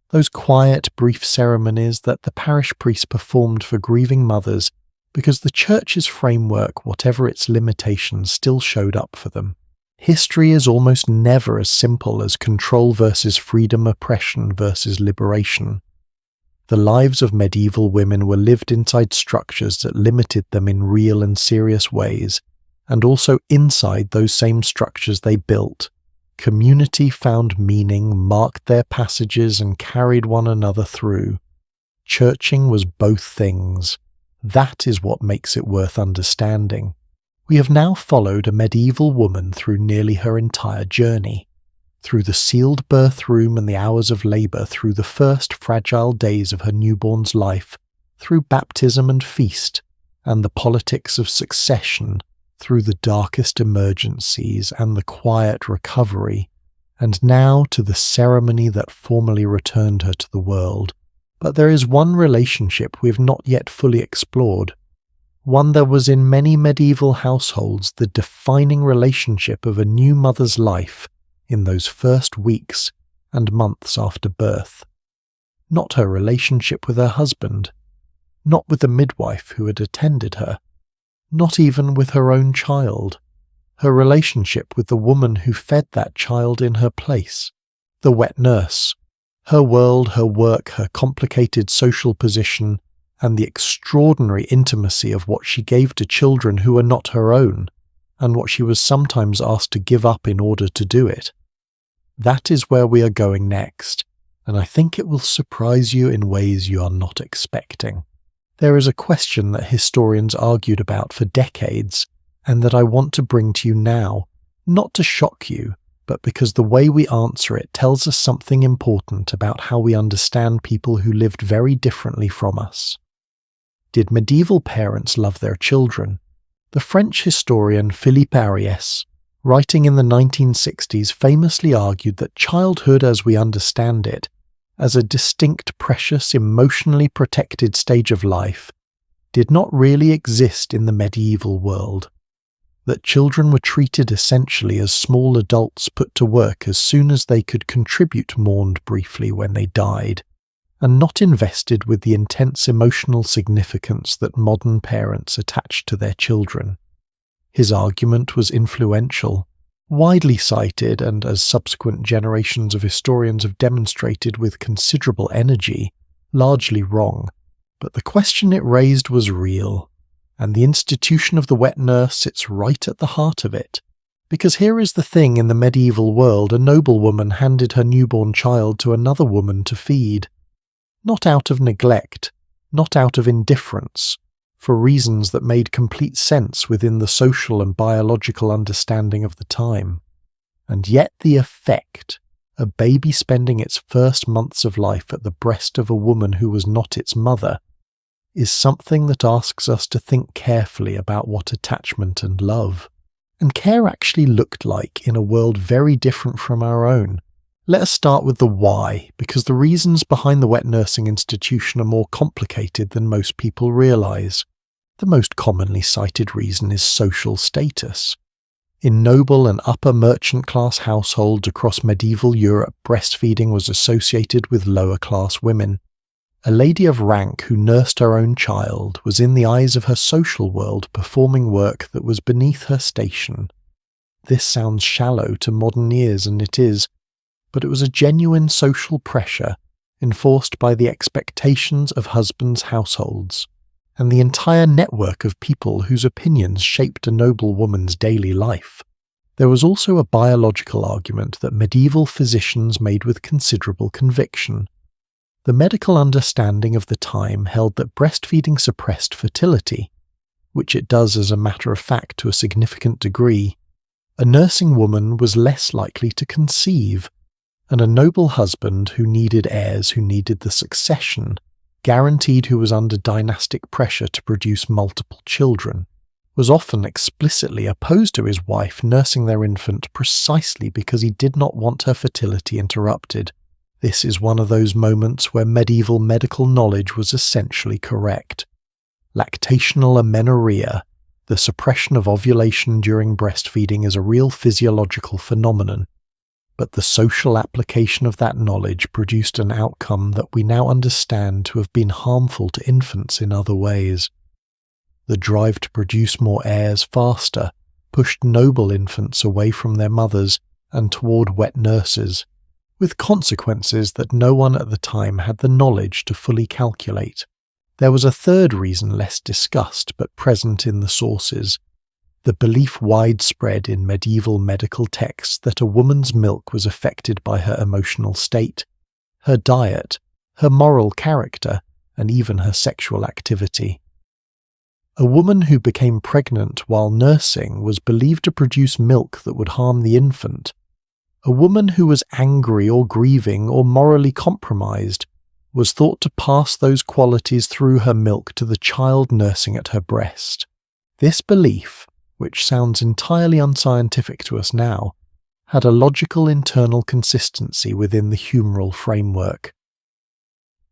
those quiet, brief ceremonies that the parish priest performed for grieving mothers because the church's framework, whatever its limitations, still showed up for them. History is almost never as simple as control versus freedom, oppression versus liberation. The lives of medieval women were lived inside structures that limited them in real and serious ways, and also inside those same structures they built. Community found meaning, marked their passages, and carried one another through. Churching was both things. That is what makes it worth understanding. We have now followed a medieval woman through nearly her entire journey, through the sealed birth room and the hours of labour, through the first fragile days of her newborn's life, through baptism and feast, and the politics of succession, through the darkest emergencies and the quiet recovery, and now to the ceremony that formally returned her to the world. But there is one relationship we have not yet fully explored, one that was in many medieval households the defining relationship of a new mother's life in those first weeks and months after birth. Not her relationship with her husband, not with the midwife who had attended her, not even with her own child, her relationship with the woman who fed that child in her place, the wet nurse, her world, her work, her complicated social position, and the extraordinary intimacy of what she gave to children who were not her own, and what she was sometimes asked to give up in order to do it. That is where we are going next, and I think it will surprise you in ways you are not expecting. There is a question that historians argued about for decades, and that I want to bring to you now, not to shock you, but because the way we answer it tells us something important about how we understand people who lived very differently from us. Did medieval parents love their children? The French historian Philippe Ariès, writing in the 1960s, famously argued that childhood as we understand it, as a distinct, precious, emotionally protected stage of life, did not really exist in the medieval world. That children were treated essentially as small adults put to work as soon as they could contribute, mourned briefly when they died, and not invested with the intense emotional significance that modern parents attach to their children. His argument was influential, widely cited, and as subsequent generations of historians have demonstrated with considerable energy, largely wrong. But the question it raised was real, and the institution of the wet nurse sits right at the heart of it. Because here is the thing: in the medieval world, a noblewoman handed her newborn child to another woman to feed. Not out of neglect, not out of indifference, for reasons that made complete sense within the social and biological understanding of the time. And yet the effect, a baby spending its first months of life at the breast of a woman who was not its mother, is something that asks us to think carefully about what attachment and love and care actually looked like in a world very different from our own. Let us start with the why, because the reasons behind the wet nursing institution are more complicated than most people realise. The most commonly cited reason is social status. In noble and upper merchant-class households across medieval Europe, breastfeeding was associated with lower-class women. A lady of rank who nursed her own child was in the eyes of her social world performing work that was beneath her station. This sounds shallow to modern ears, and it is, but it was a genuine social pressure enforced by the expectations of husbands' households, and the entire network of people whose opinions shaped a noble woman's daily life. There was also a biological argument that medieval physicians made with considerable conviction. The medical understanding of the time held that breastfeeding suppressed fertility, which it does as a matter of fact to a significant degree. A nursing woman was less likely to conceive, and a noble husband who needed heirs, who needed the succession, guaranteed who was under dynastic pressure to produce multiple children, was often explicitly opposed to his wife nursing their infant precisely because he did not want her fertility interrupted. This is one of those moments where medieval medical knowledge was essentially correct. Lactational amenorrhea, the suppression of ovulation during breastfeeding, is a real physiological phenomenon. But the social application of that knowledge produced an outcome that we now understand to have been harmful to infants in other ways. The drive to produce more heirs faster pushed noble infants away from their mothers and toward wet nurses, with consequences that no one at the time had the knowledge to fully calculate. There was a third reason less discussed but present in the sources: the belief widespread in medieval medical texts that a woman's milk was affected by her emotional state, her diet, her moral character, and even her sexual activity. A woman who became pregnant while nursing was believed to produce milk that would harm the infant. A woman who was angry or grieving or morally compromised was thought to pass those qualities through her milk to the child nursing at her breast. This belief, which sounds entirely unscientific to us now, had a logical internal consistency within the humoral framework.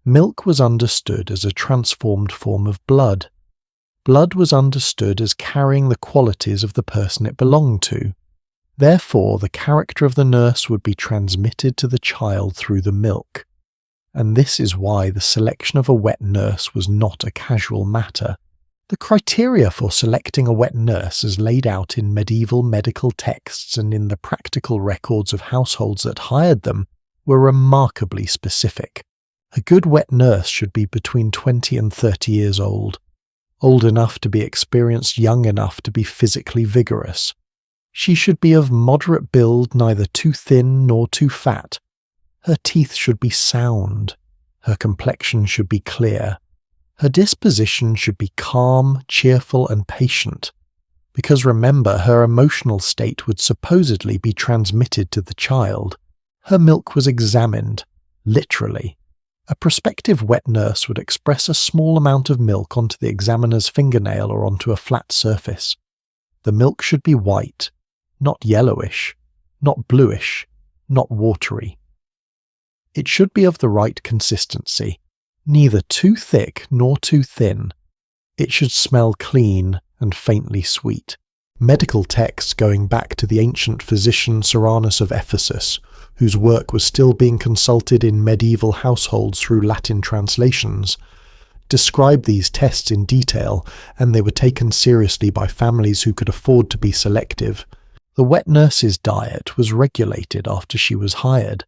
Milk was understood as a transformed form of blood. Blood was understood as carrying the qualities of the person it belonged to. Therefore, the character of the nurse would be transmitted to the child through the milk. And this is why the selection of a wet nurse was not a casual matter. The criteria for selecting a wet nurse as laid out in medieval medical texts and in the practical records of households that hired them were remarkably specific. A good wet nurse should be between 20 and 30 years old enough to be experienced, young enough to be physically vigorous. She should be of moderate build, neither too thin nor too fat. Her teeth should be sound. Her complexion should be clear. Her disposition should be calm, cheerful, and patient. because remember, her emotional state would supposedly be transmitted to the child. Her milk was examined, literally. A prospective wet nurse would express a small amount of milk onto the examiner's fingernail or onto a flat surface. The milk should be white, not yellowish, not bluish, not watery. It should be of the right consistency, neither too thick nor too thin. It should smell clean and faintly sweet. Medical texts going back to the ancient physician Soranus of Ephesus, whose work was still being consulted in medieval households through Latin translations, describe these tests in detail, and they were taken seriously by families who could afford to be selective. The wet nurse's diet was regulated after she was hired.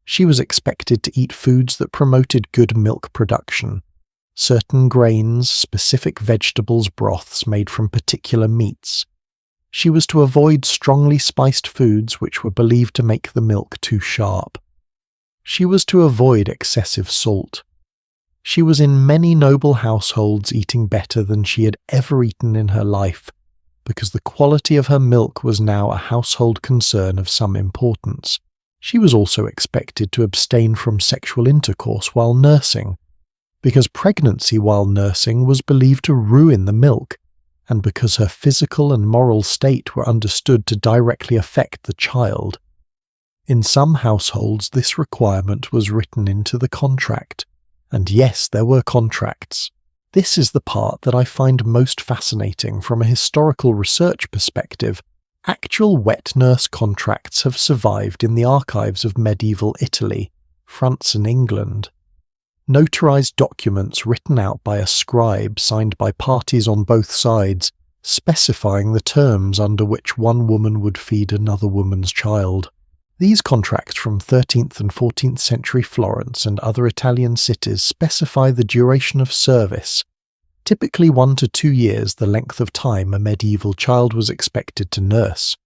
She was expected to eat foods that promoted good milk production, certain grains, specific vegetables, broths made from particular meats. She was to avoid strongly spiced foods which were believed to make the milk too sharp. She was to avoid excessive salt. She was in many noble households eating better than she had ever eaten in her life, because the quality of her milk was now a household concern of some importance. She was also expected to abstain from sexual intercourse while nursing, because pregnancy while nursing was believed to ruin the milk, and because her physical and moral state were understood to directly affect the child. In some households, this requirement was written into the contract. And yes, there were contracts. This is the part that I find most fascinating from a historical research perspective. Actual wet nurse contracts have survived in the archives of medieval Italy, France and England. Notarized documents written out by a scribe signed by parties on both sides, specifying the terms under which one woman would feed another woman's child. These contracts from 13th and 14th century Florence and other Italian cities specify the duration of service, typically 1 to 2 years, the length of time a medieval child was expected to nurse.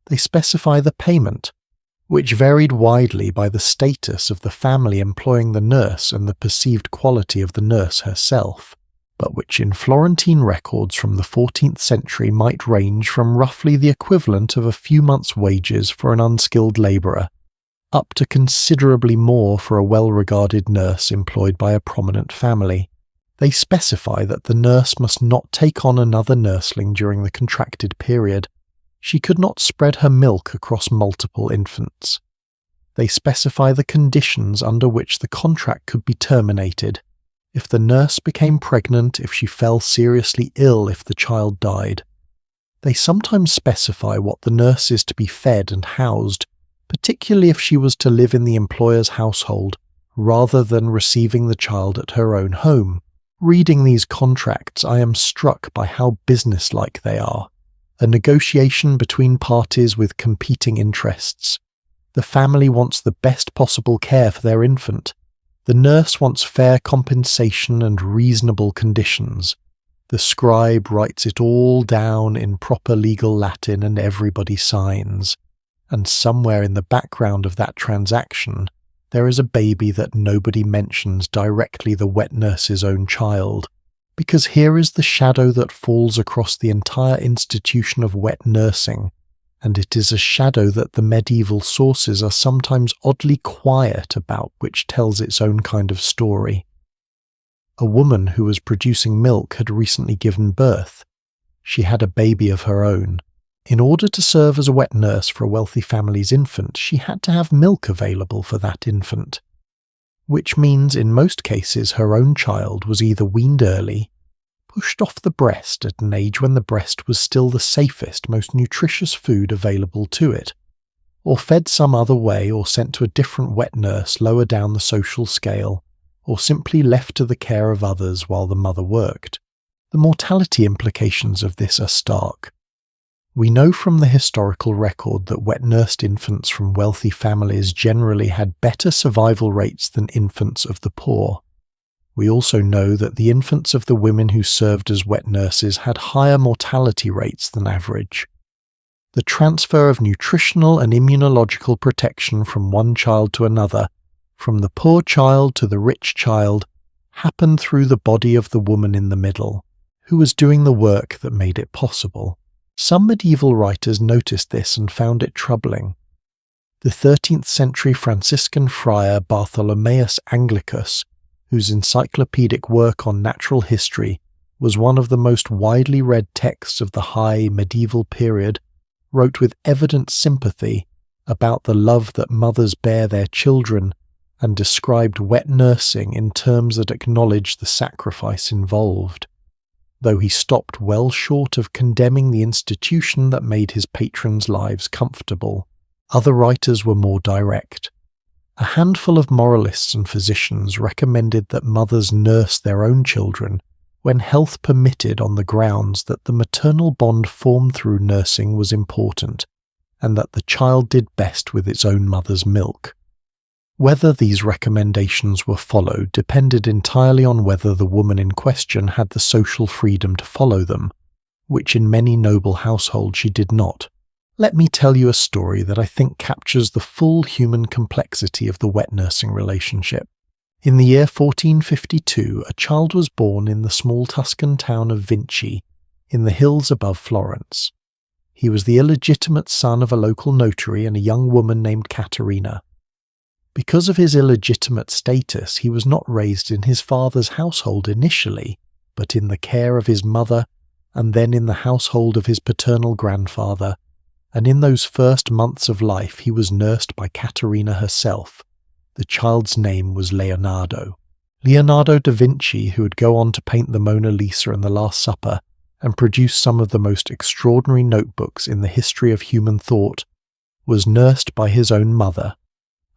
They specify the payment, which varied widely by the status of the family employing the nurse and the perceived quality of the nurse herself, but which in Florentine records from the 14th century might range from roughly the equivalent of a few months' wages for an unskilled labourer, up to considerably more for a well-regarded nurse employed by a prominent family. They specify that the nurse must not take on another nursling during the contracted period. She could not spread her milk across multiple infants. They specify the conditions under which the contract could be terminated: if the nurse became pregnant, if she fell seriously ill, if the child died. They sometimes specify what the nurse is to be fed and housed, particularly if she was to live in the employer's household, rather than receiving the child at her own home. Reading these contracts, I am struck by how businesslike they are. A negotiation between parties with competing interests. The family wants the best possible care for their infant. The nurse wants fair compensation and reasonable conditions. The scribe writes it all down in proper legal Latin and everybody signs. And somewhere in the background of that transaction, there is a baby that nobody mentions, directly the wet nurse's own child. Because here is the shadow that falls across the entire institution of wet nursing, and it is a shadow that the medieval sources are sometimes oddly quiet about, which tells its own kind of story. A woman who was producing milk had recently given birth. She had a baby of her own. In order to serve as a wet nurse for a wealthy family's infant, she had to have milk available for that infant, which means in most cases her own child was either weaned early, pushed off the breast at an age when the breast was still the safest, most nutritious food available to it, or fed some other way, or sent to a different wet nurse lower down the social scale, or simply left to the care of others while the mother worked. The mortality implications of this are stark. We know from the historical record that wet-nursed infants from wealthy families generally had better survival rates than infants of the poor. We also know that the infants of the women who served as wet nurses had higher mortality rates than average. The transfer of nutritional and immunological protection from one child to another, from the poor child to the rich child, happened through the body of the woman in the middle, who was doing the work that made it possible. Some medieval writers noticed this and found it troubling. The 13th century Franciscan friar Bartholomeus Anglicus, whose encyclopedic work on natural history was one of the most widely read texts of the high medieval period, wrote with evident sympathy about the love that mothers bear their children and described wet nursing in terms that acknowledged the sacrifice involved, though he stopped well short of condemning the institution that made his patrons' lives comfortable. Other writers were more direct. A handful of moralists and physicians recommended that mothers nurse their own children when health permitted, on the grounds that the maternal bond formed through nursing was important, and that the child did best with its own mother's milk. Whether these recommendations were followed depended entirely on whether the woman in question had the social freedom to follow them, which in many noble households she did not. Let me tell you a story that I think captures the full human complexity of the wet nursing relationship. In the year 1452, a child was born in the small Tuscan town of Vinci, in the hills above Florence. He was the illegitimate son of a local notary and a young woman named Caterina. Because of his illegitimate status, he was not raised in his father's household initially, but in the care of his mother, and then in the household of his paternal grandfather, and in those first months of life he was nursed by Caterina herself. The child's name was Leonardo. Leonardo da Vinci, who would go on to paint the Mona Lisa and the Last Supper, and produce some of the most extraordinary notebooks in the history of human thought, was nursed by his own mother,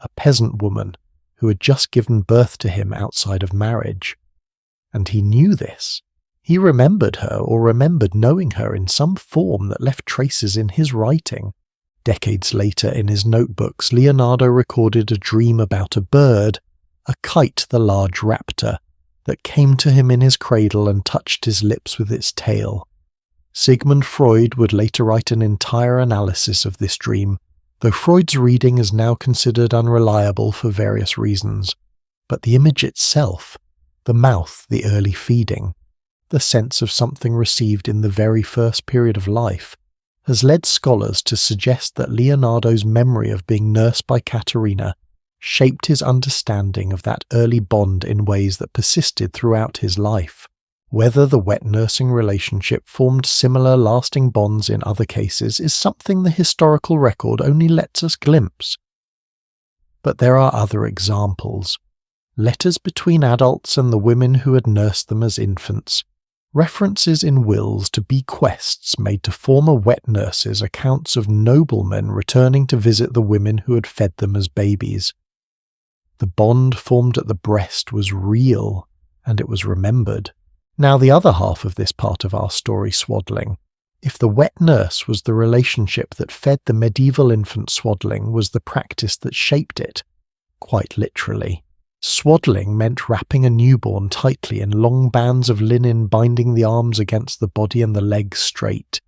a peasant woman who had just given birth to him outside of marriage. And he knew this. He remembered her, or remembered knowing her in some form that left traces in his writing. Decades later, in his notebooks, Leonardo recorded a dream about a bird, a kite the large raptor, that came to him in his cradle and touched his lips with its tail. Sigmund Freud would later write an entire analysis of this dream, though Freud's reading is now considered unreliable for various reasons. But the image itself, the mouth, the early feeding, the sense of something received in the very first period of life, has led scholars to suggest that Leonardo's memory of being nursed by Caterina shaped his understanding of that early bond in ways that persisted throughout his life. Whether the wet nursing relationship formed similar lasting bonds in other cases is something the historical record only lets us glimpse. But there are other examples. Letters between adults and the women who had nursed them as infants, references in wills to bequests made to former wet nurses, accounts of noblemen returning to visit the women who had fed them as babies. The bond formed at the breast was real, and it was remembered. Now the other half of this part of our story, swaddling. If the wet nurse was the relationship that fed the medieval infant, swaddling was the practice that shaped it, quite literally. Swaddling meant wrapping a newborn tightly in long bands of linen, binding the arms against the body and the legs straight,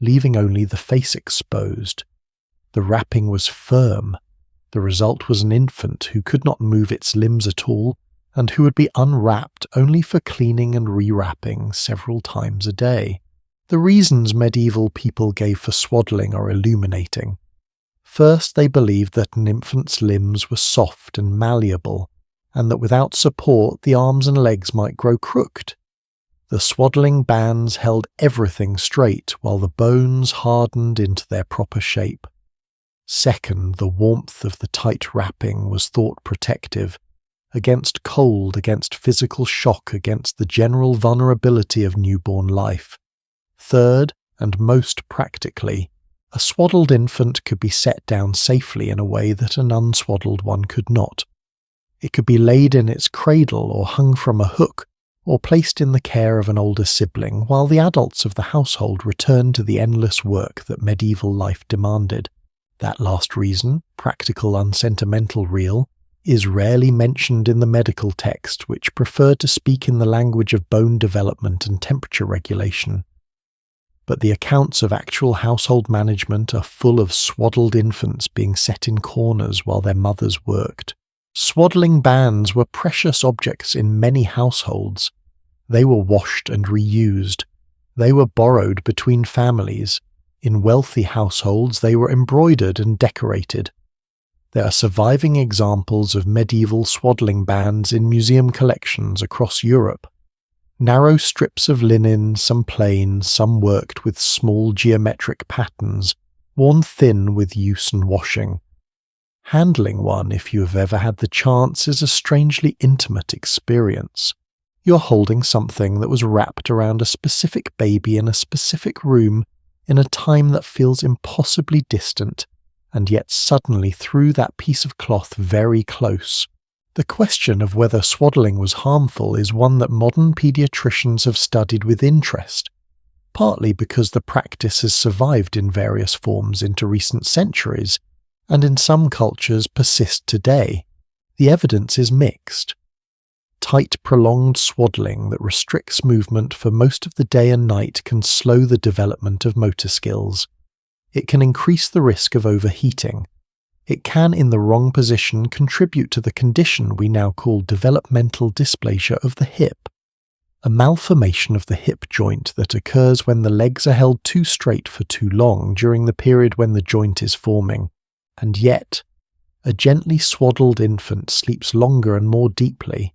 leaving only the face exposed. The wrapping was firm. The result was an infant who could not move its limbs at all, and who would be unwrapped only for cleaning and rewrapping several times a day. The reasons medieval people gave for swaddling are illuminating. First, they believed that an infant's limbs were soft and malleable, and that without support the arms and legs might grow crooked. The swaddling bands held everything straight while the bones hardened into their proper shape. Second, the warmth of the tight wrapping was thought protective, against cold, against physical shock, against the general vulnerability of newborn life. Third, and most practically, a swaddled infant could be set down safely in a way that an unswaddled one could not. It could be laid in its cradle or hung from a hook, or placed in the care of an older sibling, while the adults of the household returned to the endless work that medieval life demanded. That last reason, practical, unsentimental, real, is rarely mentioned in the medical text, which preferred to speak in the language of bone development and temperature regulation. But the accounts of actual household management are full of swaddled infants being set in corners while their mothers worked. Swaddling bands were precious objects in many households. They were washed and reused. They were borrowed between families. In wealthy households, they were embroidered and decorated. There are surviving examples of medieval swaddling bands in museum collections across Europe. Narrow strips of linen, some plain, some worked with small geometric patterns, worn thin with use and washing. Handling one, if you have ever had the chance, is a strangely intimate experience. You're holding something that was wrapped around a specific baby in a specific room in a time that feels impossibly distant, and yet suddenly through that piece of cloth very close. The question of whether swaddling was harmful is one that modern paediatricians have studied with interest, partly because the practice has survived in various forms into recent centuries, and in some cultures persist today. The evidence is mixed. Tight, prolonged swaddling that restricts movement for most of the day and night can slow the development of motor skills. It can increase the risk of overheating. It can, in the wrong position, contribute to the condition we now call developmental dysplasia of the hip, a malformation of the hip joint that occurs when the legs are held too straight for too long during the period when the joint is forming. And yet, a gently swaddled infant sleeps longer and more deeply.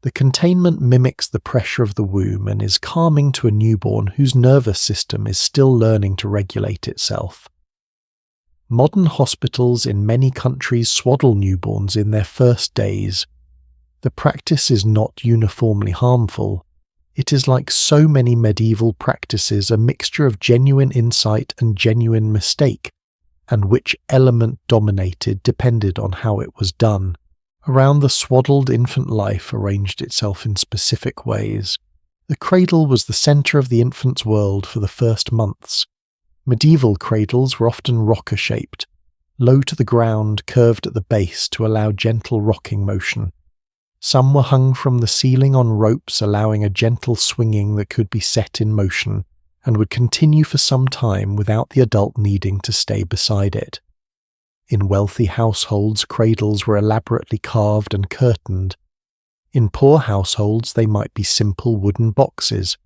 The containment mimics the pressure of the womb and is calming to a newborn whose nervous system is still learning to regulate itself. Modern hospitals in many countries swaddle newborns in their first days. The practice is not uniformly harmful. It is like so many medieval practices, a mixture of genuine insight and genuine mistake, and which element dominated depended on how it was done. Around the swaddled infant life arranged itself in specific ways. The cradle was the centre of the infant's world for the first months. Medieval cradles were often rocker-shaped, low to the ground, curved at the base to allow gentle rocking motion. Some were hung from the ceiling on ropes, allowing a gentle swinging that could be set in motion, and would continue for some time without the adult needing to stay beside it. In wealthy households, cradles were elaborately carved and curtained. In poor households, they might be simple wooden boxes,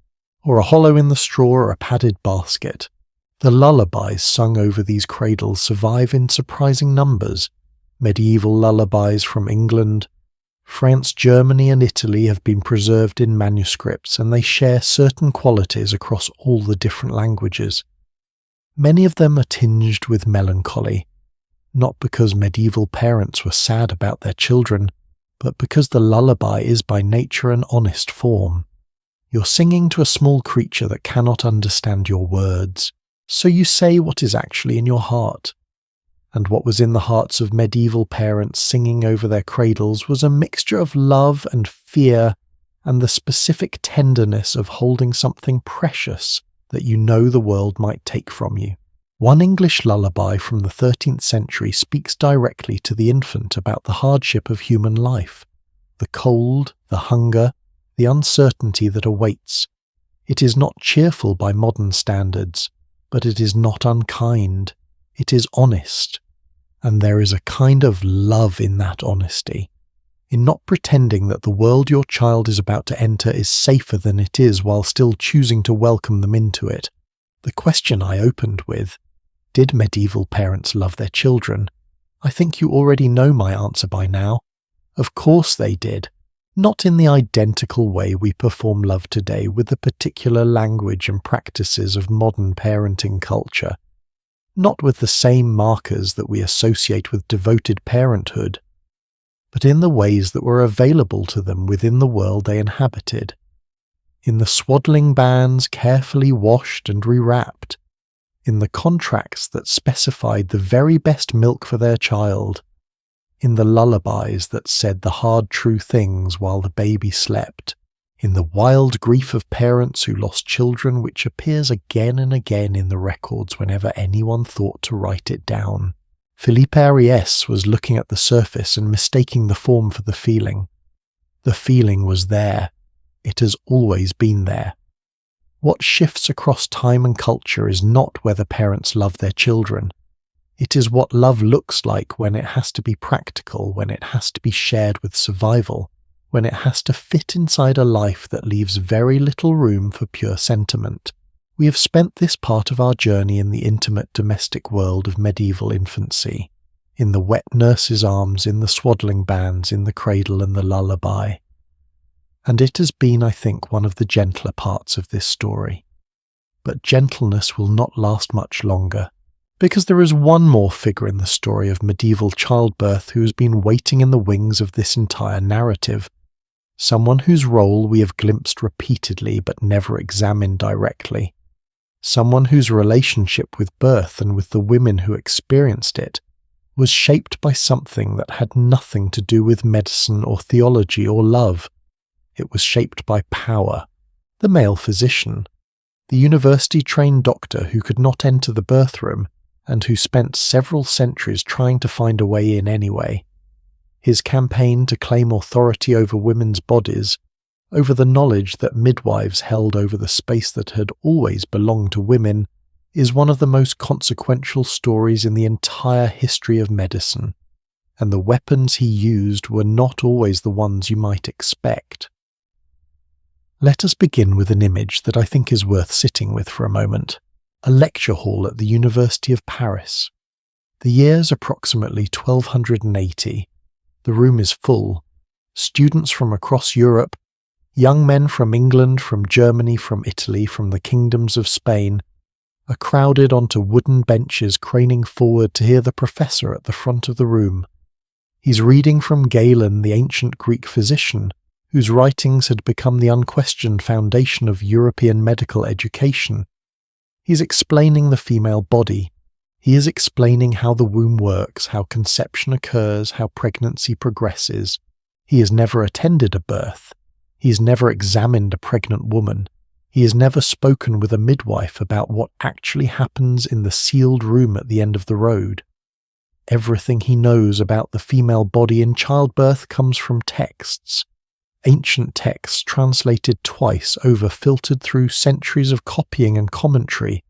or a hollow in the straw or a padded basket. The lullabies sung over these cradles survive in surprising numbers. Medieval lullabies from England, France, Germany and Italy have been preserved in manuscripts, and they share certain qualities across all the different languages. Many of them are tinged with melancholy, not because medieval parents were sad about their children, but because the lullaby is by nature an honest form. You're singing to a small creature that cannot understand your words, so you say what is actually in your heart. And what was in the hearts of medieval parents singing over their cradles was a mixture of love and fear and the specific tenderness of holding something precious that you know the world might take from you. One English lullaby from the 13th century speaks directly to the infant about the hardship of human life, the cold, the hunger, the uncertainty that awaits. It is not cheerful by modern standards, but it is not unkind. It is honest, and there is a kind of love in that honesty, in not pretending that the world your child is about to enter is safer than it is while still choosing to welcome them into it. The question I opened with, did medieval parents love their children? I think you already know my answer by now. Of course they did. Not in the identical way we perform love today with the particular language and practices of modern parenting culture. Not with the same markers that we associate with devoted parenthood, but in the ways that were available to them within the world they inhabited. In the swaddling bands carefully washed and rewrapped, in the contracts that specified the very best milk for their child, in the lullabies that said the hard true things while the baby slept, in the wild grief of parents who lost children which appears again and again in the records whenever anyone thought to write it down. Philippe Ariès was looking at the surface and mistaking the form for the feeling. The feeling was there. It has always been there. What shifts across time and culture is not whether parents love their children. It is what love looks like when it has to be practical, when it has to be shared with survival, when it has to fit inside a life that leaves very little room for pure sentiment. We have spent this part of our journey in the intimate domestic world of medieval infancy, in the wet nurse's arms, in the swaddling bands, in the cradle and the lullaby. And it has been, I think, one of the gentler parts of this story. But gentleness will not last much longer, because there is one more figure in the story of medieval childbirth who has been waiting in the wings of this entire narrative, someone whose role we have glimpsed repeatedly but never examined directly, someone whose relationship with birth and with the women who experienced it was shaped by something that had nothing to do with medicine or theology or love. It was shaped by power, the male physician, the university-trained doctor who could not enter the birth room and who spent several centuries trying to find a way in anyway. His campaign to claim authority over women's bodies, over the knowledge that midwives held over the space that had always belonged to women, is one of the most consequential stories in the entire history of medicine, and the weapons he used were not always the ones you might expect. Let us begin with an image that I think is worth sitting with for a moment. A lecture hall at the University of Paris. The year's approximately 1280. The room is full. Students from across Europe, young men from England, from Germany, from Italy, from the kingdoms of Spain, are crowded onto wooden benches craning forward to hear the professor at the front of the room. He's reading from Galen, the ancient Greek physician, whose writings had become the unquestioned foundation of European medical education. He's explaining the female body. He is explaining how the womb works, how conception occurs, how pregnancy progresses. He has never attended a birth. He has never examined a pregnant woman. He has never spoken with a midwife about what actually happens in the sealed room at the end of the road. Everything he knows about the female body in childbirth comes from texts. Ancient texts translated twice over, filtered through centuries of copying and commentary,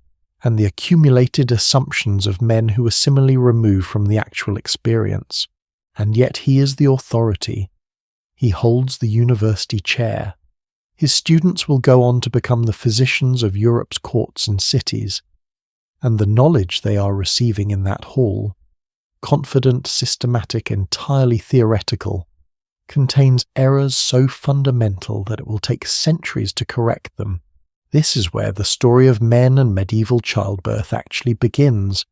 and the accumulated assumptions of men who were similarly removed from the actual experience. And yet he is the authority. He holds the university chair. His students will go on to become the physicians of Europe's courts and cities, and the knowledge they are receiving in that hall, confident, systematic, entirely theoretical, contains errors so fundamental that it will take centuries to correct them. This is where the story of men and medieval childbirth actually begins,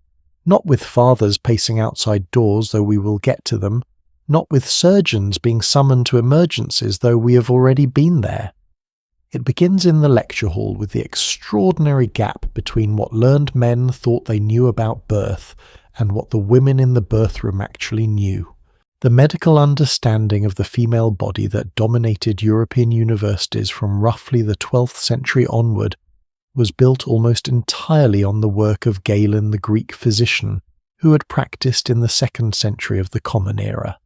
not with fathers pacing outside doors, though we will get to them, not with surgeons being summoned to emergencies, though we have already been there. It begins in the lecture hall with the extraordinary gap between what learned men thought they knew about birth and what the women in the birth room actually knew. The medical understanding of the female body that dominated European universities from roughly the 12th century onward was built almost entirely on the work of Galen the Greek physician, who had practiced in the 2nd century of the Common Era.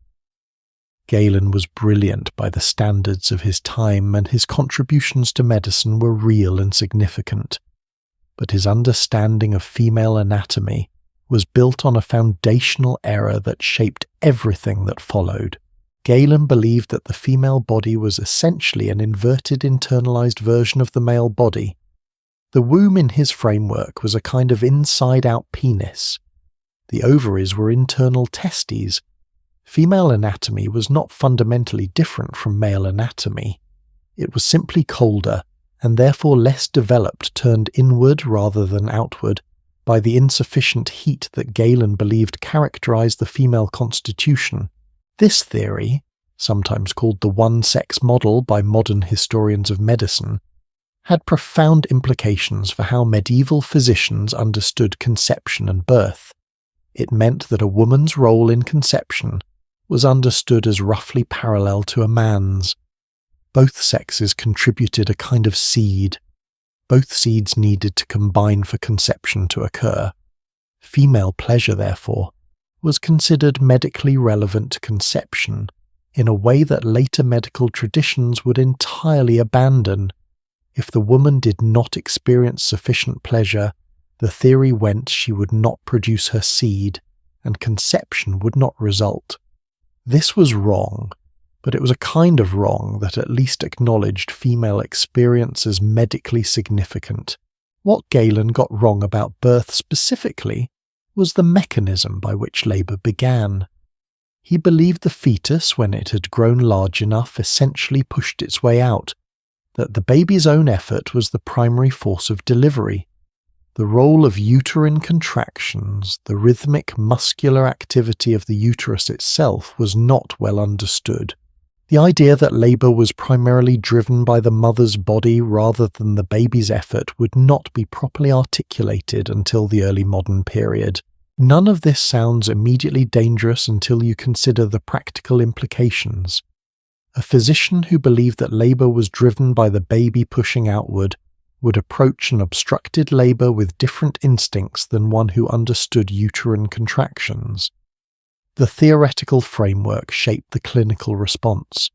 Galen was brilliant by the standards of his time, and his contributions to medicine were real and significant, but his understanding of female anatomy was built on a foundational error that shaped everything that followed. Galen believed that the female body was essentially an inverted internalized version of the male body. The womb in his framework was a kind of inside-out penis. The ovaries were internal testes. Female anatomy was not fundamentally different from male anatomy. It was simply colder, and therefore less developed, turned inward rather than outward, by the insufficient heat that Galen believed characterized the female constitution. This theory, sometimes called the one-sex model by modern historians of medicine, had profound implications for how medieval physicians understood conception and birth. It meant that a woman's role in conception was understood as roughly parallel to a man's. Both sexes contributed a kind of seed. Both seeds needed to combine for conception to occur. Female pleasure, therefore, was considered medically relevant to conception in a way that later medical traditions would entirely abandon. If the woman did not experience sufficient pleasure, the theory went she would not produce her seed, and conception would not result. This was wrong, but it was a kind of wrong that at least acknowledged female experience as medically significant, What Galen got wrong about birth specifically was the mechanism by which labour began. He believed the fetus, when it had grown large enough, essentially pushed its way out, that the baby's own effort was the primary force of delivery. The role of uterine contractions, the rhythmic muscular activity of the uterus itself, was not well understood. The idea that labour was primarily driven by the mother's body rather than the baby's effort would not be properly articulated until the early modern period. None of this sounds immediately dangerous until you consider the practical implications. A physician who believed that labour was driven by the baby pushing outward would approach an obstructed labour with different instincts than one who understood uterine contractions. The theoretical framework shaped the clinical response,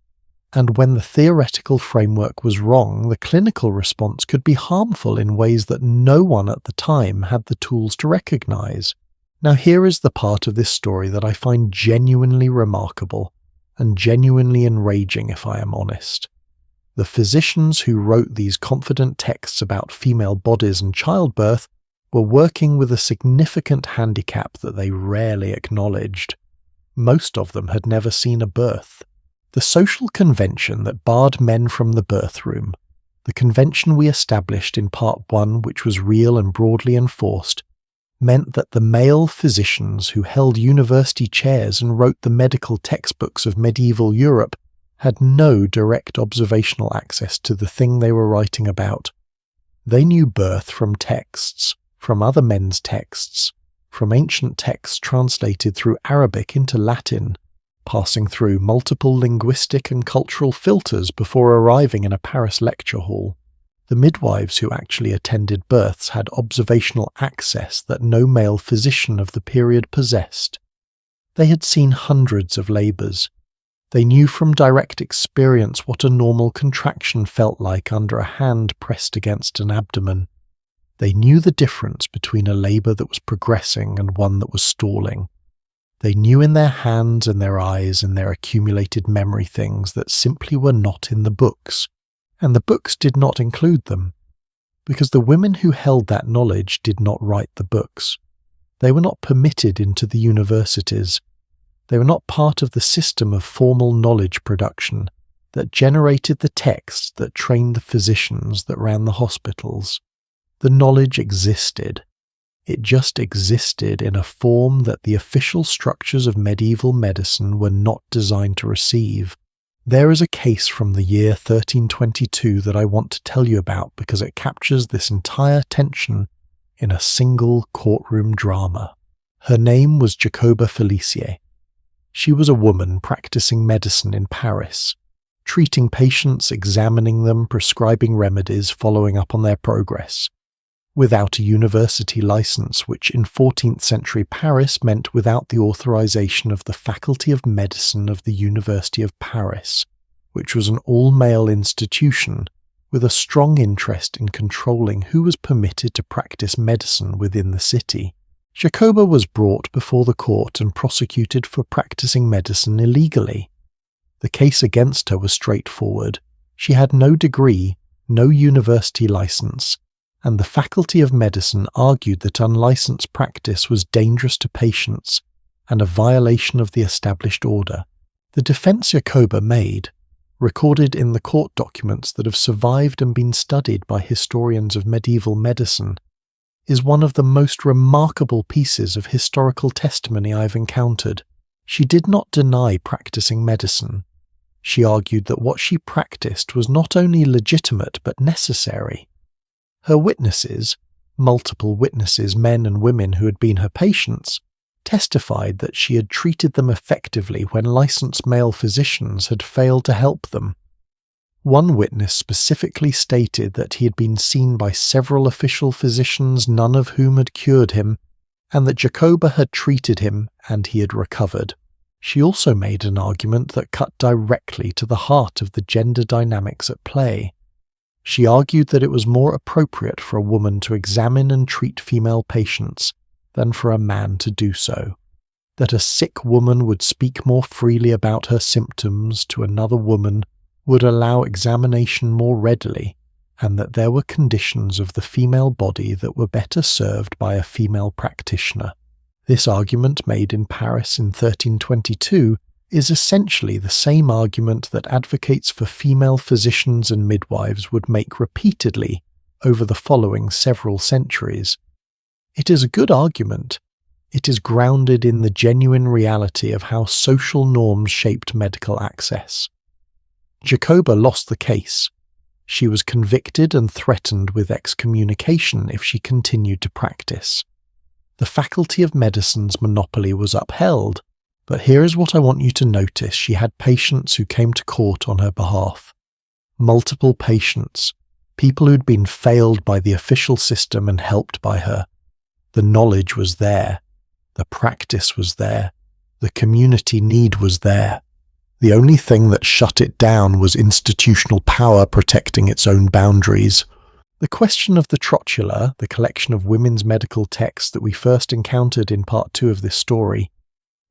and when the theoretical framework was wrong, the clinical response could be harmful in ways that no one at the time had the tools to recognise. Now here is the part of this story that I find genuinely remarkable, and genuinely enraging if I am honest. The physicians who wrote these confident texts about female bodies and childbirth were working with a significant handicap that they rarely acknowledged. Most of them had never seen a birth. The social convention that barred men from the birth room, the convention we established in Part 1, which was real and broadly enforced, meant that the male physicians who held university chairs and wrote the medical textbooks of medieval Europe had no direct observational access to the thing they were writing about. They knew birth from texts, from other men's texts, from ancient texts translated through Arabic into Latin, passing through multiple linguistic and cultural filters before arriving in a Paris lecture hall. The midwives who actually attended births had observational access that no male physician of the period possessed. They had seen hundreds of labours. They knew from direct experience what a normal contraction felt like under a hand pressed against an abdomen. They knew the difference between a labour that was progressing and one that was stalling. They knew in their hands and their eyes and their accumulated memory things that simply were not in the books. And the books did not include them, because the women who held that knowledge did not write the books. They were not permitted into the universities. They were not part of the system of formal knowledge production that generated the texts that trained the physicians that ran the hospitals. The knowledge existed. It just existed in a form that the official structures of medieval medicine were not designed to receive. There is a case from the year 1322 that I want to tell you about because it captures this entire tension in a single courtroom drama. Her name was Jacoba Felicie. She was a woman practicing medicine in Paris, treating patients, examining them, prescribing remedies, following up on their progress. Without a university license, which in 14th century Paris meant without the authorization of the Faculty of Medicine of the University of Paris, which was an all-male institution with a strong interest in controlling who was permitted to practice medicine within the city. Jacoba was brought before the court and prosecuted for practicing medicine illegally. The case against her was straightforward. She had no degree, no university license, and the Faculty of Medicine argued that unlicensed practice was dangerous to patients and a violation of the established order. The defense Jacoba made, recorded in the court documents that have survived and been studied by historians of medieval medicine, is one of the most remarkable pieces of historical testimony I've encountered. She did not deny practicing medicine. She argued that what she practiced was not only legitimate but necessary. Her witnesses, multiple witnesses, men and women who had been her patients, testified that she had treated them effectively when licensed male physicians had failed to help them. One witness specifically stated that he had been seen by several official physicians, none of whom had cured him, and that Jacoba had treated him and he had recovered. She also made an argument that cut directly to the heart of the gender dynamics at play. She argued that it was more appropriate for a woman to examine and treat female patients than for a man to do so, that a sick woman would speak more freely about her symptoms to another woman, would allow examination more readily, and that there were conditions of the female body that were better served by a female practitioner. This argument, made in Paris in 1322, is essentially the same argument that advocates for female physicians and midwives would make repeatedly over the following several centuries. It is a good argument. It is grounded in the genuine reality of how social norms shaped medical access. Jacoba lost the case. She was convicted and threatened with excommunication if she continued to practice. The Faculty of Medicine's monopoly was upheld, but here is what I want you to notice. She had patients who came to court on her behalf. Multiple patients, people who'd been failed by the official system and helped by her. The knowledge was there. The practice was there. The community need was there. The only thing that shut it down was institutional power protecting its own boundaries. The question of the Trotula, the collection of women's medical texts that we first encountered in part 2 of this story,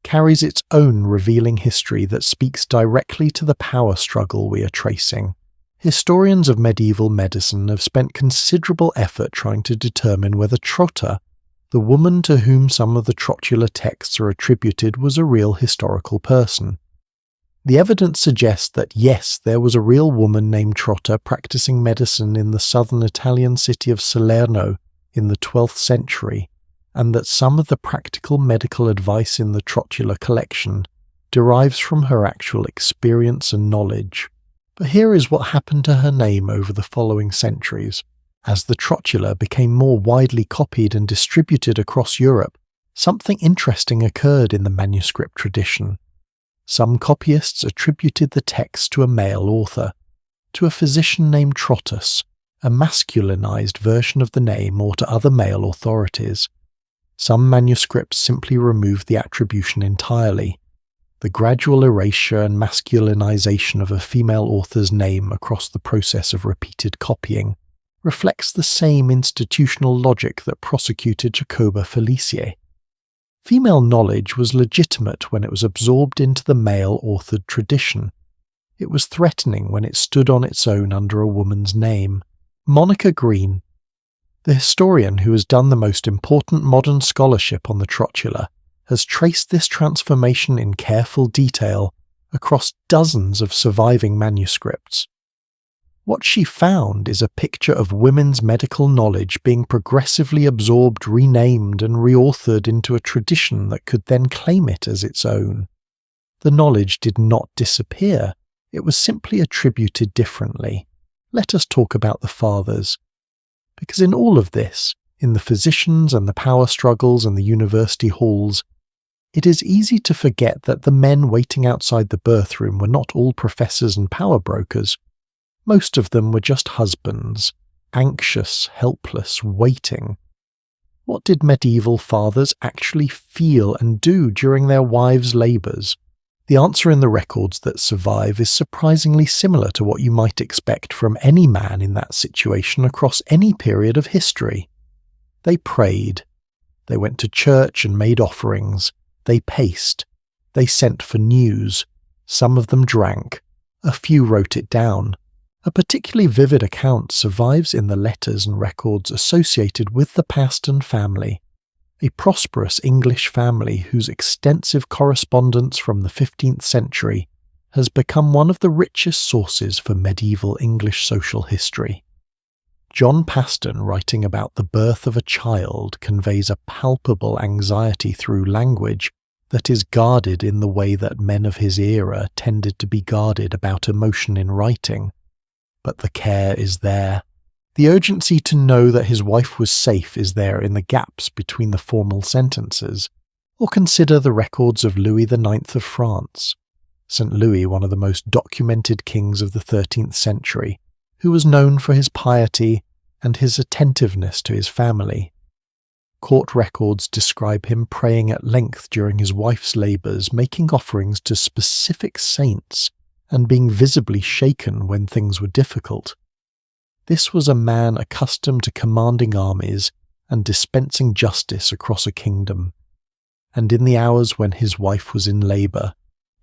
carries its own revealing history that speaks directly to the power struggle we are tracing. Historians of medieval medicine have spent considerable effort trying to determine whether Trotta, the woman to whom some of the Trotula texts are attributed, was a real historical person. The evidence suggests that yes, there was a real woman named Trotta practicing medicine in the southern Italian city of Salerno in the 12th century, and that some of the practical medical advice in the Trotula collection derives from her actual experience and knowledge. But here is what happened to her name over the following centuries. As the Trotula became more widely copied and distributed across Europe, something interesting occurred in the manuscript tradition. Some copyists attributed the text to a male author, to a physician named Trottus, a masculinized version of the name, or to other male authorities. Some manuscripts simply removed the attribution entirely. The gradual erasure and masculinization of a female author's name across the process of repeated copying reflects the same institutional logic that prosecuted Jacoba Felicie. Female knowledge was legitimate when it was absorbed into the male-authored tradition. It was threatening when it stood on its own under a woman's name. Monica Green, the historian who has done the most important modern scholarship on the Trotula, has traced this transformation in careful detail across dozens of surviving manuscripts. What she found is a picture of women's medical knowledge being progressively absorbed, renamed, and reauthored into a tradition that could then claim it as its own. The knowledge did not disappear, it was simply attributed differently. Let us talk about the fathers. Because in all of this, in the physicians and the power struggles and the university halls, it is easy to forget that the men waiting outside the birth room were not all professors and power brokers. Most of them were just husbands, anxious, helpless, waiting. What did medieval fathers actually feel and do during their wives' labours? The answer in the records that survive is surprisingly similar to what you might expect from any man in that situation across any period of history. They prayed. They went to church and made offerings. They paced. They sent for news. Some of them drank. A few wrote it down. A particularly vivid account survives in the letters and records associated with the Paston family, a prosperous English family whose extensive correspondence from the 15th century has become one of the richest sources for medieval English social history. John Paston, writing about the birth of a child, conveys a palpable anxiety through language that is guarded in the way that men of his era tended to be guarded about emotion in writing. But the care is there. The urgency to know that his wife was safe is there in the gaps between the formal sentences. Or consider the records of Louis IX of France. St. Louis, one of the most documented kings of the 13th century, who was known for his piety and his attentiveness to his family. Court records describe him praying at length during his wife's labours, making offerings to specific saints, and being visibly shaken when things were difficult. This was a man accustomed to commanding armies and dispensing justice across a kingdom. And in the hours when his wife was in labour,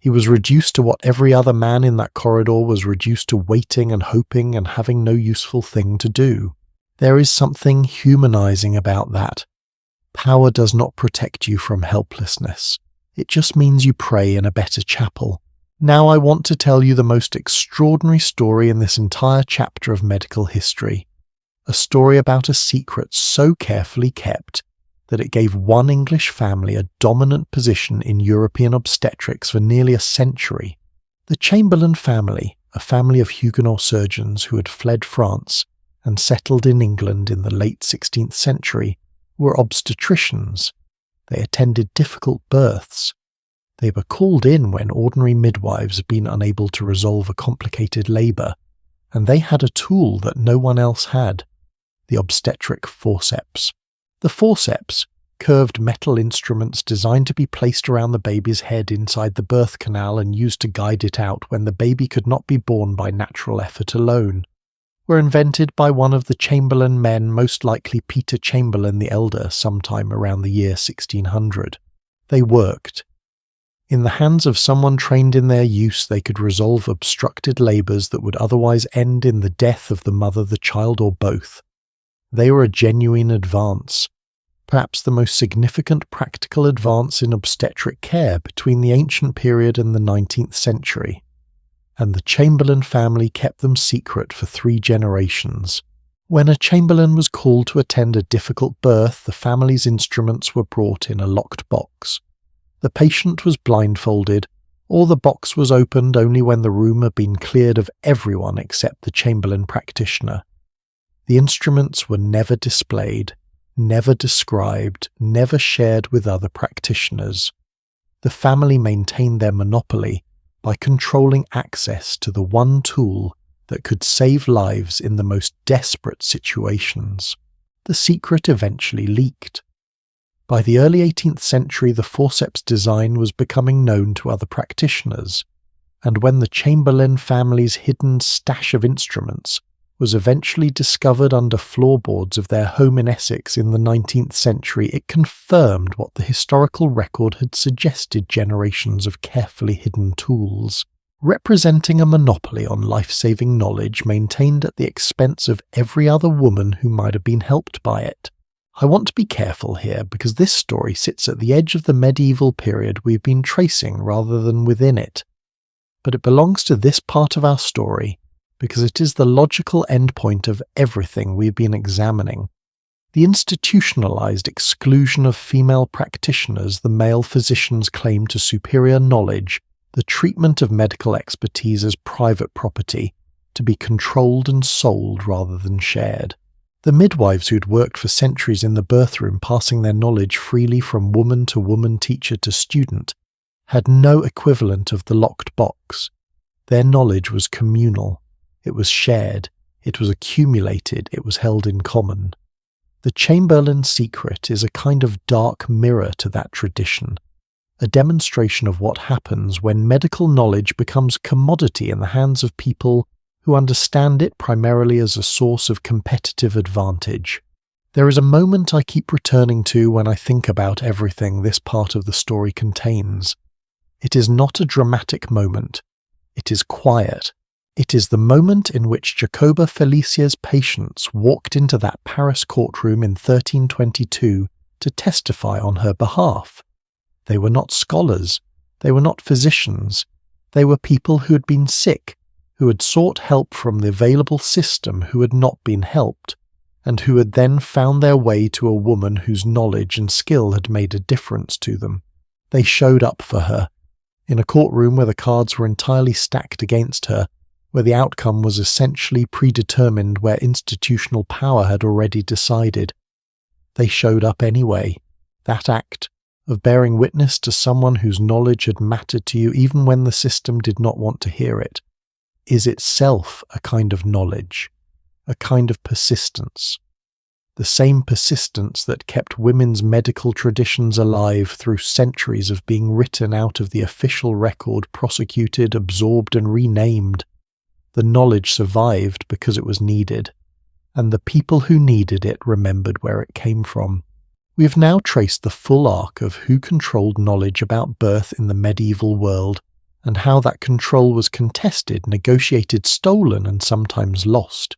He was reduced to what every other man in that corridor was reduced to, waiting and hoping and having no useful thing to do. There is something humanizing about that. Power does not protect you from helplessness. It just means you pray in a better chapel. Now I want to tell you the most extraordinary story in this entire chapter of medical history. A story about a secret so carefully kept that it gave one English family a dominant position in European obstetrics for nearly a century. The Chamberlain family, a family of Huguenot surgeons who had fled France and settled in England in the late 16th century, were obstetricians. They attended difficult births. They were called in when ordinary midwives had been unable to resolve a complicated labour, and they had a tool that no one else had, the obstetric forceps. The forceps, curved metal instruments designed to be placed around the baby's head inside the birth canal and used to guide it out when the baby could not be born by natural effort alone, were invented by one of the Chamberlain men, most likely Peter Chamberlain the Elder, sometime around the year 1600. They worked. In the hands of someone trained in their use, they could resolve obstructed labours that would otherwise end in the death of the mother, the child, or both. They were a genuine advance, perhaps the most significant practical advance in obstetric care between the ancient period and the 19th century, and the Chamberlain family kept them secret for 3 generations. When a Chamberlain was called to attend a difficult birth, the family's instruments were brought in a locked box. The patient was blindfolded, or the box was opened only when the room had been cleared of everyone except the Chamberlain practitioner. The instruments were never displayed, never described, never shared with other practitioners. The family maintained their monopoly by controlling access to the one tool that could save lives in the most desperate situations. The secret eventually leaked. By the early 18th century, the forceps design was becoming known to other practitioners, and when the Chamberlain family's hidden stash of instruments was eventually discovered under floorboards of their home in Essex in the 19th century, it confirmed what the historical record had suggested: generations of carefully hidden tools, representing a monopoly on life-saving knowledge maintained at the expense of every other woman who might have been helped by it. I want to be careful here because this story sits at the edge of the medieval period we've been tracing rather than within it. But it belongs to this part of our story because it is the logical endpoint of everything we've been examining. The institutionalized exclusion of female practitioners, the male physician's claim to superior knowledge, the treatment of medical expertise as private property, to be controlled and sold rather than shared. The midwives who'd worked for centuries in the birth room, passing their knowledge freely from woman to woman, teacher to student, had no equivalent of the locked box. Their knowledge was communal. It was shared, it was accumulated, it was held in common. The Chamberlain secret is a kind of dark mirror to that tradition, a demonstration of what happens when medical knowledge becomes commodity in the hands of people who understand it primarily as a source of competitive advantage. There is a moment I keep returning to when I think about everything this part of the story contains. It is not a dramatic moment. It is quiet. It is the moment in which Jacoba Felicia's patients walked into that Paris courtroom in 1322 to testify on her behalf. They were not scholars. They were not physicians. They were people who had been sick, who had sought help from the available system, who had not been helped, and who had then found their way to a woman whose knowledge and skill had made a difference to them. They showed up for her, in a courtroom where the cards were entirely stacked against her, where the outcome was essentially predetermined, where institutional power had already decided. They showed up anyway. That act of bearing witness to someone whose knowledge had mattered to you even when the system did not want to hear it, is itself a kind of knowledge, a kind of persistence. The same persistence that kept women's medical traditions alive through centuries of being written out of the official record, prosecuted, absorbed and renamed. The knowledge survived because it was needed, and the people who needed it remembered where it came from. We have now traced the full arc of who controlled knowledge about birth in the medieval world, and how that control was contested, negotiated, stolen, and sometimes lost.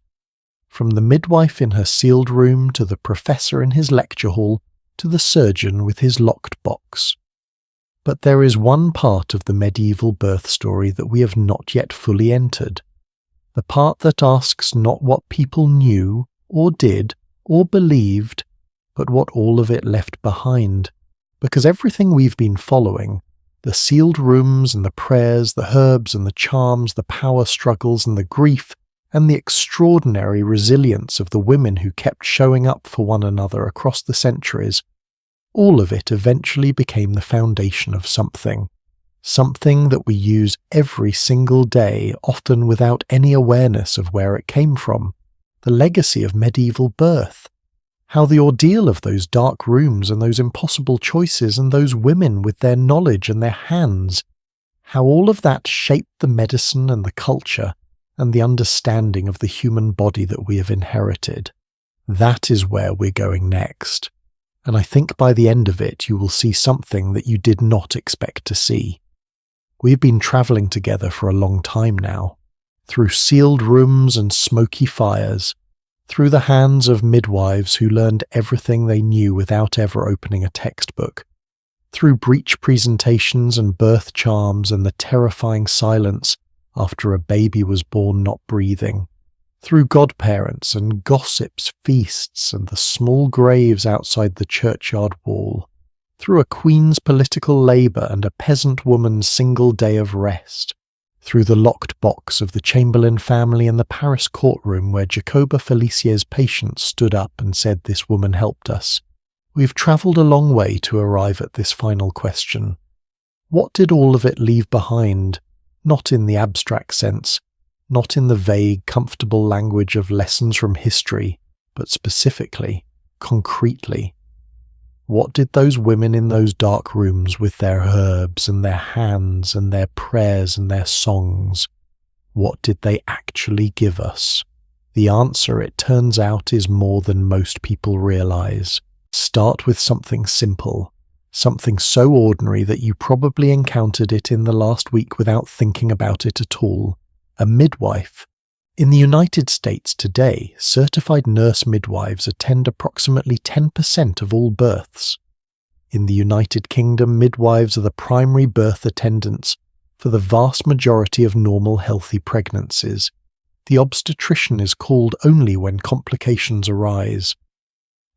From the midwife in her sealed room to the professor in his lecture hall to the surgeon with his locked box. But there is one part of the medieval birth story that we have not yet fully entered. The part that asks not what people knew, or did, or believed, but what all of it left behind. Because everything we've been following, the sealed rooms and the prayers, the herbs and the charms, the power struggles and the grief, and the extraordinary resilience of the women who kept showing up for one another across the centuries, all of it eventually became the foundation of something that we use every single day, often without any awareness of where it came from. The legacy of medieval birth. How the ordeal of those dark rooms and those impossible choices and those women with their knowledge and their hands, how all of that shaped the medicine and the culture and the understanding of the human body that we have inherited. That is where we're going next. And I think by the end of it you will see something that you did not expect to see. We've been travelling together for a long time now, through sealed rooms and smoky fires, through the hands of midwives who learned everything they knew without ever opening a textbook, through breech presentations and birth charms and the terrifying silence after a baby was born not breathing, through godparents and gossips, feasts, and the small graves outside the churchyard wall, through a queen's political labour and a peasant woman's single day of rest, through the locked box of the Chamberlain family and the Paris courtroom where Jacoba Felicier's patient stood up and said this woman helped us. We've travelled a long way to arrive at this final question. What did all of it leave behind? Not in the abstract sense, not in the vague, comfortable language of lessons from history, but specifically, concretely. What did those women in those dark rooms with their herbs and their hands and their prayers and their songs, what did they actually give us? The answer, it turns out, is more than most people realize. Start with something simple, something so ordinary that you probably encountered it in the last week without thinking about it at all. A midwife. In the United States today, certified nurse midwives attend approximately 10% of all births. In the United Kingdom, midwives are the primary birth attendants for the vast majority of normal healthy pregnancies. The obstetrician is called only when complications arise.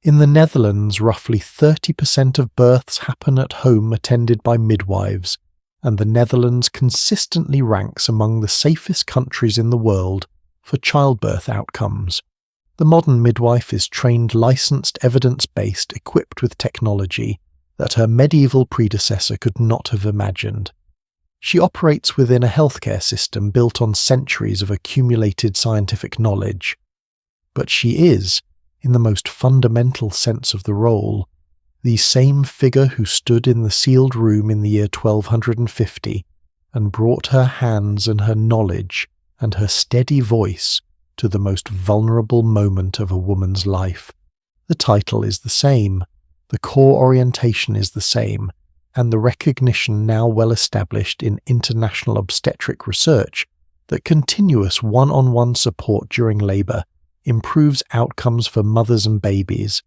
In the Netherlands, roughly 30% of births happen at home attended by midwives, and the Netherlands consistently ranks among the safest countries in the world for childbirth outcomes. The modern midwife is trained, licensed, evidence-based, equipped with technology that her medieval predecessor could not have imagined. She operates within a healthcare system built on centuries of accumulated scientific knowledge. But she is, in the most fundamental sense of the role, the same figure who stood in the sealed room in the year 1250 and brought her hands and her knowledge and her steady voice to the most vulnerable moment of a woman's life. The title is the same, the core orientation is the same, and the recognition now well established in international obstetric research that continuous one-on-one support during labour improves outcomes for mothers and babies.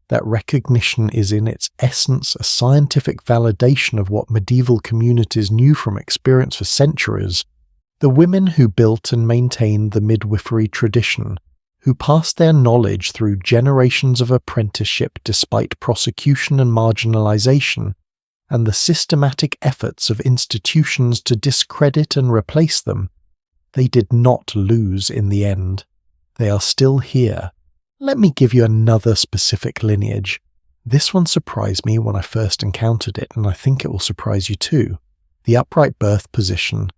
That recognition is in its essence a scientific validation of what medieval communities knew from experience for centuries. The women who built and maintained the midwifery tradition, who passed their knowledge through generations of apprenticeship despite prosecution and marginalization, and the systematic efforts of institutions to discredit and replace them, they did not lose in the end. They are still here. Let me give you another specific lineage. This one surprised me when I first encountered it, and I think it will surprise you too. The upright birth position.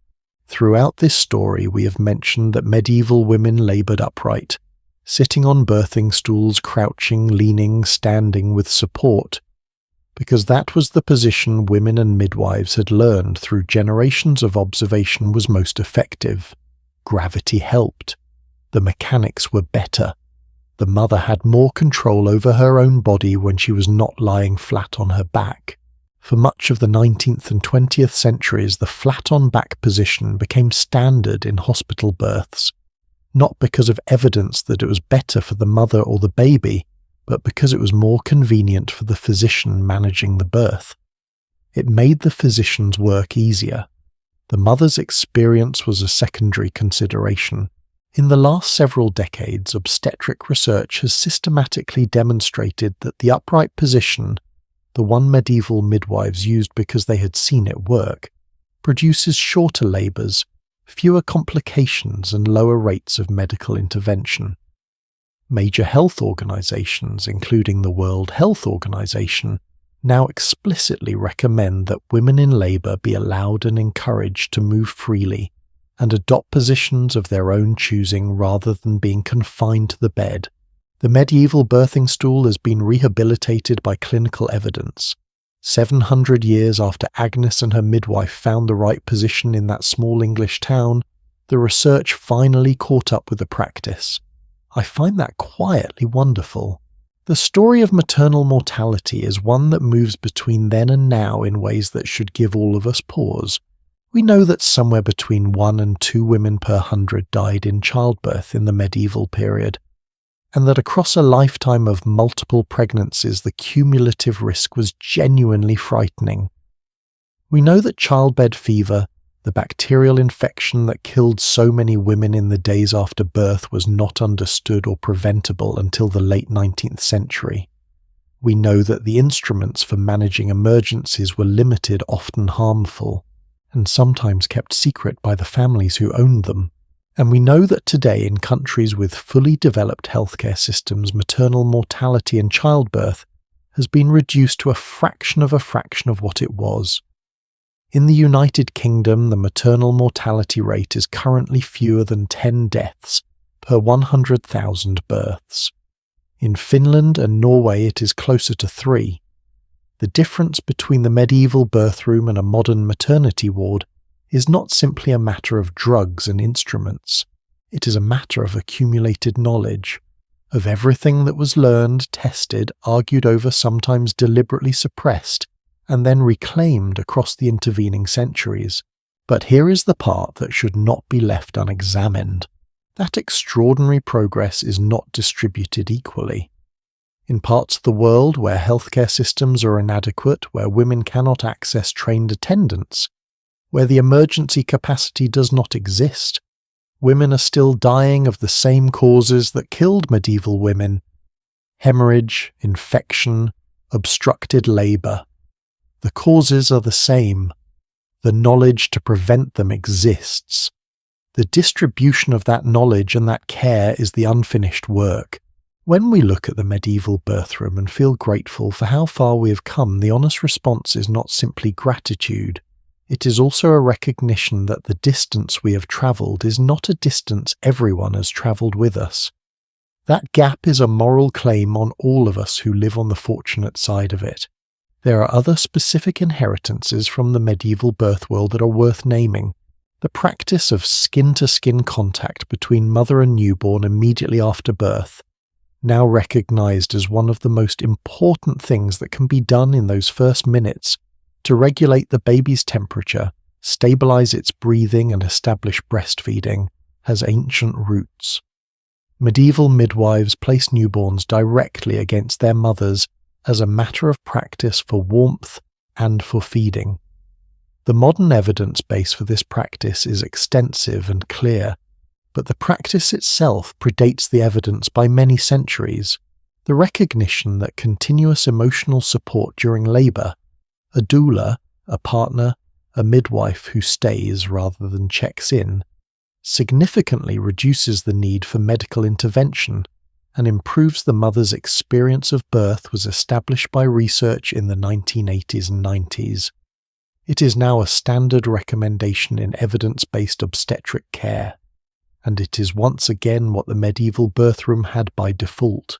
Throughout this story we have mentioned that medieval women laboured upright, sitting on birthing stools, crouching, leaning, standing with support, because that was the position women and midwives had learned through generations of observation was most effective. Gravity helped. The mechanics were better. The mother had more control over her own body when she was not lying flat on her back. For much of the 19th and 20th centuries, the flat-on-back position became standard in hospital births, not because of evidence that it was better for the mother or the baby, but because it was more convenient for the physician managing the birth. It made the physician's work easier. The mother's experience was a secondary consideration. In the last several decades, obstetric research has systematically demonstrated that the upright position, the one medieval midwives used because they had seen it work, produces shorter labours, fewer complications and lower rates of medical intervention. Major health organisations, including the World Health Organization, now explicitly recommend that women in labour be allowed and encouraged to move freely and adopt positions of their own choosing rather than being confined to the bed. The medieval birthing stool has been rehabilitated by clinical evidence. 700 years after Agnes and her midwife found the right position in that small English town, the research finally caught up with the practice. I find that quietly wonderful. The story of maternal mortality is one that moves between then and now in ways that should give all of us pause. We know that somewhere between 1 and 2 women per 100 died in childbirth in the medieval period, and that across a lifetime of multiple pregnancies the cumulative risk was genuinely frightening. We know that childbed fever, the bacterial infection that killed so many women in the days after birth, was not understood or preventable until the late 19th century. We know that the instruments for managing emergencies were limited, often harmful, and sometimes kept secret by the families who owned them. And we know that today in countries with fully developed healthcare systems, maternal mortality in childbirth has been reduced to a fraction of what it was. In the United Kingdom, the maternal mortality rate is currently fewer than 10 deaths per 100,000 births. In Finland and Norway it is closer to 3. The difference between the medieval birthroom and a modern maternity ward is not simply a matter of drugs and instruments. It is a matter of accumulated knowledge, of everything that was learned, tested, argued over, sometimes deliberately suppressed, and then reclaimed across the intervening centuries. But here is the part that should not be left unexamined. That extraordinary progress is not distributed equally. In parts of the world where healthcare systems are inadequate, where women cannot access trained attendants, where the emergency capacity does not exist, women are still dying of the same causes that killed medieval women: hemorrhage, infection, obstructed labour. The causes are the same. The knowledge to prevent them exists. The distribution of that knowledge and that care is the unfinished work. When we look at the medieval birthroom and feel grateful for how far we have come, the honest response is not simply gratitude. It is also a recognition that the distance we have travelled is not a distance everyone has travelled with us. That gap is a moral claim on all of us who live on the fortunate side of it. There are other specific inheritances from the medieval birth world that are worth naming. The practice of skin-to-skin contact between mother and newborn immediately after birth, now recognised as one of the most important things that can be done in those first minutes to regulate the baby's temperature, stabilise its breathing and establish breastfeeding, has ancient roots. Medieval midwives placed newborns directly against their mothers as a matter of practice for warmth and for feeding. The modern evidence base for this practice is extensive and clear, but the practice itself predates the evidence by many centuries. The recognition that continuous emotional support during labour, a doula, a partner, a midwife who stays rather than checks in, significantly reduces the need for medical intervention and improves the mother's experience of birth was established by research in the 1980s and 90s. It is now a standard recommendation in evidence-based obstetric care, and it is once again what the medieval birthroom had by default.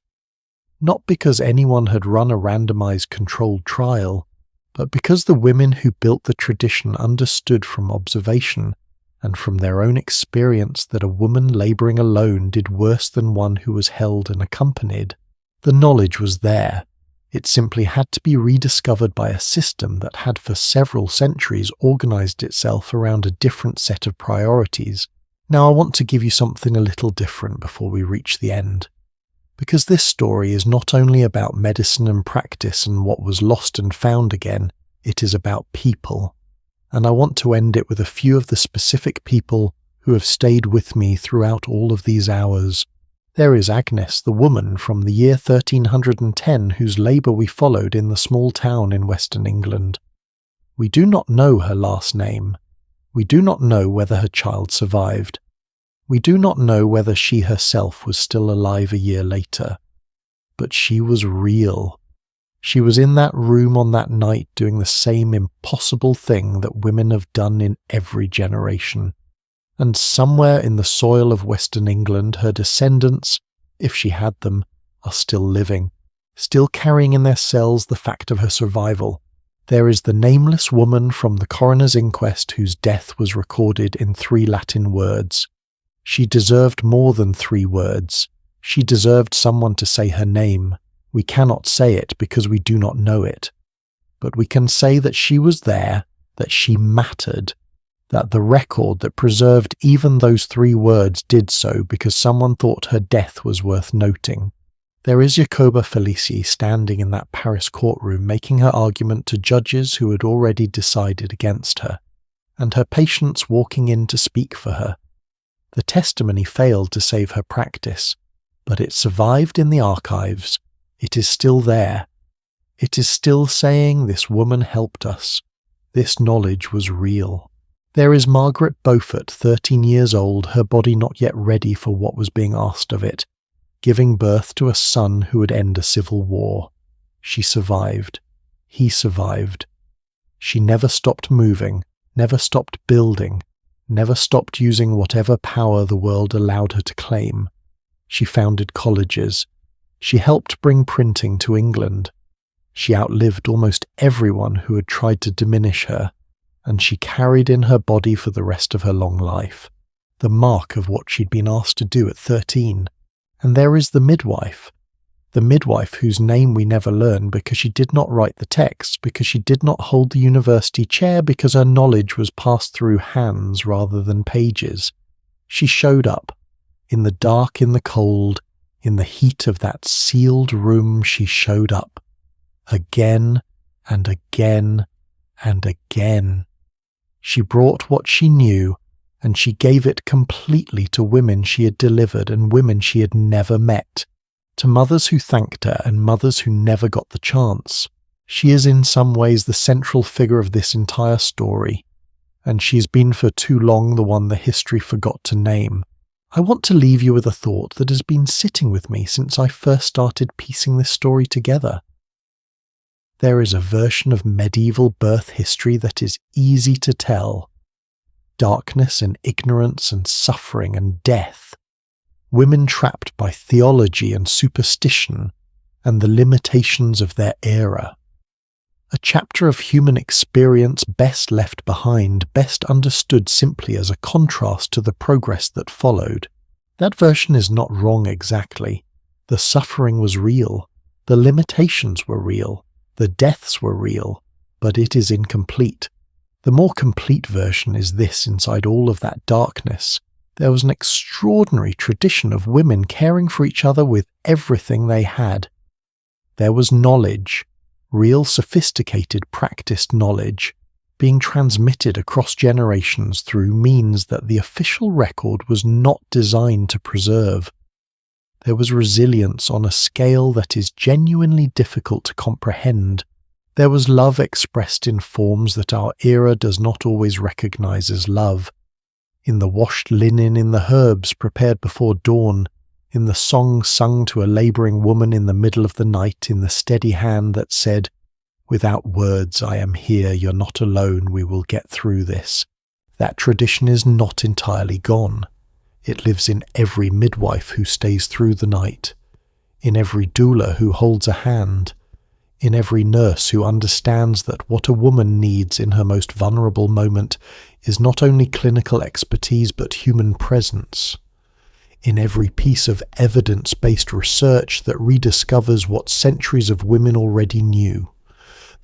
Not because anyone had run a randomized controlled trial, but because the women who built the tradition understood from observation and from their own experience that a woman labouring alone did worse than one who was held and accompanied. The knowledge was there. It simply had to be rediscovered by a system that had for several centuries organized itself around a different set of priorities. Now I want to give you something a little different before we reach the end. Because this story is not only about medicine and practice and what was lost and found again, it is about people. And I want to end it with a few of the specific people who have stayed with me throughout all of these hours. There is Agnes, the woman from the year 1310 whose labour we followed in the small town in Western England. We do not know her last name. We do not know whether her child survived. We do not know whether she herself was still alive a year later. But she was real. She was in that room on that night doing the same impossible thing that women have done in every generation. And somewhere in the soil of Western England, her descendants, if she had them, are still living, still carrying in their cells the fact of her survival. There is the nameless woman from the coroner's inquest whose death was recorded in 3 Latin words. She deserved more than 3 words. She deserved someone to say her name. We cannot say it because we do not know it. But we can say that she was there, that she mattered, that the record that preserved even those 3 words did so because someone thought her death was worth noting. There is Jacoba Felici standing in that Paris courtroom making her argument to judges who had already decided against her, and her patients walking in to speak for her. The testimony failed to save her practice, but it survived in the archives. It is still there. It is still saying this woman helped us. This knowledge was real. There is Margaret Beaufort, 13 years old, her body not yet ready for what was being asked of it, giving birth to a son who would end a civil war. She survived. He survived. She never stopped moving, never stopped building, never stopped using whatever power the world allowed her to claim. She founded colleges. She helped bring printing to England. She outlived almost everyone who had tried to diminish her, and she carried in her body for the rest of her long life the mark of what she'd been asked to do at 13. And there is the midwife whose name we never learn because she did not write the text, because she did not hold the university chair, because her knowledge was passed through hands rather than pages. She showed up, in the dark, in the cold, in the heat of that sealed room. She showed up, again and again and again. She brought what she knew, and she gave it completely to women she had delivered and women she had never met, to mothers who thanked her and mothers who never got the chance. She is in some ways the central figure of this entire story, and she's been for too long the one the history forgot to name. I want to leave you with a thought that has been sitting with me since I first started piecing this story together. There is a version of medieval birth history that is easy to tell. Darkness and ignorance and suffering and death. Women trapped by theology and superstition and the limitations of their era. A chapter of human experience best left behind, best understood simply as a contrast to the progress that followed. That version is not wrong exactly. The suffering was real. The limitations were real. The deaths were real, but it is incomplete. The more complete version is this: inside all of that darkness, there was an extraordinary tradition of women caring for each other with everything they had. There was knowledge, real sophisticated practiced knowledge, being transmitted across generations through means that the official record was not designed to preserve. There was resilience on a scale that is genuinely difficult to comprehend. There was love expressed in forms that our era does not always recognize as love. In the washed linen, in the herbs prepared before dawn, in the song sung to a labouring woman in the middle of the night, in the steady hand that said, "Without words, I am here, you're not alone, we will get through this." That tradition is not entirely gone. It lives in every midwife who stays through the night, in every doula who holds a hand, in every nurse who understands that what a woman needs in her most vulnerable moment is not only clinical expertise but human presence, in every piece of evidence-based research that rediscovers what centuries of women already knew.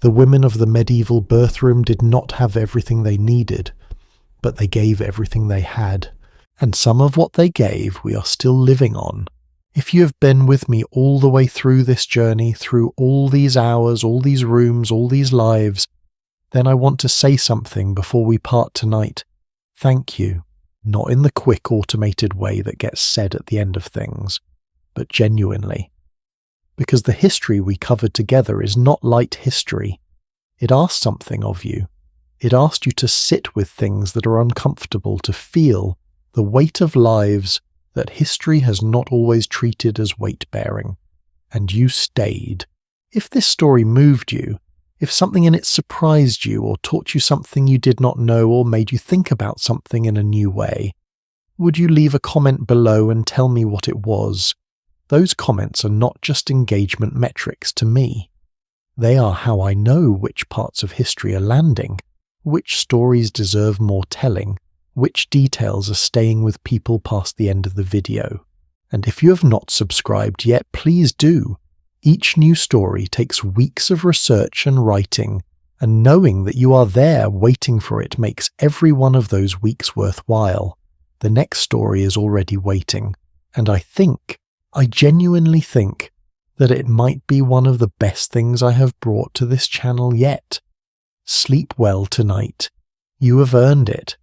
The women of the medieval birth room did not have everything they needed, but they gave everything they had. And some of what they gave we are still living on. If you have been with me all the way through this journey, through all these hours, all these rooms, all these lives, then I want to say something before we part tonight. Thank you. Not in the quick automated way that gets said at the end of things, but genuinely. Because the history we covered together is not light history. It asked something of you. It asked you to sit with things that are uncomfortable, to feel the weight of lives that history has not always treated as weight-bearing. And you stayed. If this story moved you, if something in it surprised you or taught you something you did not know or made you think about something in a new way, would you leave a comment below and tell me what it was? Those comments are not just engagement metrics to me. They are how I know which parts of history are landing, which stories deserve more telling, which details are staying with people past the end of the video. And if you have not subscribed yet, please do. Each new story takes weeks of research and writing, and knowing that you are there waiting for it makes every one of those weeks worthwhile. The next story is already waiting, and I genuinely think, that it might be one of the best things I have brought to this channel yet. Sleep well tonight. You have earned it.